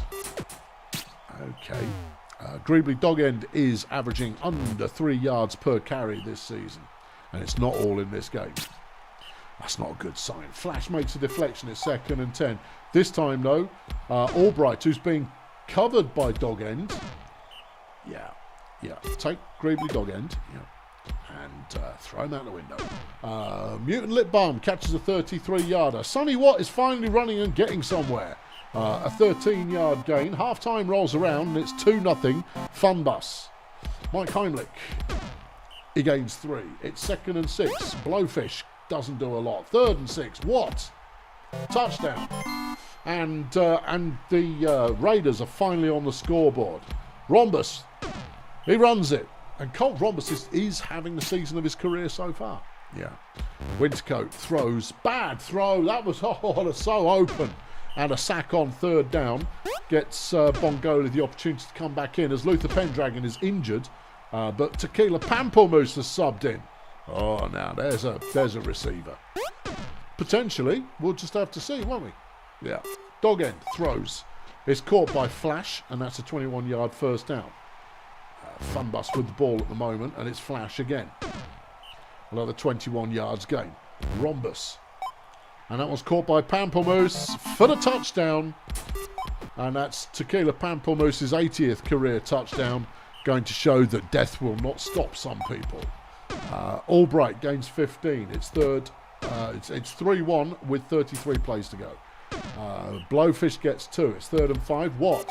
Okay. Greebly Dog End is averaging under 3 yards per carry this season, and it's not all in this game. That's not a good sign. Flash makes a deflection. It's 2nd and 10. This time, though, Albright, who's being covered by Dog End. Yeah. Take Greebly Dog End. Yeah. And throw him out the window. Mutant Lip Balm catches a 33-yarder. Sonny Watt is finally running and getting somewhere. A 13-yard gain. Half-time rolls around, and it's 2-0 Fun Bus. Mike Heimlich, he gains 3. It's 2nd and 6. Blowfish doesn't do a lot. 3rd and 6. What? Touchdown. And the Raiders are finally on the scoreboard. Rhombus, he runs it. And Colt Rhombus is having the season of his career so far. Yeah. Wintercoat throws. Bad throw. That was so open. And a sack on 3rd down. Gets Bongola the opportunity to come back in as Luther Pendragon is injured. But Tequila Pamplemousse has subbed in. Oh, now there's a receiver. Potentially, we'll just have to see, won't we? Yeah. Dog End throws. It's caught by Flash, and that's a 21-yard first down. Fun Bus with the ball at the moment, and it's Flash again. Another 21 yards gain. Rhombus. And that was caught by Pamplemousse for the touchdown. And that's Tequila Pamplemousse's 80th career touchdown, going to show that death will not stop some people. Albright gains 15. It's 3rd. It's 3-1 with 33 plays to go. Blowfish gets 2. It's 3rd and 5. Watt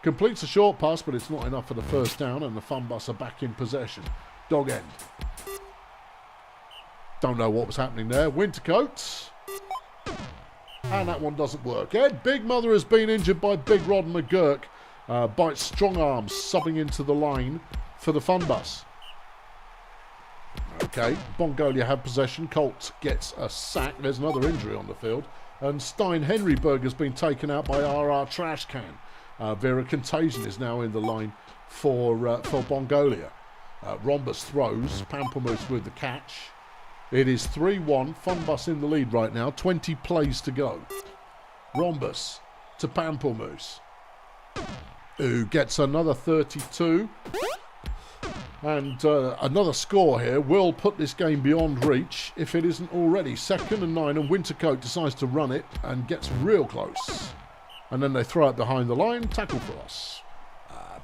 completes a short pass, but it's not enough for the first down, and the Fun Bus are back in possession. Dog End. Don't know what was happening there. Wintercoat. And that one doesn't work. Ed Big Mother has been injured by Big Rod McGurk. Bites strong arms, subbing into the line for the Fun Bus. Okay, Bongolia have possession. Colt gets a sack. There's another injury on the field. And Stein Henryberg has been taken out by RR Trash Can. Vera Contagion is now in the line for Bongolia. Rhombus throws. Pamplemousse with the catch. It is 3-1. Fun Bus in the lead right now. 20 plays to go. Rhombus to Pamplemousse, who gets another 32. And another score here will put this game beyond reach if it isn't already. 2nd and 9, and Wintercoat decides to run it and gets real close. And then they throw it behind the line. Tackle for us.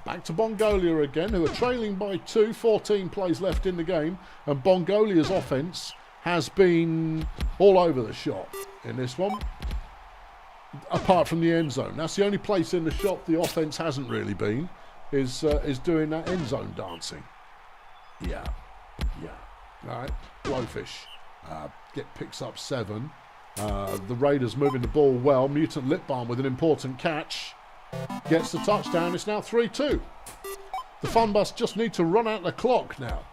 Back to Bongolia again, who are trailing by 2. 14 plays left in the game. And Bongolia's offense has been all over the shop in this one, apart from the end zone. That's the only place in the shop the offense hasn't really been, is doing that end zone dancing. Yeah. All right, Blowfish picks up 7. The Raiders moving the ball well. Mutant Lip Balm with an important catch. Gets the touchdown. It's now 3-2. The Fun Bus just need to run out the clock now.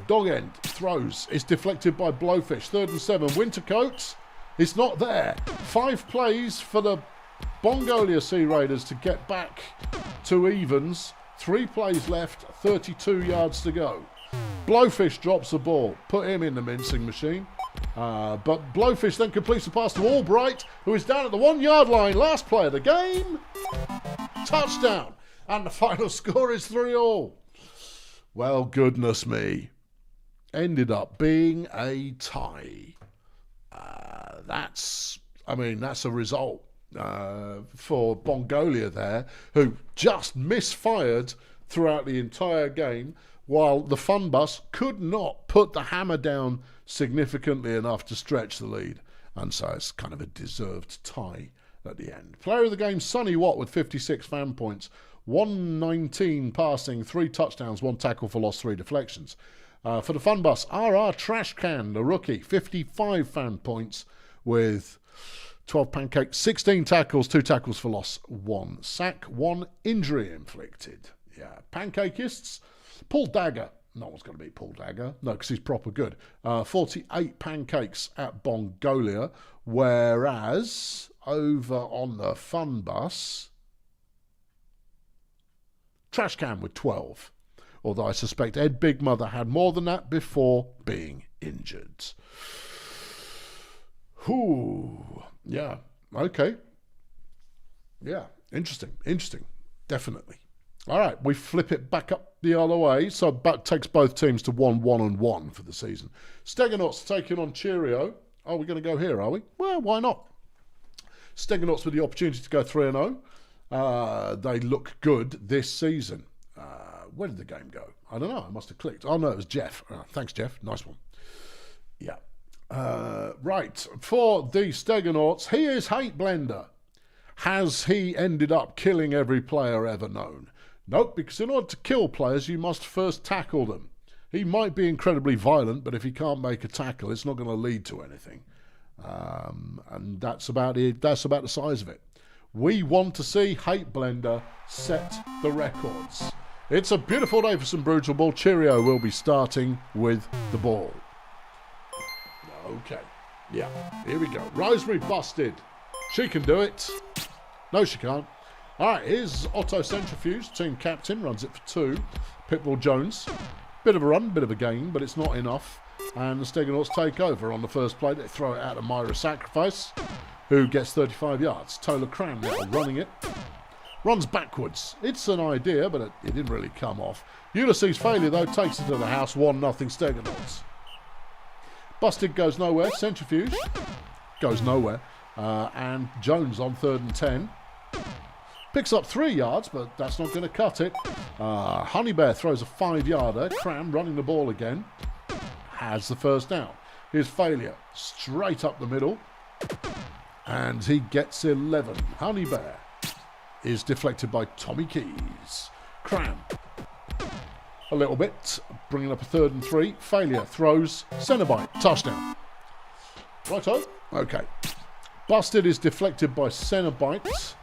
Dog End throws. It's deflected by Blowfish. 3rd and 7. Wintercoat. It's not there. 5 plays for the Bongolia Sea Raiders to get back to evens. 3 plays left. 32 yards to go. Blowfish drops the ball. Put him in the mincing machine. But Blowfish then completes the pass to Albright, who is down at the 1-yard line. Last play of the game. Touchdown. And the final score is 3-all. Well, goodness me. Ended up being a tie. That's a result for Bongolia there, who just misfired throughout the entire game, while the Fun Bus could not put the hammer down significantly enough to stretch the lead. And so it's kind of a deserved tie at the end. Player of the game, Sonny Watt with 56 fan points. 119 passing, 3 touchdowns, 1 tackle for loss, 3 deflections. For the fun bus, RR Trashcan, the rookie, 55 fan points with 12 pancakes, 16 tackles, 2 tackles for loss, 1 sack, 1 injury inflicted. Yeah, pancakeists, Paul Dagger. No one's going to beat Paul Dagger. No, because he's proper good. 48 pancakes at Bongolia, whereas over on the fun bus, Trashcan with 12. Although I suspect Ed Big Mother had more than that before being injured. Ooh, yeah, okay. Yeah, interesting, definitely. All right, we flip it back up the other way. So that takes both teams to 1-1-1 for the season. Steganauts taking on Cheerio. Oh, we're going to go here, are we? Well, why not? Steganauts with the opportunity to go 3-0. They look good this season. Where did the game go? I don't know. I must have clicked. Oh, no, it was Jeff. Thanks, Jeff. Nice one. Yeah. Right. For the Steganauts, he is Hate Blender. Has he ended up killing every player ever known? Nope, because in order to kill players, you must first tackle them. He might be incredibly violent, but if he can't make a tackle, it's not going to lead to anything. And that's about it. That's about the size of it. We want to see Hate Blender set the records. It's a beautiful day for some Brutalball. Cheerio will be starting with the ball. Okay. Yeah, here we go. Rosemary busted. She can do it. No, she can't. All right, here's Otto Centrifuge, team captain, runs it for 2. Pitbull Jones. Bit of a run, bit of a gain, but it's not enough. And the Steganauts take over on the first play. They throw it out to Myra Sacrifice, who gets 35 yards. Tola Cram now running it. Runs backwards. It's an idea, but it didn't really come off. Ulysses Failure, though, takes it to the house. 1-0 Steganauts. Busted goes nowhere. Centrifuge goes nowhere. And Jones on 3rd and 10. Picks up 3 yards, but that's not going to cut it. Honey Bear throws a 5-yarder. Cram running the ball again. Has the first down. Here's Failure. Straight up the middle. And he gets 11. Honey Bear is deflected by Tommy Keys. Cram. A little bit. Bringing up a 3rd and 3. Failure throws. Cenobite. Touchdown. Righto. Okay. Busted is deflected by Cenobite.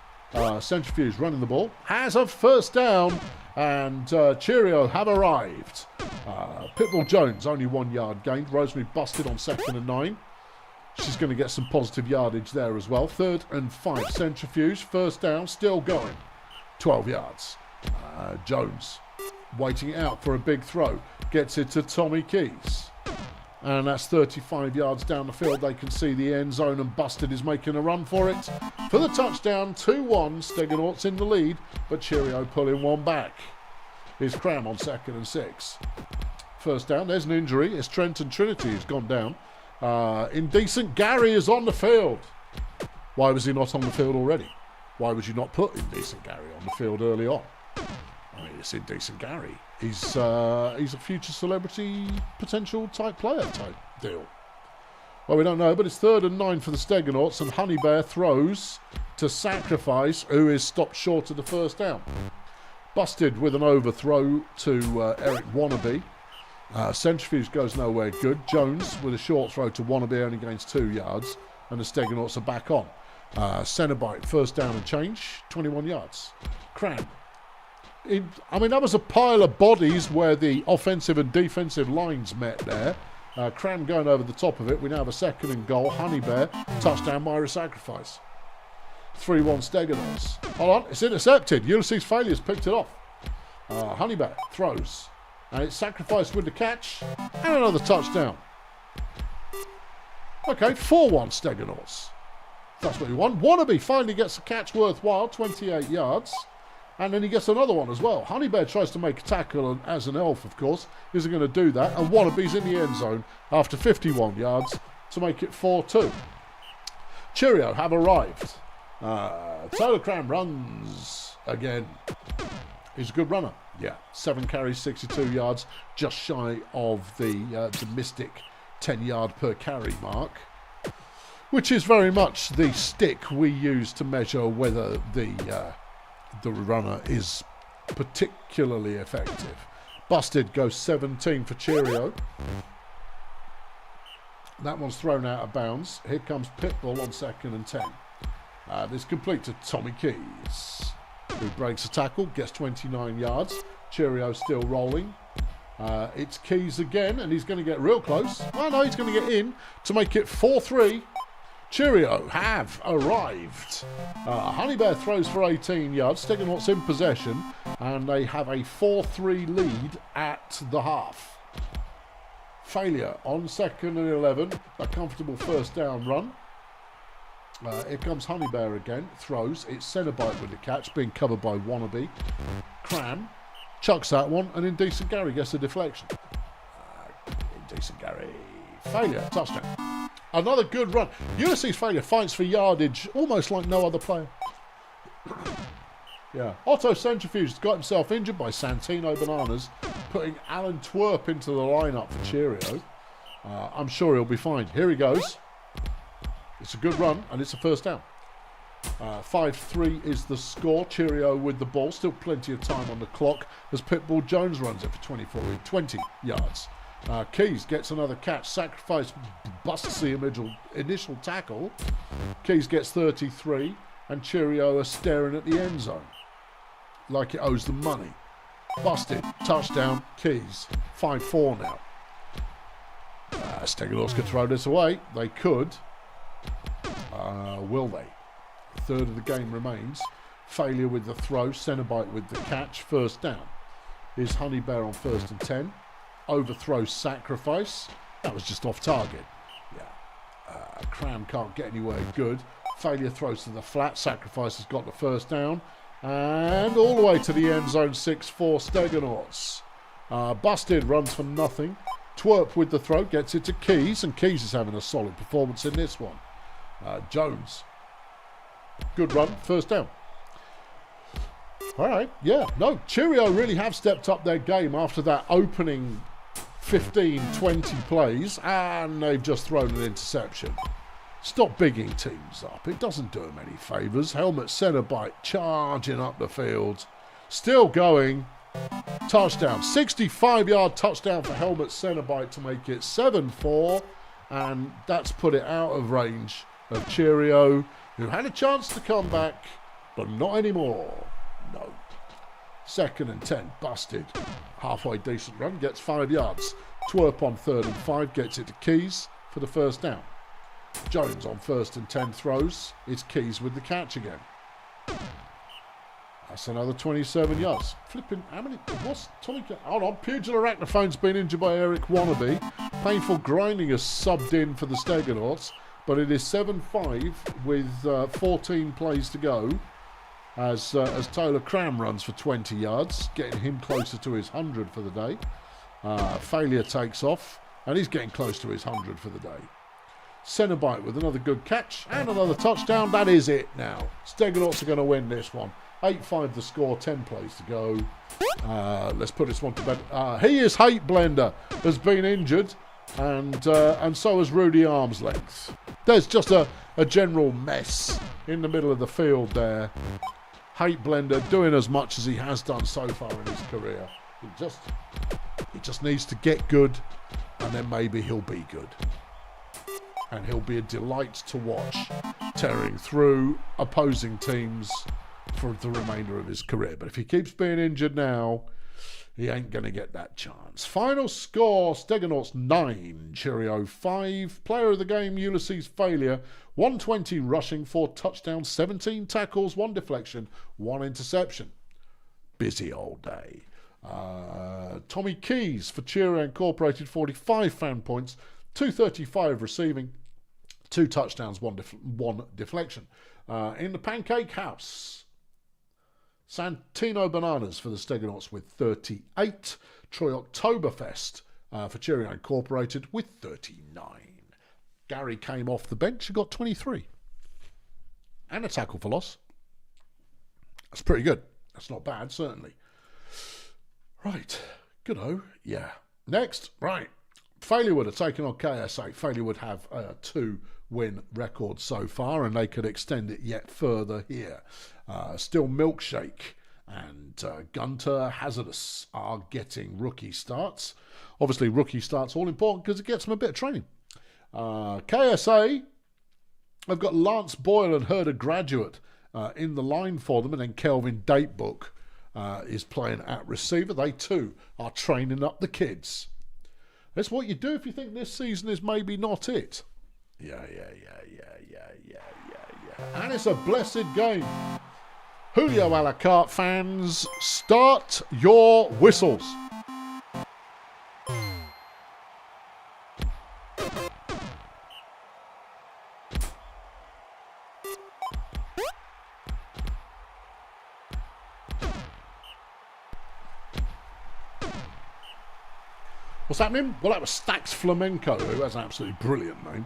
Centrifuge running the ball. Has a first down. And Cheerio have arrived. Pitbull Jones, only 1 yard gained. Rosemary busted on 2nd and 9. She's going to get some positive yardage there as well. 3rd and 5. Centrifuge. First down. Still going. 12 yards. Jones waiting it out for a big throw. Gets it to Tommy Keys. And that's 35 yards down the field. They can see the end zone, and Busted is making a run for it. For the touchdown, 2-1. Steganauts in the lead, but Cheerio pulling one back. Here's Cram on 2nd and 6. First down, there's an injury. It's Trenton Trinity who's gone down. Indecent Gary is on the field. Why was he not on the field already? Why would you not put Indecent Gary on the field early on? I mean, it's Indecent Gary. He's a future celebrity potential type player type deal. Well, we don't know, but it's 3rd and 9 for the Steganauts, and Honey Bear throws to Sacrifice, who is stopped short of the first down. Busted with an overthrow to Eric Wannabe. Centrifuge goes nowhere good. Jones with a short throw to Wannabe, only gains 2 yards, and the Steganauts are back on. Cenobite, first down and change, 21 yards. Cram. That was a pile of bodies where the offensive and defensive lines met there. Cram going over the top of it. We now have a 2nd and goal. Honey Bear, touchdown, Myra Sacrifice. 3-1 Steganauts. Hold on, it's intercepted. Ulysses Failure's picked it off. Honey Bear throws. And it's Sacrifice with the catch. And another touchdown. Okay, 4-1 Steganauts. That's what we want. Wannabe finally gets a catch worthwhile, 28 yards. And then he gets another one as well. Honey Bear tries to make a tackle, and as an elf, of course, isn't going to do that. And Wannabe's in the end zone after 51 yards to make it 4-2. Cheerio have arrived. Tola Cram runs again. He's a good runner. Yeah, 7 carries, 62 yards, just shy of the Mystic 10-yard per carry mark, which is very much the stick we use to measure whether the runner is particularly effective. Busted goes 17 for Cheerio. That one's thrown out of bounds. Here comes Pitbull on 2nd and 10. This complete to Tommy Keys, who breaks a tackle, gets 29 yards. Cheerio still rolling. It's Keys again, and he's going to get real close. Oh no, he's going to get in to make it 4-3. Cheerio have arrived. Honey Bear throws for 18 yards. Steganot's in possession, and they have a 4-3 lead at the half. Failure on 2nd and 11. A comfortable first down run. Here comes Honey Bear again. Throws. It's Cenobite with the catch, being covered by Wannabe. Cram chucks that one, and Indecent Gary gets a deflection. Indecent Gary. Failure. Touchdown. Another good run. Ulysses Failure fights for yardage almost like no other player. Yeah. Otto Centrifuge has got himself injured by Santino Bananas, putting Alan Twerp into the lineup for Cheerio. I'm sure he'll be fine. Here he goes. It's a good run, and it's a first down. 5-3 is the score. Cheerio with the ball. Still plenty of time on the clock as Pitbull Jones runs it for 20 yards. Keys gets another catch. Sacrifice busts the initial tackle. Keys gets 33, and Cheerio are staring at the end zone like it owes them money. Busted. Touchdown. Keys. 5-4 now. Stegonots could throw this away. They could. Will they? Third of the game remains. Failure with the throw. Cenobite with the catch. First down. Here's Honey Bear on 1st and 10. Overthrow sacrifice. That was just off target. Yeah. Cram can't get anywhere good. Failure throws to the flat. Sacrifice has got the first down. And all the way to the end zone. 6-4 Stegonauts. Busted runs for nothing. Twerp with the throw. Gets it to Keys. And Keys is having a solid performance in this one. Jones. Good run. First down. All right. Yeah. No, Cheerio really have stepped up their game after that opening 15, 20 plays, and they've just thrown an interception. Stop bigging teams up. It doesn't do them any favours. Helmet Cenobite charging up the field. Still going. Touchdown. 65-yard touchdown for Helmet Cenobite to make it 7-4, and that's put it out of range of Cheerio, who had a chance to come back, but not anymore. No. 2nd and 10. Busted. Halfway decent run. Gets 5 yards. Twerp on 3rd and 5. Gets it to Keys for the first down. Jones on 1st and 10 throws. It's Keys with the catch again. That's another 27 yards. Flipping. How many? What's Tommy? Hold on. Pugil Arachnophone's been injured by Eric Wannabe. Painful grinding is subbed in for the Stegonauts. But it is 7-5 with 14 plays to go. As Taylor Cram runs for 20 yards, getting him closer to his 100 for the day. Failure takes off, and he's getting close to his 100 for the day. Cenobite with another good catch and another touchdown. That is it now. Stegonauts are going to win this one. 8-5 the score, 10 plays to go. Let's put this one to bed. He is Hate Blender, has been injured, and so has Rudy Armslength. There's just a general mess in the middle of the field there. Hate Blender doing as much as he has done so far in his career. He just needs to get good, and then maybe he'll be good. And he'll be a delight to watch, tearing through opposing teams for the remainder of his career. But if he keeps being injured now, he ain't going to get that chance. Final score, Stegonauts 9, Cheerio 5. Player of the game, Ulysses Failure. 120 rushing, 4 touchdowns, 17 tackles, 1 deflection, 1 interception. Busy old day. Tommy Keys for Cheerio Incorporated, 45 fan points, 235 receiving, 2 touchdowns, 1 deflection. In the Pancake House, Santino Bananas for the Stegonauts with 38. Troy Oktoberfest for Cheerio Incorporated with 39. Gary came off the bench and got 23. And a tackle for loss. That's pretty good. That's not bad, certainly. Right. Good-o. Yeah. Next. Right. Failure are taking on KSA. Failure would have a 2-win record so far, and they could extend it yet further here. Still Milkshake and Gunter Hazardous are getting rookie starts. Obviously, rookie starts all important because it gets them a bit of training. KSA, I've got Lance Boyle and Herder Graduate in the line for them, and then Kelvin Datebook is playing at receiver. They too are training up the kids. That's what you do if you think this season is maybe not it. Yeah. And it's a blessed game. Julio a la carte fans, start your whistles. What's happening? Well, that was Stax Flamenco, who has an absolutely brilliant name,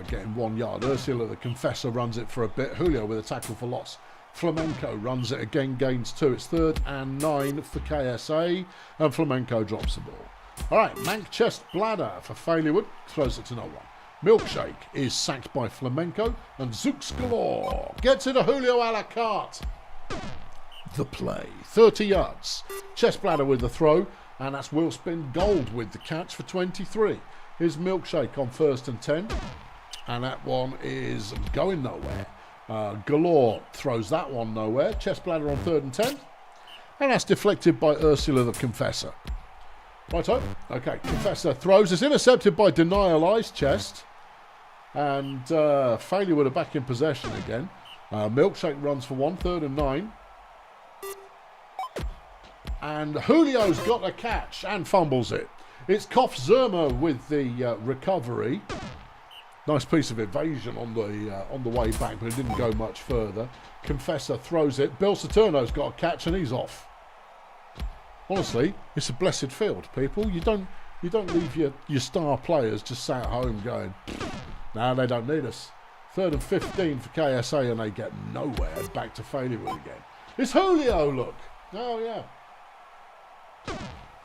getting 1 yard. Ursula the Confessor runs it for a bit. Julio with a tackle for loss. Flamenco runs it again, gains 2. It's 3rd and 9 for KSA, and Flamenco drops the ball. All right, Mank Chest Bladder for Failure, throws it to no one. Milkshake is sacked by Flamenco, and Zooks Galore gets it to Julio a la carte. The play, 30 yards. Chest Bladder with the throw, and that's Will Spin Gold with the catch for 23. Here's Milkshake on 1st and 10, and that one is going nowhere. Galore throws that one nowhere. Chest Bladder on 3rd and 10, and that's deflected by Ursula the Confessor. Righto. Okay, Confessor throws. It's intercepted by Denial Ice Chest, and Failure would have back in possession again. Milkshake runs for 1, 3rd and 9. And Julio's got a catch and fumbles it. It's Koff Zerma with the recovery. Nice piece of evasion on the way back, but it didn't go much further. Confessor throws it. Bill Saturno's got a catch and he's off. Honestly, it's a blessed field, people. You don't leave your star players just sat at home going, nah, they don't need us. 3rd and 15 for KSA, and they get nowhere. Back to Failure again. It's Julio, look. Oh, yeah.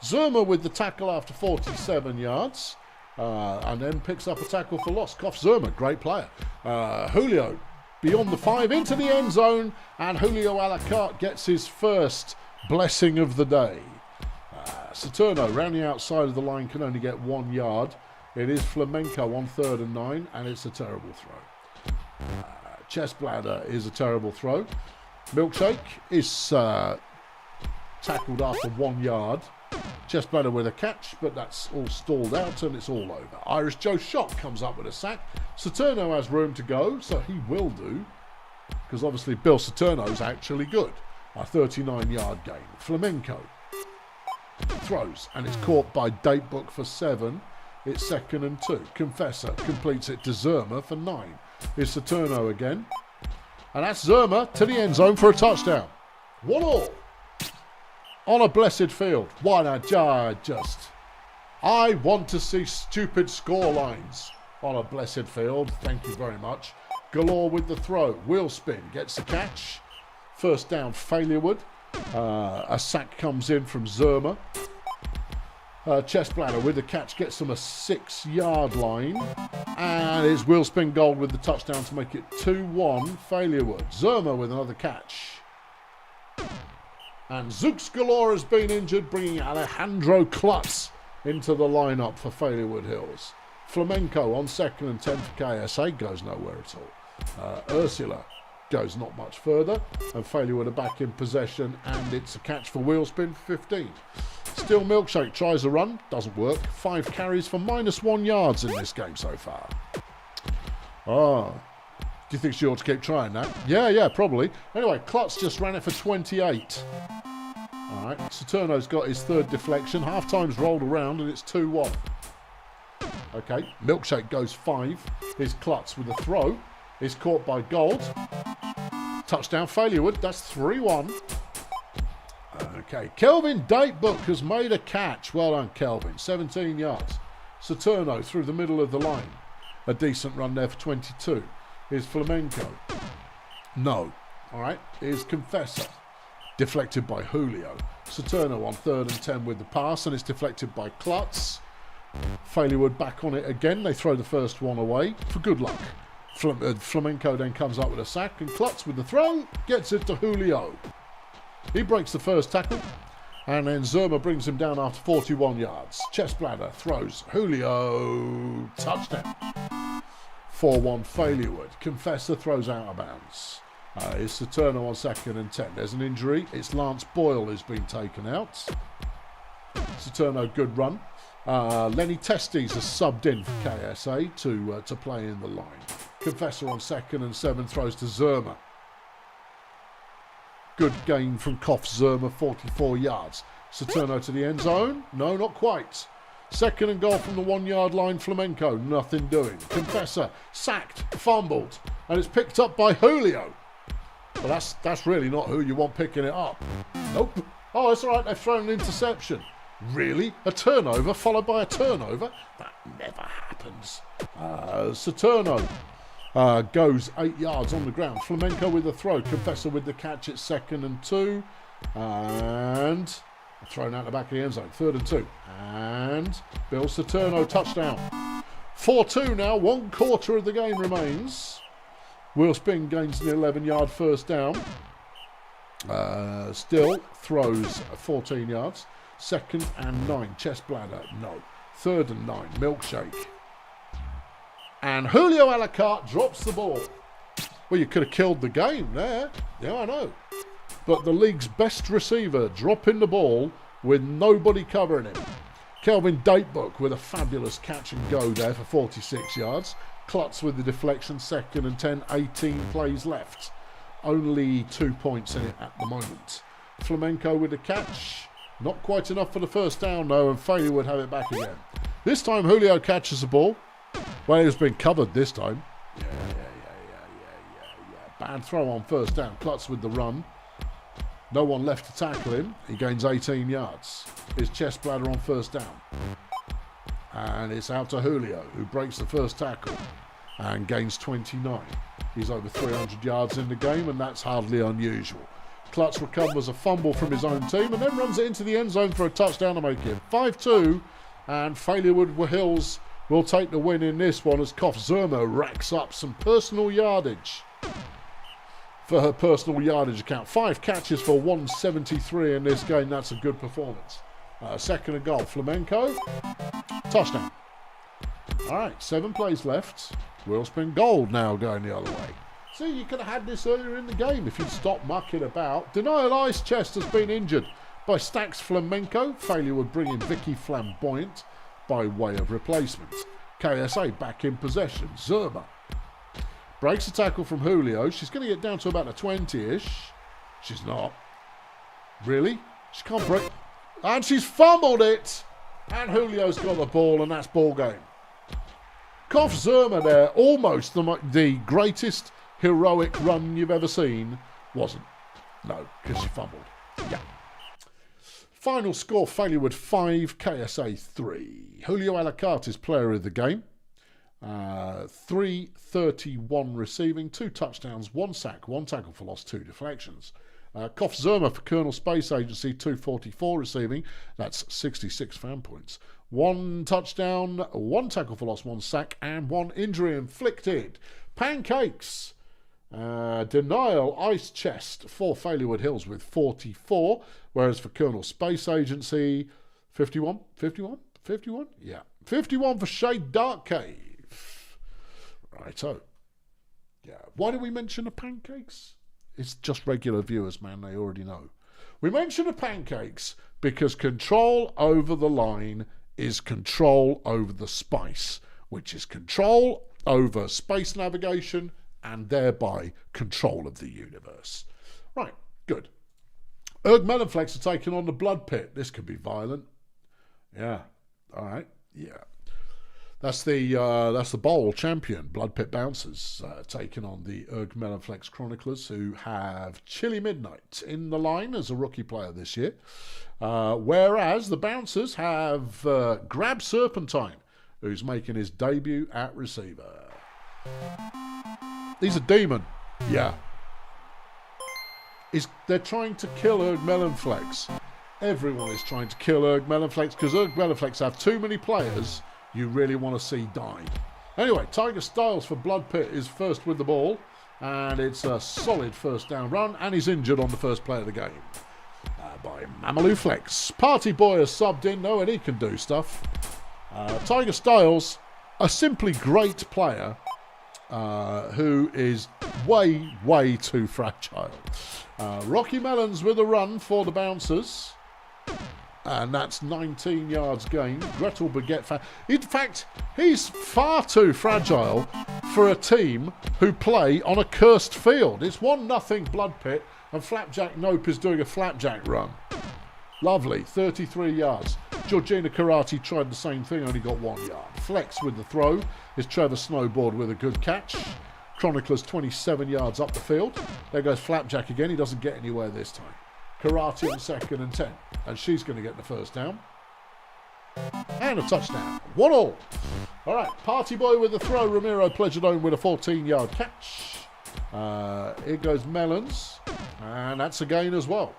Zerma with the tackle after 47 yards, and then picks up a tackle for loss. Koff Zerma, great player. Julio beyond the 5 into the end zone, and Julio a la carte gets his first blessing of the day. Saturno round the outside of the line can only get 1 yard. It is Flamenco on 3rd and 9, and it's a terrible throw. Chest Bladder is a terrible throw. Milkshake is tackled after 1 yard. Chest Bladder with a catch, but that's all stalled out and it's all over. Irish Joe Shot comes up with a sack. Saturno has room to go, so he will do, because obviously Bill Saturno's actually good. A 39-yard gain. Flamenco throws, and it's caught by Datebook for 7. It's 2nd and 2. Confessor completes it to Zerma for 9. It's Saturno again, and that's Zerma to the end zone for a touchdown. 1-1. On a blessed field. Why not? I want to see stupid score lines on a blessed field. Thank you very much. Galore with the throw. Wheel spin. Gets the catch. 1st down, Failure. A sack comes in from Zerma. Chest Bladder with the catch. Gets them a 6-yard line. And it's Wheel spin Gold with the touchdown to make it 2-1. Failure. Zerma with another catch. And Zooks Galore has been injured, bringing Alejandro Klutz into the lineup for Failure Hills. Flamenco on 2nd and 10 for KSA goes nowhere at all. Ursula goes not much further, and Failure are back in possession, and it's a catch for Wheelspin for 15. Still Milkshake tries a run, doesn't work. 5 carries for -1 yards in this game so far. Do you think she ought to keep trying that? Yeah, probably. Anyway, Klutz just ran it for 28. All right, Saturno's got his 3rd deflection. Half-time's rolled around, and it's 2-1. Okay, Milkshake goes 5. Here's Klutz with a throw. It's caught by Gold. Touchdown Failure. That's 3-1. Okay, Kelvin Datebook has made a catch. Well done, Kelvin. 17 yards. Saturno through the middle of the line. A decent run there for 22. Here's Flamenco. No. All right. Here's Confessor. Deflected by Julio. Saturno on 3rd and 10 with the pass, and it's deflected by Klutz. Failure back on it again. They throw the first one away for good luck. Flamenco then comes up with a sack, and Klutz with the throw gets it to Julio. He breaks the first tackle, and then Zerma brings him down after 41 yards. Chest bladder throws Julio. Touchdown. 4-1 Failure. Confessor throws out of bounds. It's Saturno on 2nd and 10. There's an injury. It's Lance Boyle who's been taken out. Saturno, good run. Lenny Testes has subbed in for KSA to play in the line. Confessor on 2nd and 7 throws to Zerma. Good gain from Koff Zerma, 44 yards. Saturno to the end zone. No, not quite. 2nd and goal from the 1 yard line. Flamenco, nothing doing. Confessor, sacked, fumbled, and it's picked up by Julio. But that's really not who you want picking it up. Nope. Oh, it's all right. They've thrown an interception. Really? A turnover followed by a turnover? That never happens. Saturno goes 8 yards on the ground. Flamenco with the throw. Confessor with the catch at 2nd and 2. And thrown out the back of the end zone. 3rd and 2. And Bill Saturno, touchdown. 4-2 now. 1 quarter of the game remains. Will Spin gains an 11-yard first down. Still throws 14 yards. 2nd and 9. Chest bladder, no. 3rd and 9. Milkshake. And Julio Alicarte drops the ball. Well, you could have killed the game there. Yeah, I know. But the league's best receiver dropping the ball with nobody covering him. Kelvin Datebook with a fabulous catch and go there for 46 yards. Klutz with the deflection, 2nd and 10, 18 plays left. Only 2 points in it at the moment. Flamenco with the catch. Not quite enough for the first down, though, and Failure would have it back again. This time, Julio catches the ball. Well, he was being covered this time. Yeah. Bad throw on first down. Klutz with the run. No one left to tackle him. He gains 18 yards. His chest bladder on first down. And it's out to Julio, who breaks the first tackle and gains 29. He's over 300 yards in the game, and that's hardly unusual. Klutz recovers a fumble from his own team and then runs it into the end zone for a touchdown to make it 5-2. And Failure Hills will take the win in this one as Koff Zerma racks up some personal yardage for her personal yardage account. 5 catches for 173 in this game. That's a good performance. 2nd and goal. Flamenco. Touchdown. All right, 7 plays left. Will Spin Gold now going the other way. See, you could have had this earlier in the game if you'd stopped mucking about. Denial Ice Chest has been injured by Stax Flamenco. Failure would bring in Vicky Flamboyant by way of replacement. KSA back in possession. Zerma breaks a tackle from Julio. She's going to get down to about a 20-ish. She's not. Really? She can't break. And she's fumbled it. And Julio's got the ball, and that's ball game. Koff Zerma there, almost the greatest heroic run you've ever seen. Wasn't. No, because she fumbled. Yeah. Final score, Failure 5, KSA 3. Julio Alicarte is player of the game. 331 receiving, 2 touchdowns, 1 sack, 1 tackle for loss, 2 deflections. Koff Zerma for Colonel Space Agency, 244 receiving. That's 66 fan points. 1 touchdown, 1 tackle for loss, 1 sack, and 1 injury inflicted. Pancakes. Denial Ice Chest for Failure Hills with 44, whereas for Colonel Space Agency, 51? Yeah. 51 for Shade Dark Cave. Righto. Yeah. Why do we mention the pancakes? It's just regular viewers, man. They already know. We mention the pancakes because control over the line is control over the spice, which is control over space navigation and thereby control of the universe. Right, good. Erg Melonflex are taking on the Blood Pit. This could be violent. Yeah, all right, yeah. That's the bowl champion, Blood Pit Bouncers, taking on the Erg Melonflex Chroniclers, who have Chili Midnight in the line as a rookie player this year. Whereas the Bouncers have Grab Serpentine, who's making his debut at receiver. He's a demon. Yeah. They're trying to kill Erg Melonflex. Everyone is trying to kill Erg Melonflex because Erg Melonflex have too many players you really want to see die. Anyway, Tiger Styles for Blood Pit is first with the ball, and it's a solid first down run, and he's injured on the first play of the game by Mamalou Flex. Party Boy has subbed in, knowing he can do stuff. Tiger Styles, a simply great player who is way too fragile. Rocky Melons with a run for the Bouncers. And that's 19 yards gained. Gretel Baguette. In fact, he's far too fragile for a team who play on a cursed field. It's 1-0 Blood Pit, and Flapjack Nope is doing a Flapjack run. Lovely, 33 yards. Georgina Karate tried the same thing, only got 1 yard. Flex with the throw is Trevor Snowboard with a good catch. Chronicler's 27 yards up the field. There goes Flapjack again. He doesn't get anywhere this time. Karate on 2nd and 10. And she's going to get the first down. And a touchdown. 1-1. All right, Party Boy with the throw. Ramiro Pleasuredome with a 14-yard catch. Here goes Melons. And that's a gain as well.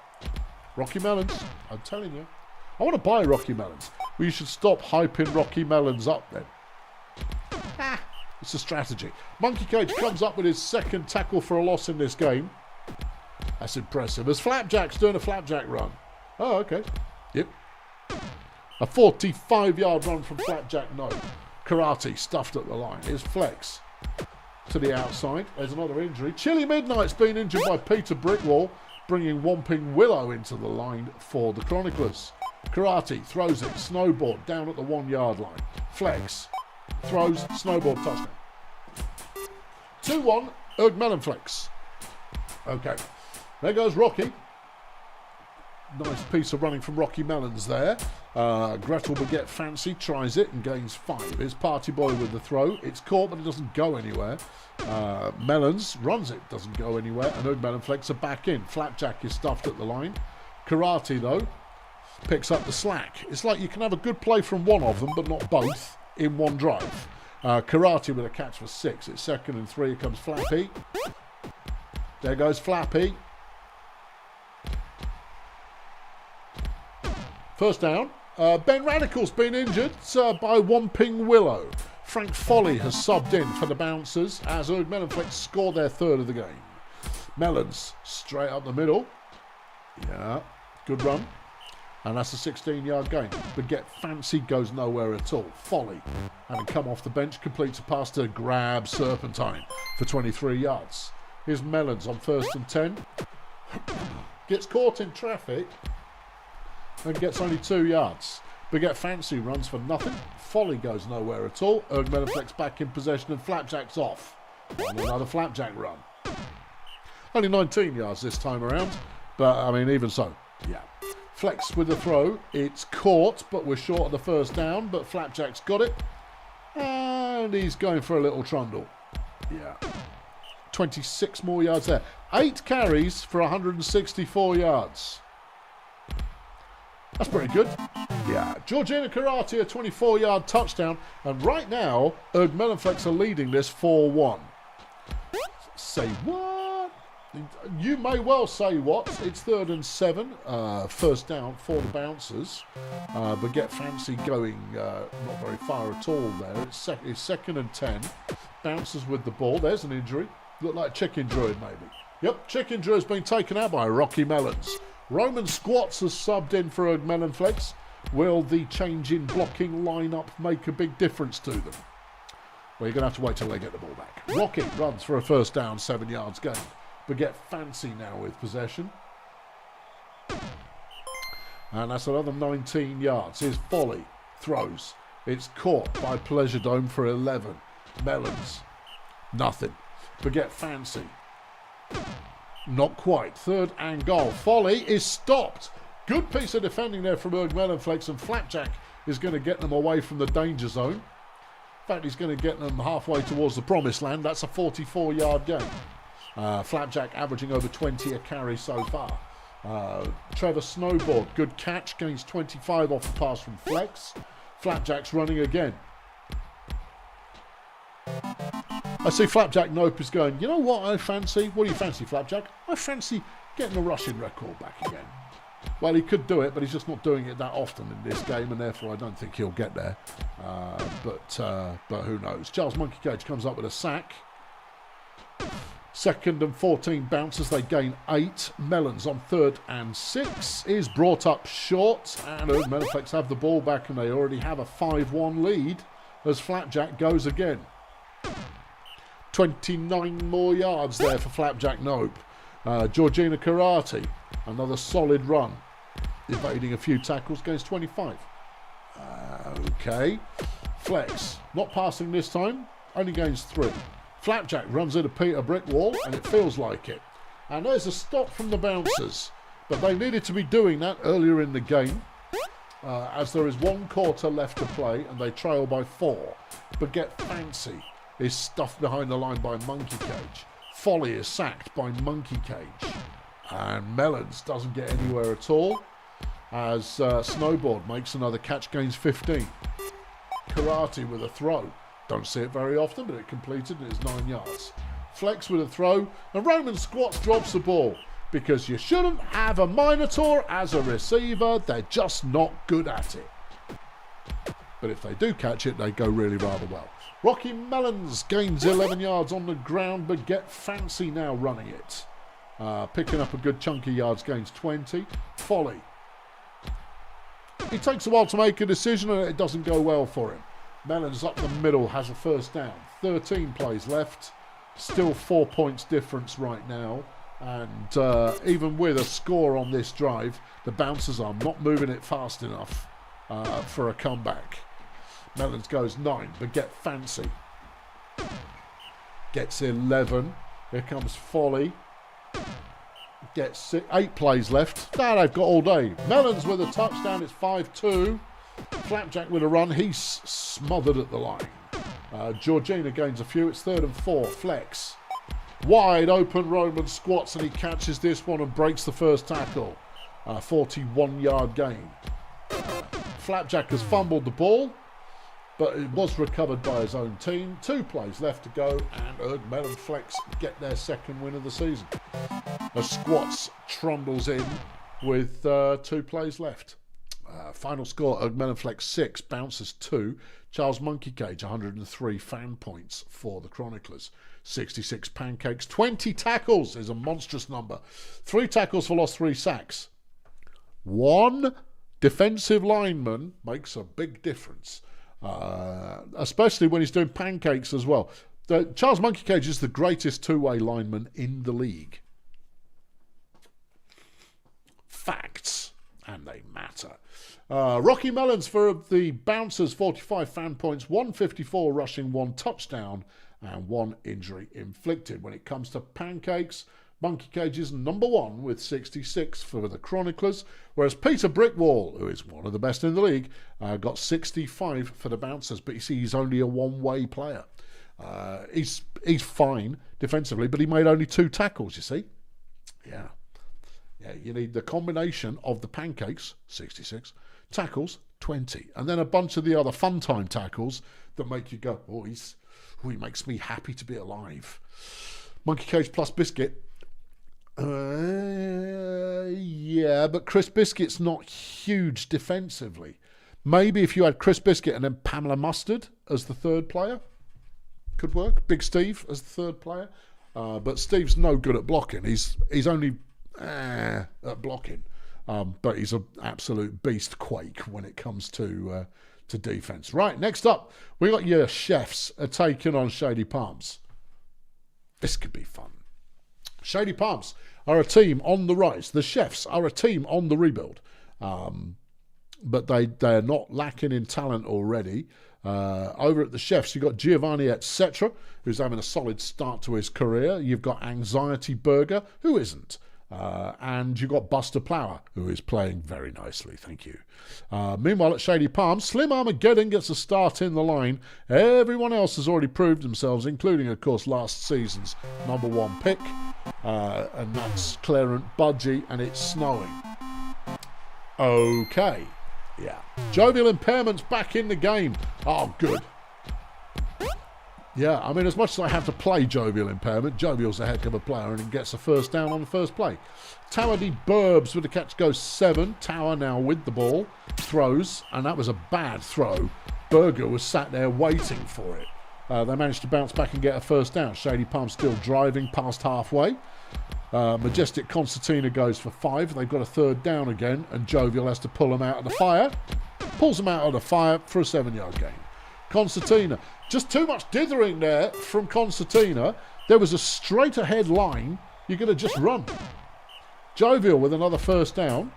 Rocky Melons, I'm telling you. I want to buy Rocky Melons. We should stop hyping Rocky Melons up then. It's a strategy. Monkey Cage comes up with his second tackle for a loss in this game. That's impressive. As Flapjack's doing a Flapjack run. Oh, okay. Yep. A 45-yard run from Flapjack. No. Karate stuffed at the line. Here's Flex to the outside. There's another injury. Chili Midnight's been injured by Peter Brickwall, bringing Whomping Willow into the line for the Chroniclers. Karate throws it. Snowboard down at the 1-yard line. Flex throws. Snowboard touchdown. 2-1. Erg Melonflex. Okay. There goes Rocky. Nice piece of running from Rocky Melons there. Gretel Baguette Fancy tries it and gains 5. Here's Party Boy with the throw. It's caught, but it doesn't go anywhere. Melons runs it, doesn't go anywhere. And Erg Melonflex are back in. Flapjack is stuffed at the line. Karate, though, picks up the slack. It's like you can have a good play from one of them, but not both in one drive. Karate with a catch for 6. It's 2nd and 3. Here comes Flappy. There goes Flappy. First down. Ben Radical's been injured by Whomping Willow. Frank Folly has subbed in for the Bouncers as Erg Melonflex score their 3rd of the game. Melons straight up the middle. Yeah, good run. And that's a 16-yard gain. Baguette Fancy goes nowhere at all. Folly, having come off the bench, completes a pass to Grab Serpentine for 23 yards. Here's Melons on 1st and 10. Gets caught in traffic and gets only 2 yards. Baguette Fancy runs for nothing. Folly goes nowhere at all. Erg Melonflex back in possession and Flapjack's off. And another Flapjack run. Only 19 yards this time around. But, I mean, even so, yeah. Flex with the throw. It's caught, but we're short of the first down. But Flapjack's got it. And he's going for a little trundle. Yeah. 26 more yards there. 8 carries for 164 yards. That's pretty good. Yeah. Georgina Karate, a 24-yard touchdown. And right now, Erg Melonflex are leading this 4-1. Say what? You may well say what. It's 3rd and 7. First down for the Bouncers. Baguette Fancy going not very far at all there. It's 2nd and 10. Bouncers with the ball. There's an injury. Look like Chicken Druid maybe. Yep, Chicken Druid's been taken out by Rocky Melons. Roman Squats has subbed in for Erg Melonflex. Will the change in blocking lineup make a big difference to them? Well, you're going to have to wait till they get the ball back. Rocky runs for a first down, 7 yards gained. Baguette Fancy now with possession. And that's another 19 yards. Here's Folly. Throws. It's caught by Pleasure Dome for 11. Melons. Nothing. Baguette Fancy. Not quite. 3rd and goal. Folly is stopped. Good piece of defending there from Erg Melonflex, and Flapjack is going to get them away from the danger zone. In fact, he's going to get them halfway towards the promised land. That's a 44-yard gain. Flapjack averaging over 20 a carry so far. Trevor Snowboard, good catch, gains 25 off the pass from Flex. Flapjack's running again. I see Flapjack Nope is going, you know what I fancy? What do you fancy, Flapjack? I fancy getting the rushing record back again. Well, he could do it, but he's just not doing it that often in this game, and therefore I don't think he'll get there. But who knows? Charles Monkey Cage comes up with a sack. 2nd and 14 bounces, they gain 8. Melons on 3rd and 6 is brought up short, and Meneflex have the ball back, and they already have a 5-1 lead as Flapjack goes again. 29 more yards there for Flapjack Nope. Georgina Karate, another solid run, evading a few tackles, gains 25. Okay. Flex, not passing this time, only gains 3. Flapjack runs into Peter Brickwall, and it feels like it. And there's a stop from the bouncers, but they needed to be doing that earlier in the game, as there is 1 quarter left to play, and they trail by 4. But Get Fancy is stuffed behind the line by Monkey Cage. Folly is sacked by Monkey Cage. And Melons doesn't get anywhere at all, as Snowboard makes another catch, gains 15. Karate with a throw. Don't see it very often, but it completed and it's 9 yards. Flex with a throw, and Roman Squats drops the ball, because you shouldn't have a Minotaur as a receiver, they're just not good at it. But if they do catch it, they go really rather well. Rocky Melons gains 11 yards on the ground, but Get Fancy now running it. Picking up a good chunk of yards, gains 20. Folly. It takes a while to make a decision, and it doesn't go well for him. Melons up the middle has a 1st down. 13 plays left. Still 4 points difference right now. And even with a score on this drive, the bouncers are not moving it fast enough for a comeback. Melons goes 9, but Get Fancy gets 11. Here comes Folly. Gets 8 plays left. Now they've got all day. Melons with a touchdown. It's 5-2. Flapjack with a run. He's smothered at the line. Georgina gains a few. It's 3rd and 4. Flex. Wide open Roman Squats, and he catches this one and breaks the first tackle. 41-yard gain. Flapjack has fumbled the ball, but it was recovered by his own team. 2 plays left to go, and Erdmel and Flex get their 2nd win of the season. As Squats trundles in with 2 plays left. Final score, Erdmel and Flex 6, Bouncers 2. Charles Monkey Cage 103 fan points for the Chroniclers. 66 pancakes, 20 tackles is a monstrous number. 3 tackles for loss, 3 sacks. 1 defensive lineman makes a big difference, especially when he's doing pancakes as well. Charles Monkey Cage is the greatest 2-way lineman in the league. Facts, and they matter. Rocky Melons for the Bouncers, 45 fan points, 154 rushing, 1 touchdown, and 1 injury inflicted. When it comes to pancakes, Monkey Cage is number 1 with 66 for the Chroniclers, whereas Peter Brickwall, who is one of the best in the league, got 65 for the Bouncers, but you see he's only a one-way player. He's fine defensively, but he made only 2 tackles, you see. Yeah, you need the combination of the pancakes, 66, tackles, 20, and then a bunch of the other fun time tackles that make you go, oh, he makes me happy to be alive. Monkey Cage plus Biscuit. Yeah, but Chris Biscuit's not huge defensively. Maybe if you had Chris Biscuit and then Pamela Mustard as the 3rd player, could work. Big Steve as the 3rd player. But Steve's no good at blocking. He's only at blocking. But he's an absolute beast quake when it comes to defense. Right, next up, we got your Chefs taking on Shady Palms. This could be fun. Shady Palms are a team on the rise. The Chefs are a team on the rebuild. But they're not lacking in talent already. Over at the Chefs, you've got Giovanni Etc., who's having a solid start to his career. You've got Anxiety Burger, who isn't. And you've got Buster Plower, who is playing very nicely, thank you. Meanwhile, at Shady Palms, Slim Armageddon gets a start in the line. Everyone else has already proved themselves, including, of course, last season's number 1 pick. And that's Clarence Budgie, and it's snowing. Okay. Yeah. Jovial Impairment's back in the game. Oh, good. Yeah, I mean, as much as I have to play Jovial Impairment, Jovial's a heck of a player and he gets the first down on the first play. Tower D Burbs with the catch goes 7. Tower now with the ball, throws, and that was a bad throw. Berger was sat there waiting for it. They managed to bounce back and get a first down. Shady Palm still driving past halfway. Majestic Concertina goes for 5. They've got a third down again, and Jovial has to pull them out of the fire. Pulls them out of the fire for a 7-yard gain. Concertina, just too much dithering there from Concertina. There was a straight ahead line. You're going to just run. Jovial with another first down.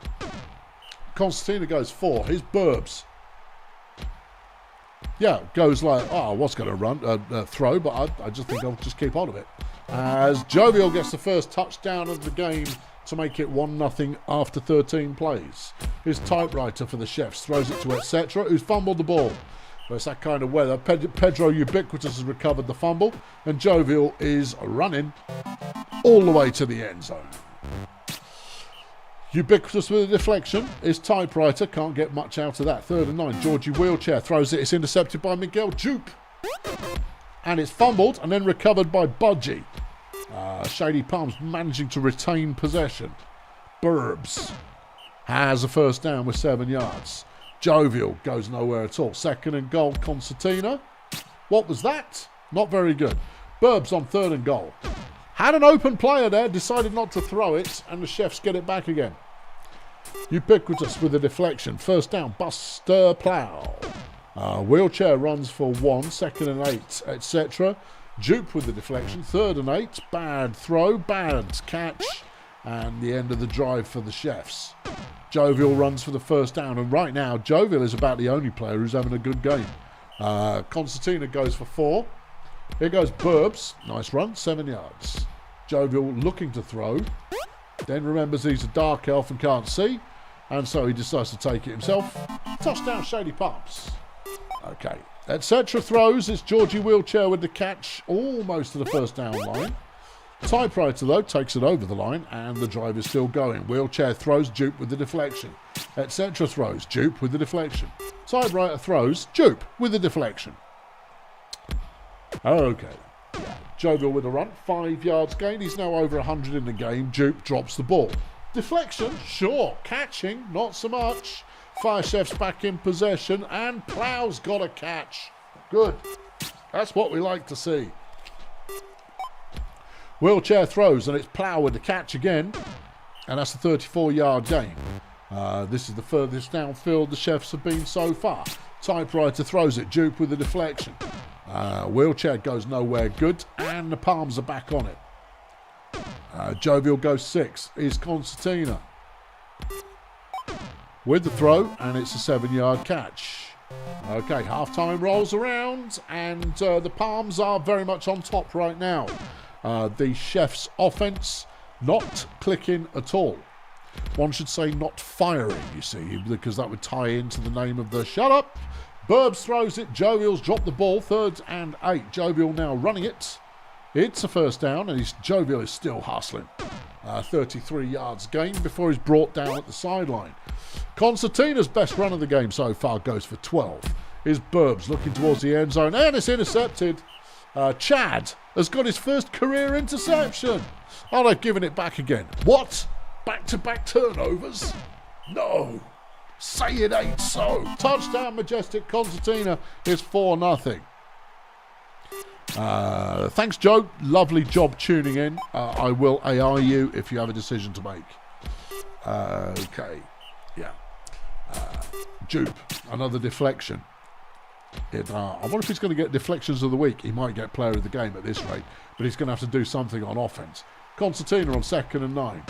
Concertina goes 4. Here's Burbs. Yeah, goes like, oh, I was going to run, throw, but I just think I'll just keep on of it. As Jovial gets the first touchdown of the game to make it 1-0 after 13 plays. His typewriter for the Chefs throws it to Etc., who's fumbled the ball. Well, it's that kind of weather. Pedro Ubiquitous has recovered the fumble, and Jovial is running all the way to the end zone. Ubiquitous with a deflection. His typewriter can't get much out of that. 3rd and 9. Georgie Wheelchair throws it. It's intercepted by Miguel Jupe. And it's fumbled and then recovered by Budgie. Shady Palms managing to retain possession. Burbs has a first down with 7 yards. Jovial goes nowhere at all. 2nd and goal, Concertina. What was that? Not very good. Burbs on 3rd and goal. Had an open player there, decided not to throw it, and the Chefs get it back again. Ubiquitous with a deflection. First down, Buster Plow. Wheelchair runs for 1, 2nd and 8, etc. Jupe with the deflection. 3rd and 8. Bad throw, bad catch, and the end of the drive for the Chefs. Jovial runs for the first down, and right now, Jovial is about the only player who's having a good game. Concertina goes for 4. Here goes Burbs. Nice run, 7 yards. Jovial looking to throw. Then remembers he's a dark elf and can't see. And so he decides to take it himself. Touchdown, Shady Palms. Okay. Etc. throws. It's Georgie Wheelchair with the catch. Almost to the first down line. Typewriter, though, takes it over the line. And the drive is still going. Wheelchair throws. Jupe with the deflection. Etc. throws. Jupe with the deflection. Typewriter throws. Jupe with the deflection. Okay. Yeah. Jovial with a run. 5 yards gain. He's now over 100 in the game. Jupe drops the ball. Deflection, sure. Catching, not so much. Fire Chefs back in possession. And Plow's got a catch. Good. That's what we like to see. Wheelchair throws, and it's Plow with the catch again. And that's a 34-yard gain. This is the furthest downfield the Chefs have been so far. Typewriter throws it. Jupe with the deflection. Wheelchair goes nowhere good, and the Palms are back on it. Jovial goes 6. Is Concertina with the throw, and it's a 7-yard catch. Okay, halftime rolls around, and the Palms are very much on top right now. The Chefs' offense not clicking at all. One should say not firing, you see, because that would tie into the name of the shut up. Burbs throws it. Jovial's dropped the ball. 3rd and 8. Jovial now running it. It's a first down, and Jovial is still hustling. 33 yards gain before he's brought down at the sideline. Concertina's best run of the game so far goes for 12. Is Burbs looking towards the end zone, and it's intercepted. Chad has got his first career interception. Oh, they've given it back again. What? Back-to-back turnovers? No. Say it ain't so. Touchdown, Majestic Concertina is 4-0. Thanks, Joe. Lovely job tuning in. I will AI you if you have a decision to make. Okay. Yeah. Jupe, another deflection. I wonder if he's going to get deflections of the week. He might get player of the game at this rate, but he's going to have to do something on offense. Concertina on 2nd and 9.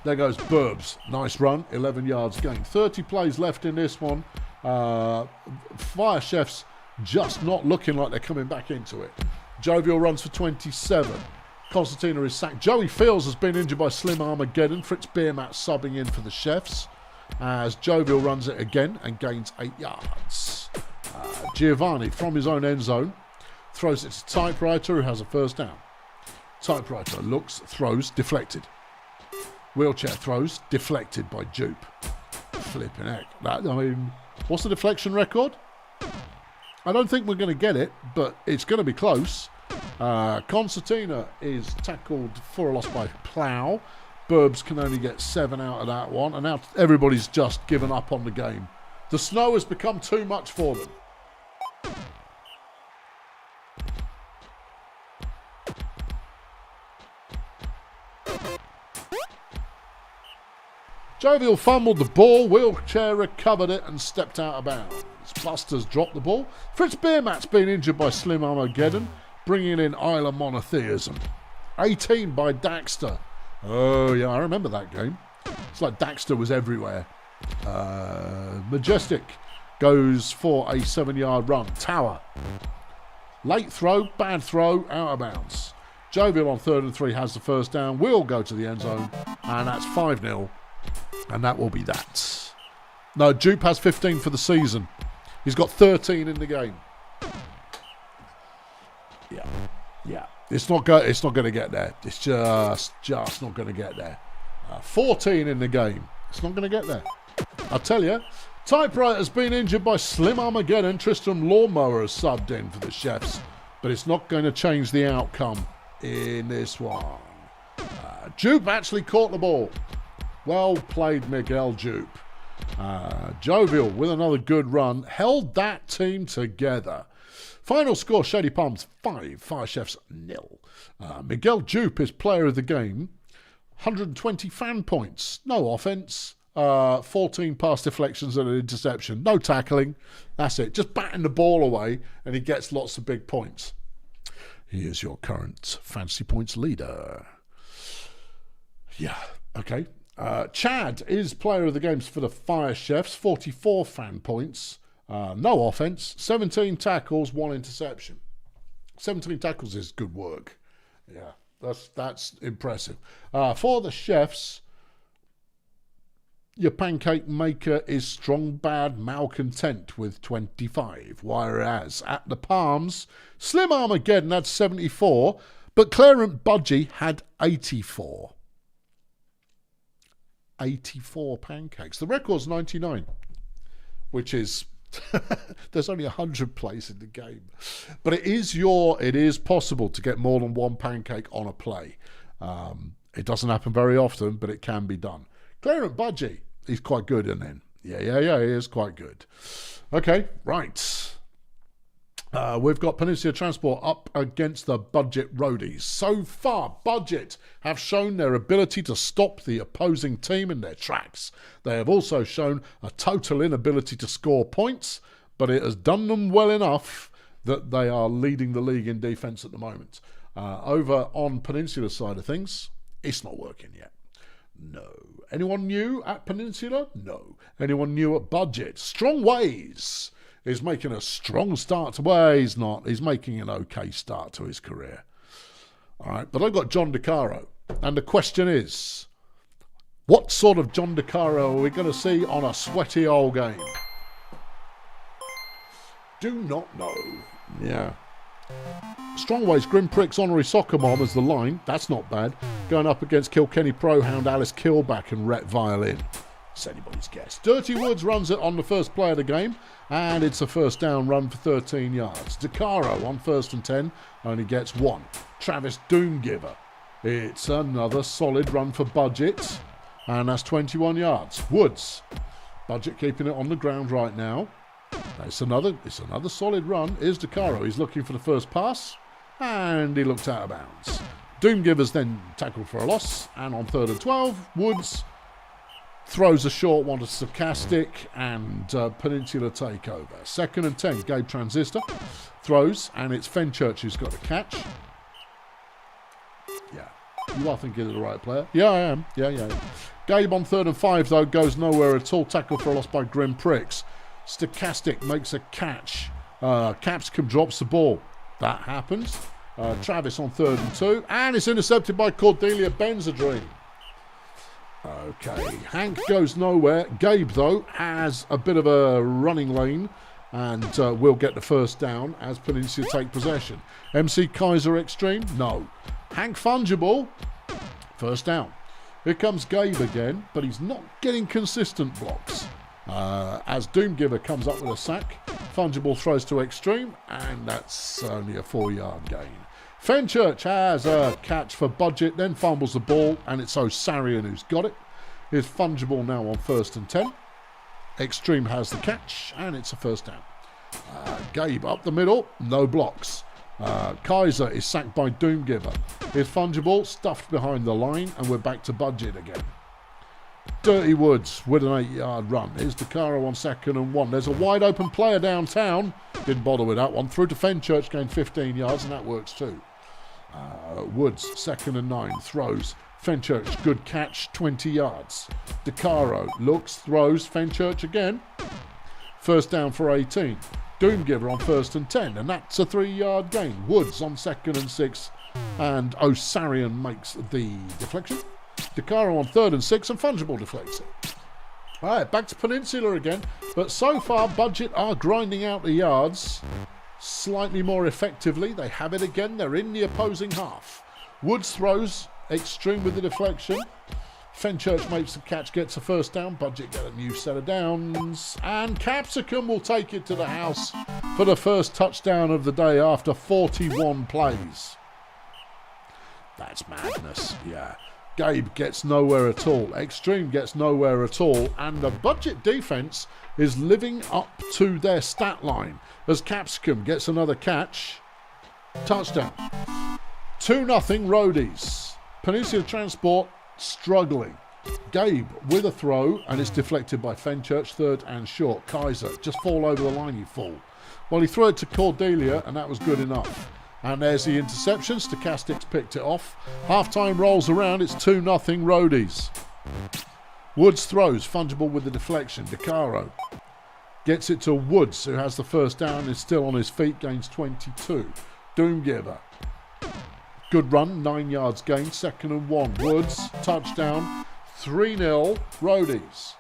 There goes Burbs. Nice run. 11 yards gain. 30 plays left in this one. Fire Chefs just not looking like they're coming back into it. Jovial runs for 27. Concertina is sacked. Joey Fields has been injured by Slim Armageddon. Fritz Beermat subbing in for the Chefs. As Jovial runs it again and gains 8 yards. Giovanni from his own end zone throws it to Typewriter, who has a first down. Typewriter looks, throws, deflected. Wheelchair throws, deflected by Jupe. Flipping heck. What's the deflection record? I don't think we're going to get it, but it's going to be close. Concertina is tackled for a loss by Plough. Burbs can only get 7 out of that one, and now everybody's just given up on the game. The snow has become too much for them. Jovial fumbled the ball, Wheelchair recovered it and stepped out of bounds. Busters dropped the ball. Fritz Beermat's been injured by Slim Armageddon, bringing in Isla Monotheism. 18 by Daxter. Oh yeah, I remember that game. It's like Daxter was everywhere. Majestic goes for a 7-yard run. Tower. Late throw, bad throw, out of bounds. Jovial on 3rd and 3 has the first down. Will go to the end zone, and that's 5-0. And that will be that. No, Jupe has 15 for the season. He's got 13 in the game. Yeah. It's not going to get there. It's just not going to get there. 14 in the game. It's not going to get there. I'll tell you. Typewriter's been injured by Slim Armageddon. Tristram Lawnmower has subbed in for the Chefs. But it's not going to change the outcome in this one. Jupe actually caught the ball. Well played, Miguel Jupe. Jovial with another good run. Held that team together. Final score, Shady Palms 5, Fire Chefs 0. Miguel Jupe is player of the game. 120 fan points. No offence. 14 pass deflections and an interception. No tackling. That's it. Just batting the ball away and he gets lots of big points. He is your current fantasy points leader. Yeah, okay. Chad is player of the games for the Fire Chefs. 44 fan points. No offence. 17 tackles, 1 interception. 17 tackles is good work. Yeah, that's impressive. For the Chefs, your pancake maker is Strong Bad Malcontent with 25. Whereas at the Palms, Slim Armageddon had 74, but Clarence Budgie had 84. 84 pancakes. The record's 99, which is there's only 100 plays in the game, but it is possible to get more than 1 pancake on a play. It doesn't happen very often, but it can be done. Clarence Budgie, he's quite good, isn't he? Yeah, he is quite good. Okay, right. We've got Peninsula Transport up against the Budget Roadies. So far, Budget have shown their ability to stop the opposing team in their tracks. They have also shown a total inability to score points, but it has done them well enough that they are leading the league in defence at the moment. Over on Peninsula side of things, it's not working yet. No. Anyone new at Peninsula? No. Anyone new at Budget? Strong Ways is making a strong start to... Well, he's not. He's making an okay start to his career. All right, but I've got John DeCaro. And the question is, what sort of John DeCaro are we going to see on a sweaty old game? Do not know. Yeah. Strongways, Grim Pricks, Honorary Soccer Mom as the line. That's not bad. Going up against Kilkenny Pro Hound, Alice Killback and Rhett Violin. It's anybody's guess. Dirty Woods runs it on the first play of the game, and it's a first down run for 13 yards. DeCaro on 1st and 10 only gets 1. Travis Doomgiver. It's another solid run for Budget, and that's 21 yards. Woods. Budget keeping it on the ground right now. It's another solid run. Here's DeCaro. He's looking for the first pass, and he looked out of bounds. Doomgiver's then tackled for a loss, and on 3rd and 12, Woods throws a short one to Sarcastic, and Peninsula take over. 2nd and 10, Gabe Transistor throws, and it's Fenchurch who's got a catch. Yeah, you are thinking of the right player. Yeah, I am. Yeah. Gabe on 3rd and 5, though, goes nowhere at all. Tackle for a loss by Grim Pricks. Stochastic makes a catch. Capscom drops the ball. That happens. Travis on 3rd and 2, and it's intercepted by Cordelia Benzadream. Okay, Hank goes nowhere. Gabe, though, has a bit of a running lane and will get the first down as Peninsula take possession. MC Kaiser Extreme? No. Hank Fungible? First down. Here comes Gabe again, but he's not getting consistent blocks. As Doomgiver comes up with a sack, Fungible throws to Extreme, and that's only a 4-yard gain. Fenchurch has a catch for Budget, then fumbles the ball, and it's Osarian who's got it. Here's Fungible now on 1st and 10. Extreme has the catch, and it's a first down. Gabe up the middle, no blocks. Kaiser is sacked by Doomgiver. Here's Fungible, stuffed behind the line, and we're back to Budget again. Dirty Woods with an 8-yard run. Here's DeCaro on 2nd and 1. There's a wide open player downtown. Didn't bother with that one. Through to Fenchurch, gained 15 yards, and that works too. Woods, 2nd and 9, throws. Fenchurch, good catch, 20 yards. DeCaro looks, throws. Fenchurch again. First down for 18. Doomgiver on 1st and 10, and that's a 3-yard gain. Woods on 2nd and 6, and Osarian makes the deflection. DeCaro on 3rd and 6, and Fungible deflects it. All right, back to Peninsula again, but so far Budget are grinding out the yards slightly more effectively. They have it again. They're in the opposing half. Woods throws, Extreme with the deflection. Fenchurch makes the catch, gets a first down. Budget get a new set of downs. And Capsicum will take it to the house for the first touchdown of the day after 41 plays. That's madness, yeah. Gabe gets nowhere at all. Extreme gets nowhere at all. And the Budget defense is living up to their stat line as Capsicum gets another catch. Touchdown. 2-0 Roadies. Peninsula Transport struggling. Gabe with a throw, and it's deflected by Fenchurch, 3rd and short. Kaiser, just fall over the line, you fool. Well, he threw it to Cordelia, and that was good enough. And there's the interception. Stochastics picked it off. Halftime rolls around. It's 2-0 Roadies. Woods throws. Fungible with the deflection. DeCaro gets it to Woods, who has the first down, is still on his feet, gains 22. Doomgiver. Good run, 9 yards gained, 2nd and 1. Woods, touchdown, 3-0 Roadies.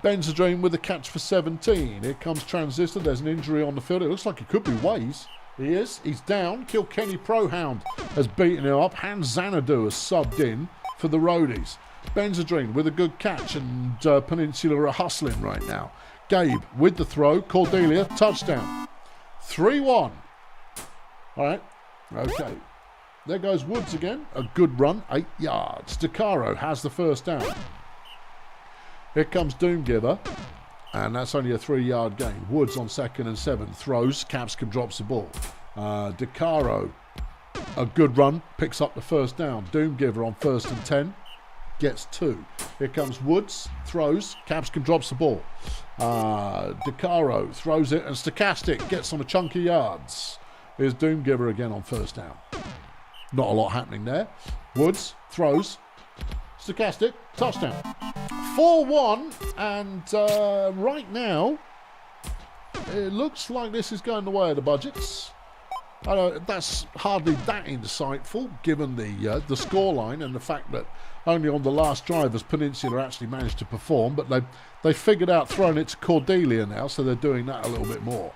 Benzadream with the catch for 17. Here comes Transistor. There's an injury on the field. It looks like it could be Waze. He is. He's down. Kilkenny Prohound has beaten him up. Hans Xanadu has subbed in for the Roadies. Benzadream with a good catch, and Peninsula are hustling right now. Gabe with the throw. Cordelia, touchdown. 3-1. All right. Okay. There goes Woods again. A good run. 8 yards. DeCaro has the first down. Here comes Doomgiver. And that's only a 3-yard gain. Woods on 2nd and 7. Throws. Capsicum drops the ball. DeCaro. A good run. Picks up the first down. Doomgiver on 1st and 10. Gets 2. Here comes Woods. Throws. Capsicum drops the ball. DeCaro throws it. And Stochastic gets on a chunk of yards. Here's Doomgiver again on first down. Not a lot happening there. Woods throws. Stochastic. Touchdown. 4-1, and right now it looks like this is going the way of the Budgets. I know that's hardly that insightful given the scoreline and the fact that only on the last drive has Peninsula actually managed to perform, but they figured out throwing it to Cordelia now, so they're doing that a little bit more.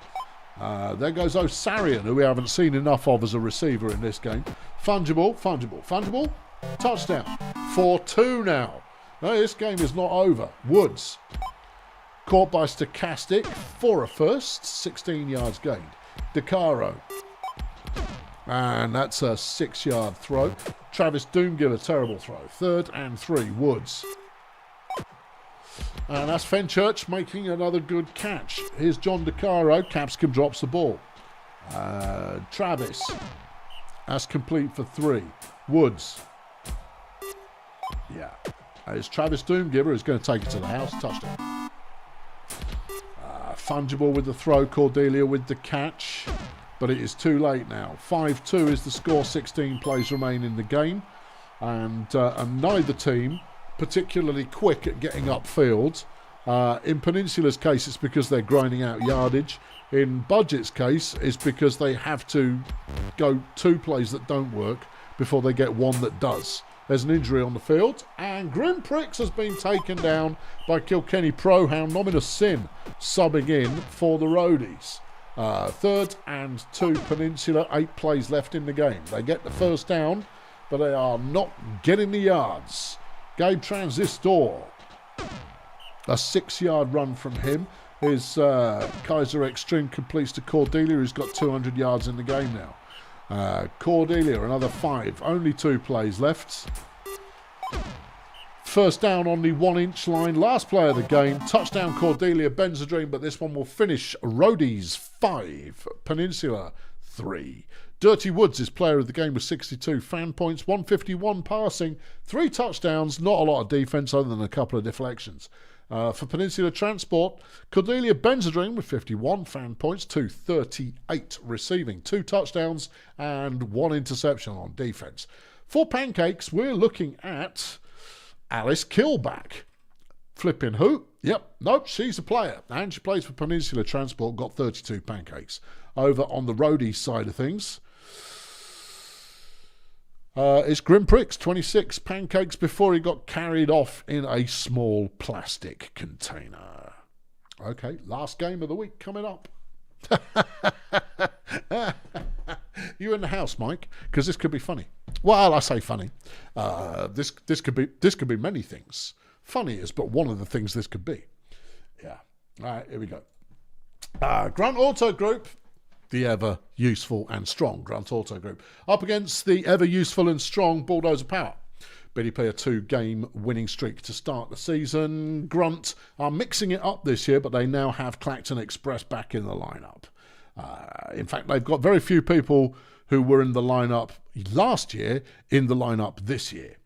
There goes Osarian, who we haven't seen enough of as a receiver in this game. Fungible, touchdown. 4-2 now. No, this game is not over. Woods, caught by Stochastic for a first, 16 yards gained. DeCaro, and that's a 6-yard throw. Travis Doomgiver, terrible throw. 3rd and 3, Woods. And that's Fenchurch making another good catch. Here's John DeCaro. Capsicum drops the ball. Travis. That's complete for 3. Woods. Yeah. It's Travis Doomgiver who's going to take it to the house. Touchdown. Fungible with the throw. Cordelia with the catch. But it is too late now. 5-2 is the score. 16 plays remain in the game. And neither team particularly quick at getting upfield. In Peninsula's case, it's because they're grinding out yardage. In Budget's case, it's because they have to go 2 plays that don't work before they get one that does. There's an injury on the field, and Grim Pricks has been taken down by Kilkenny Prohound. Nominous Sin subbing in for the Roadies. 3rd and 2 Peninsula, 8 plays left in the game. They get the first down, but they are not getting the yards. Gabe Transistor, a 6-yard run from him. His Kaiser Extreme completes to Cordelia, who's got 200 yards in the game now. Cordelia, another 5. Only 2 plays left. First down on the 1-inch line. Last play of the game. Touchdown Cordelia, bends the dream, but this one will finish Rhodey's 5, Peninsula 3. Dirty Woods is player of the game with 62 fan points, 151 passing, 3 touchdowns, not a lot of defence other than a couple of deflections. For Peninsula Transport, Cordelia Benzedrine with 51 fan points, 238 receiving, 2 touchdowns and 1 interception on defence. For Pancakes, we're looking at Alice Killback. Flipping who? Yep, nope, she's a player. And she plays for Peninsula Transport, got 32 pancakes. Over on the roadie side of things, it's Grim Pricks, 26 pancakes before he got carried off in a small plastic container. Okay, last game of the week coming up. You in the house, Mike? Because this could be funny. Well, I say funny. This could be many things. Funny is but one of the things this could be. Yeah. All right, here we go. Grunt Auto Group, the ever useful and strong Grunt Auto Group, up against the ever useful and strong Bulldozer Power. BDP a 2-game winning streak to start the season. Grunt are mixing it up this year, but they now have Clacton Express back in the lineup. In fact, they've got very few people who were in the lineup last year in the lineup this year.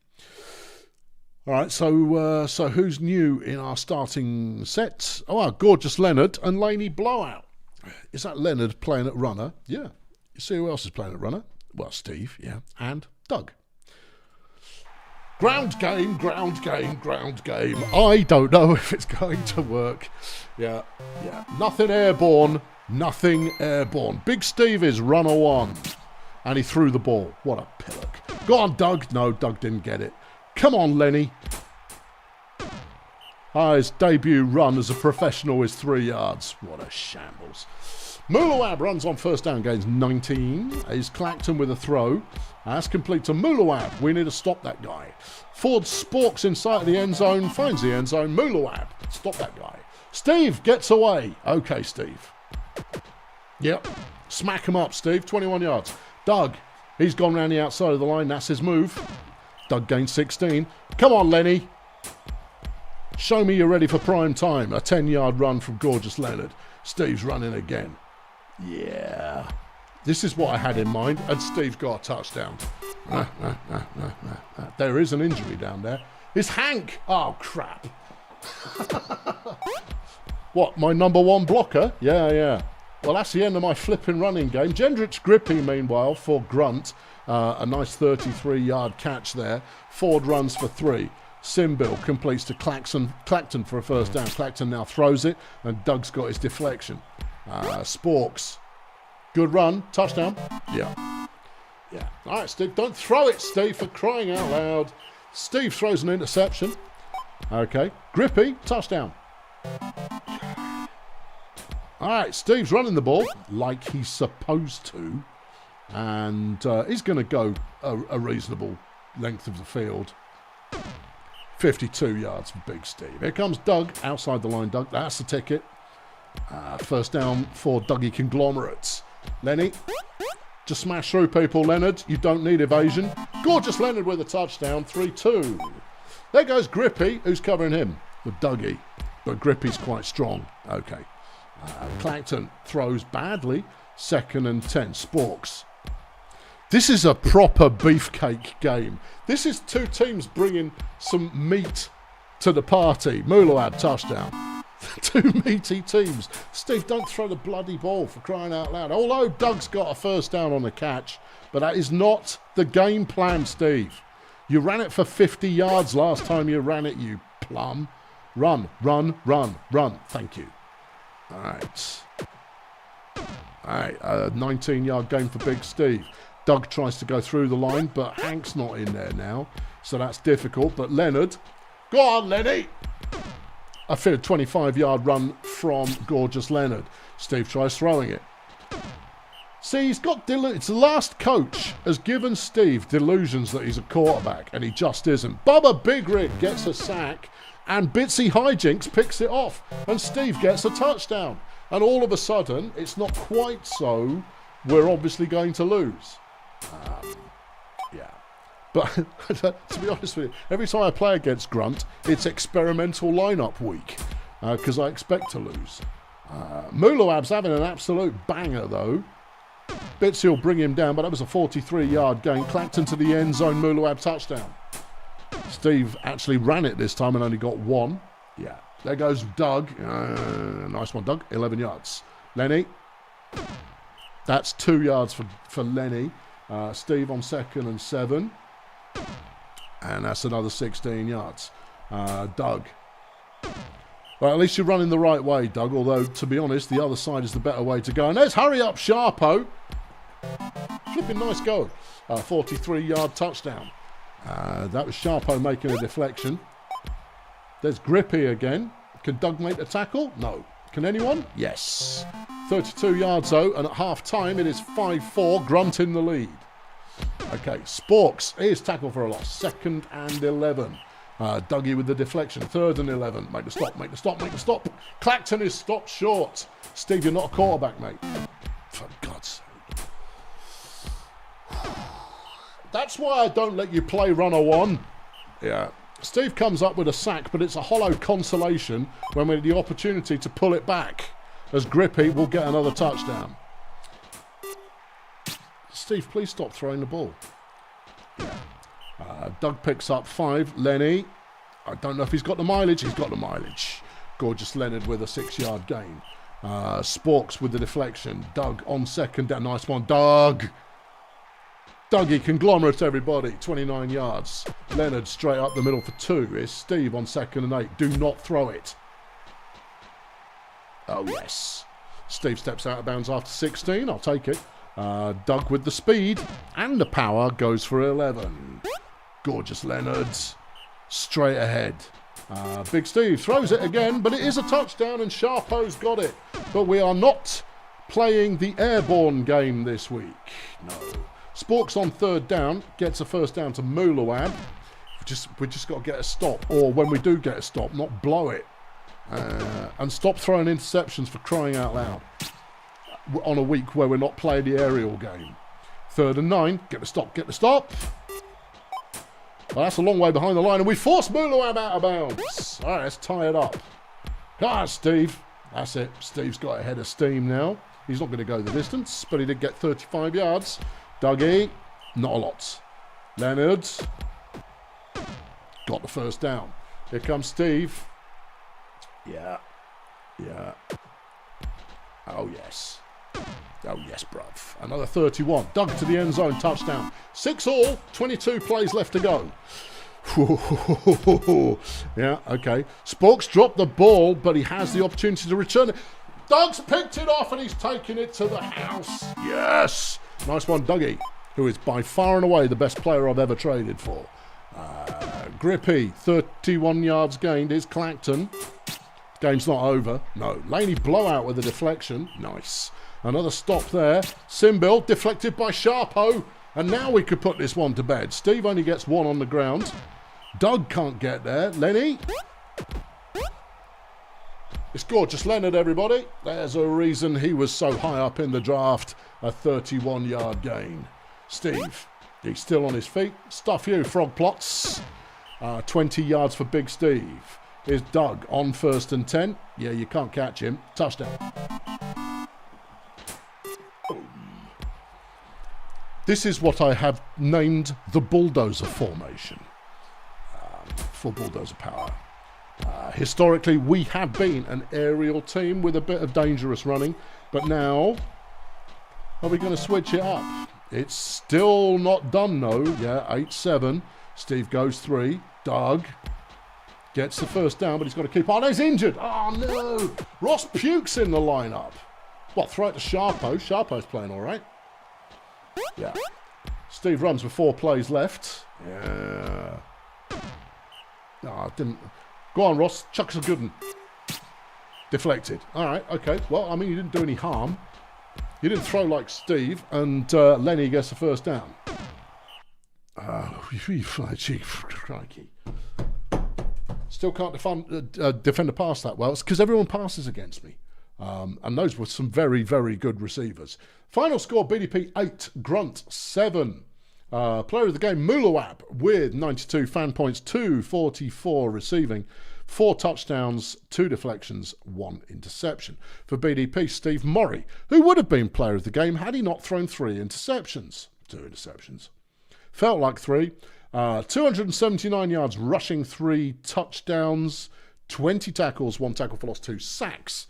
All right, so who's new in our starting set? Oh, Gorgeous Leonard and Laney Blowout. Is that Leonard playing at runner? Yeah. You see who else is playing at runner? Well, Steve, yeah, and Doug. Ground game. I don't know if it's going to work. Yeah. Nothing airborne. Big Steve is runner 1. And he threw the ball. What a pillock. Go on, Doug. No, Doug didn't get it. Come on, Lenny. His debut run as a professional is 3 yards. What a shambles. Mulawab runs on first down, gains 19. Is Clacton with a throw. That's complete to Mulawab. We need to stop that guy. Ford sporks inside the end zone, finds the end zone. Mulawab, stop that guy. Steve gets away. Okay, Steve. Yep. Smack him up, Steve. 21 yards. Doug, he's gone round the outside of the line. That's his move. Doug gains 16. Come on, Lenny. Show me you're ready for prime time. A 10-yard run from Gorgeous Leonard. Steve's running again. Yeah. This is what I had in mind, and Steve's got a touchdown. There is an injury down there. It's Hank. Oh, crap. What, my number 1 blocker? Yeah. Well, that's the end of my flipping running game. Gendrich Grippy, meanwhile, for Grunt. A nice 33-yard catch there. Ford runs for 3. Simbill completes to Clacton for a first down. Clacton now throws it, and Doug's got his deflection. Sporks. Good run. Touchdown. Yeah. All right, Steve. Don't throw it, Steve, for crying out loud. Steve throws an interception. Okay. Grippy. Touchdown. All right, Steve's running the ball like he's supposed to. And he's going to go a reasonable length of the field. 52 yards for Big Steve. Here comes Doug, outside the line, Doug. That's the ticket. First down for Dougie Conglomerates. Lenny, just smash through people, Leonard. You don't need evasion. Gorgeous Leonard with a touchdown, 3-2. There goes Grippy, who's covering him with Dougie. But Grippy's quite strong. Okay. Clacton throws badly. 2nd and 10. Sporks. This is a proper beefcake game. This is 2 teams bringing some meat to the party. Mulawab, touchdown. 2 meaty teams. Steve, don't throw the bloody ball, for crying out loud. Although Doug's got a first down on the catch, but that is not the game plan, Steve. You ran it for 50 yards last time you ran it, you plum. Run. Thank you. All right. A 19-yard game for Big Steve. Doug tries to go through the line, but Hank's not in there now, so that's difficult. But Leonard, go on, Lenny. I feel a 25-yard run from Gorgeous Leonard. Steve tries throwing it. See, he's got it's the last coach has given Steve delusions that he's a quarterback, and he just isn't. Bubba Big Rig gets a sack, And Bitsy Hijinks picks it off. And Steve gets a touchdown. And all of a sudden, it's not quite so. We're obviously going to lose. Yeah. But to be honest with you, every time I play against Grunt, it's experimental lineup week. Because I expect to lose. Mulawab's having an absolute banger, though. Bitsy will bring him down, but that was a 43-yard gain. Clacton to the end zone, Mulawab touchdown. Steve actually ran it this time and only got one. Yeah. There goes Doug. Nice one, Doug. 11 yards. Lenny. That's 2 yards for Lenny. Steve on 2nd and 7. And that's another 16 yards. Doug. Well, at least you're running the right way, Doug. Although, to be honest, the other side is the better way to go. And let's hurry up, Sharpo. Flipping nice goal. 43-yard touchdown. That was Sharpo making a deflection. There's Grippy again. Can Doug make the tackle? No. Can anyone? Yes. 32 yards though, and at half-time it is 5-4, Grunt in the lead. Okay, Sporks is tackle for a loss. 2nd and 11. Dougie with the deflection. 3rd and 11. Make the stop, make the stop, make the stop. Clacton is stopped short. Steve, you're not a quarterback, mate. For God's sake. That's why I don't let you play runner one. Yeah. Steve comes up with a sack, but it's a hollow consolation when we have the opportunity to pull it back, as Grippy will get another touchdown. Steve, please stop throwing the ball. Yeah. Doug picks up 5. Lenny, I don't know if he's got the mileage. He's got the mileage. Gorgeous Leonard with a 6-yard gain. Sporks with the deflection. Doug on 2nd down. Nice one, Doug. Dougie conglomerates everybody. 29 yards. Leonard straight up the middle for 2. It's Steve on 2nd and 8. Do not throw it. Oh, yes. Steve steps out of bounds after 16. I'll take it. Doug with the speed and the power goes for 11. Gorgeous Leonard. Straight ahead. Big Steve throws it again, but it is a touchdown and Sharpo's got it. But we are not playing the airborne game this week. No. Sporks on 3rd down, gets a 1st down to Mulawab. We just got to get a stop, or when we do get a stop, not blow it. And stop throwing interceptions for crying out loud. On a week where we're not playing the aerial game. 3rd and 9, get the stop, get the stop. Well, that's a long way behind the line, and we force Mulawab out of bounds. All right, let's tie it up. Come on, Steve. That's it. Steve's got a head of steam now. He's not going to go the distance, but he did get 35 yards. Dougie, not a lot. Leonard, got the 1st down. Here comes Steve. Yeah. Oh, yes. Oh, yes, bruv. Another 31. Doug to the end zone, touchdown. 6 all, 22 plays left to go. Yeah, okay. Sporks dropped the ball, but he has the opportunity to return it. Doug's picked it off and he's taking it to the house. Yes! Nice one, Dougie, who is by far and away the best player I've ever traded for. Grippy, 31 yards gained, is Clacton. Game's not over. No. Laney blowout with a deflection. Nice. Another stop there. Simbil deflected by Sharpo. And now we could put this one to bed. Steve only gets 1 on the ground. Doug can't get there. Lenny. It's Gorgeous Leonard, everybody. There's a reason he was so high up in the draft. A 31-yard gain. Steve. He's still on his feet. Stuff you, frog plots. 20 yards for Big Steve. Here's Doug on 1st and 10. Yeah, you can't catch him. Touchdown. This is what I have named the bulldozer formation. For bulldozer power. Historically, we have been an aerial team with a bit of dangerous running. But now, are we going to switch it up? It's still not done, though. Yeah, 8-7. Steve goes 3. Doug gets the 1st down, but he's got to keep on. He's injured. Oh, no. Ross Pukes in the lineup. What, throw it to Sharpo? Sharpo's playing all right. Yeah. Steve runs with 4 plays left. Yeah. No, didn't. Go on, Ross. Chuck us a good one. Deflected. All right, okay. Well, I mean, you didn't do any harm. You didn't throw like Steve, and Lenny gets the 1st down. Crikey. still can't defend a pass that well. It's because everyone passes against me. And those were some very, very good receivers. Final score, BDP 8, Grunt 7. Player of the game, Mulawab, with 92 fan points, 244 receiving, 4 touchdowns, 2 deflections, 1 interception. For BDP, Steve Murray, who would have been player of the game had he not thrown 3 interceptions. 2 interceptions. Felt like 3. 279 yards rushing, 3 touchdowns, 20 tackles, 1 tackle for loss, 2 sacks.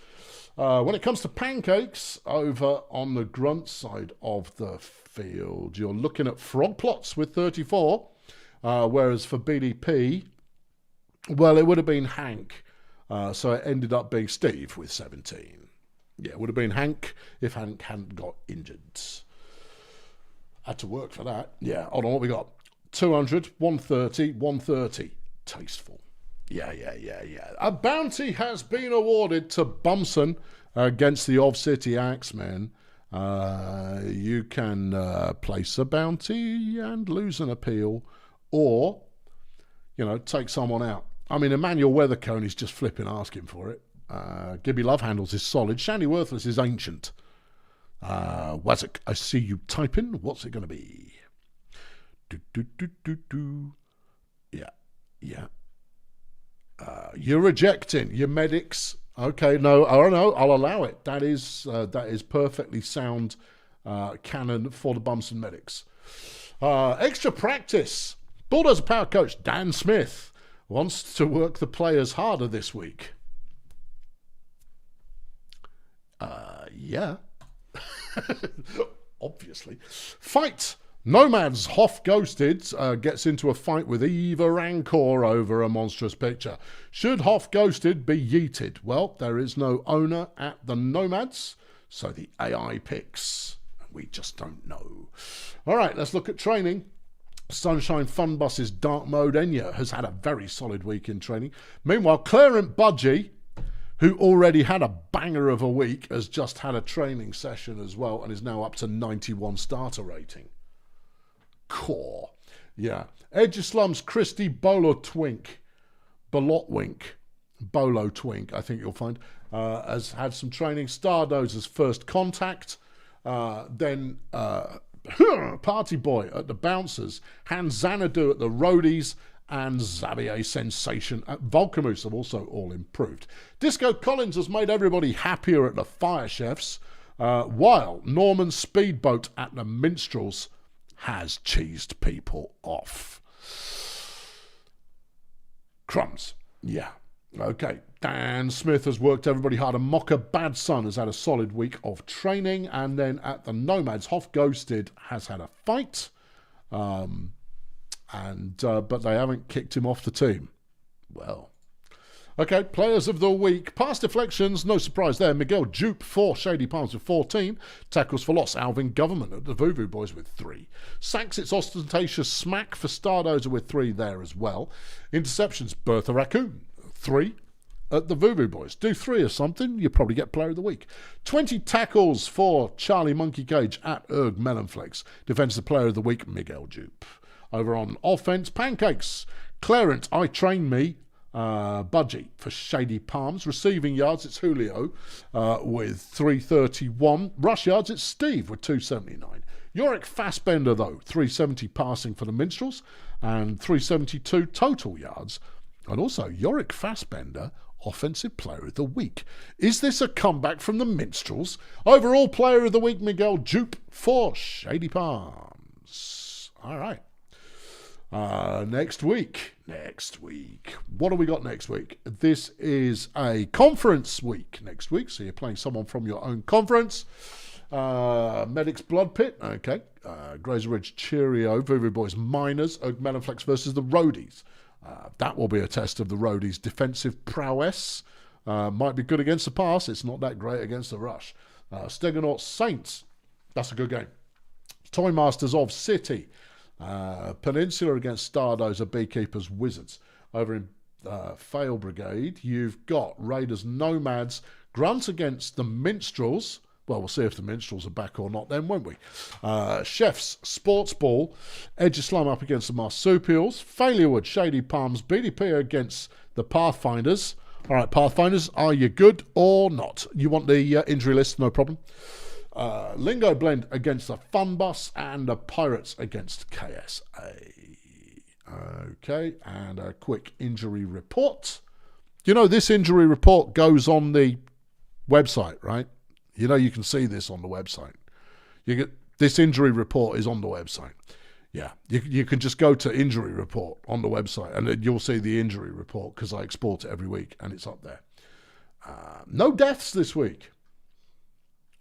When it comes to pancakes, over on the Grunt side of the field, you're looking at Frog Plots with 34, whereas for BDP, well, it would have been Hank, so it ended up being Steve with 17. Yeah, it would have been Hank if Hank hadn't got injured. Had to work for that. Yeah, hold on, what we got? 200, 130, 130. Tasteful. Yeah. A bounty has been awarded to Bumson against the Of City Axemen. You can place a bounty and lose an appeal, or, take someone out. I mean, Emmanuel Weathercone is just flipping asking for it. Gibby Love Handles is solid. Shandy Worthless is ancient. Wazzick, I see you typing. What's it going to be? Yeah. You're rejecting your medics. Okay, no, I'll allow it. That is perfectly sound canon for the Bumson medics. Extra practice. Bulldozer Power coach Dan Smith wants to work the players harder this week. Yeah. Obviously. Fight. Nomads Hoff Ghosted gets into a fight with Eva Rancor over a monstrous picture. Should Hoff Ghosted be yeeted? Well, there is no owner at the Nomads, so the AI picks. We just don't know. All right, let's look at training. Sunshine Fun Bus's Dark Mode Enya has had a very solid week in training. Meanwhile, Clarent Budgie, who already had a banger of a week, has just had a training session as well and is now up to 91 starter rating. Core. Yeah. Edge of Slums, Christy Bolo Twink, Bolo Twink, I think you'll find, has had some training. Stardozer's First Contact. Then Party Boy at the Bouncers. Han Xanadu at the Roadies. And Xavier Sensation at Volcamoose have also all improved. Disco Collins has made everybody happier at the Fire Chefs, while Norman Speedboat at the Minstrels has cheesed people off. Crumbs. Yeah. Okay. Dan Smith has worked everybody hard. And Mocha Bad Son has had a solid week of training. And then at the Nomads, Hoff Ghosted has had a fight. But they haven't kicked him off the team. Well. Okay, players of the week. Pass deflections, no surprise there. Miguel Jupe, 4. Shady Palms with 14. Tackles for loss, Alvin Government at the Vuvu Boys with 3. Sacks, it's ostentatious smack for Stardozer with 3 there as well. Interceptions, Bertha Raccoon, 3 at the Vuvu Boys. Do 3 or something, you probably get player of the week. 20 tackles for Charlie Monkey Cage at Erg Melonflakes. Defensive player of the week, Miguel Jupe. Over on offense, Pancakes, Clarence, I Train Me, Budgie for Shady Palms. Receiving yards, it's Julio with 331. Rush yards, it's Steve with 279. Yorick Fassbender, though, 370 passing for the Minstrels and 372 total yards. And also, Yorick Fassbender, Offensive Player of the Week. Is this a comeback from the Minstrels? Overall Player of the Week, Miguel Jupe for Shady Palms. All right. Next week. What do we got next week? This is a conference week next week, so you're playing someone from your own conference. Medics Blood Pit, okay. Grazer Ridge Cheerio, Vuvu Boys Miners, Oak Melonflex versus the Roadies. That will be a test of the Roadies' defensive prowess. Might be good against the pass, it's not that great against the rush. Stegonaut Saints, that's a good game. Toy Masters of City. Peninsula against Stardozer Beekeepers Wizards. Over in Fail Brigade, you've got Raiders Nomads. Grunt against the Minstrels. Well, we'll see if the Minstrels are back or not then, won't we? Chefs Sports Ball. Edge of Slum up against the Marsupials. Failurewood Shady Palms. BDP against the Pathfinders. All right, Pathfinders, are you good or not? You want the injury list? No problem. Lingo Blend against the Fun Bus, and the Pirates against KSA. Okay, and a quick injury report. You know, this injury report goes on the website, right? You know, you can see this on the website. This injury report is on the website. Yeah, you can just go to injury report on the website, and then you'll see the injury report, because I export it every week, and it's up there. No deaths this week.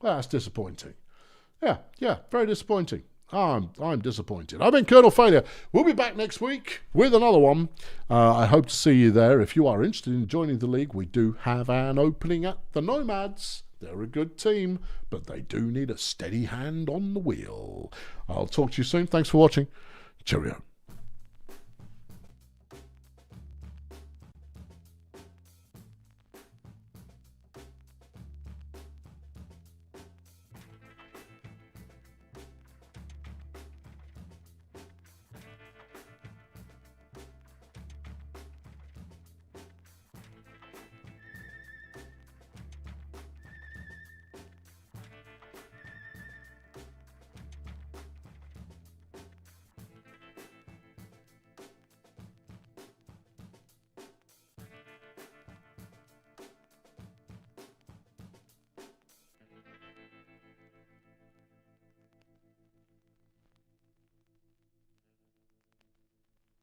Well, that's disappointing. Yeah, very disappointing. I'm disappointed. I've been Colonel Failure. We'll be back next week with another one. I hope to see you there. If you are interested in joining the league, we do have an opening at the Nomads. They're a good team, but they do need a steady hand on the wheel. I'll talk to you soon. Thanks for watching. Cheerio.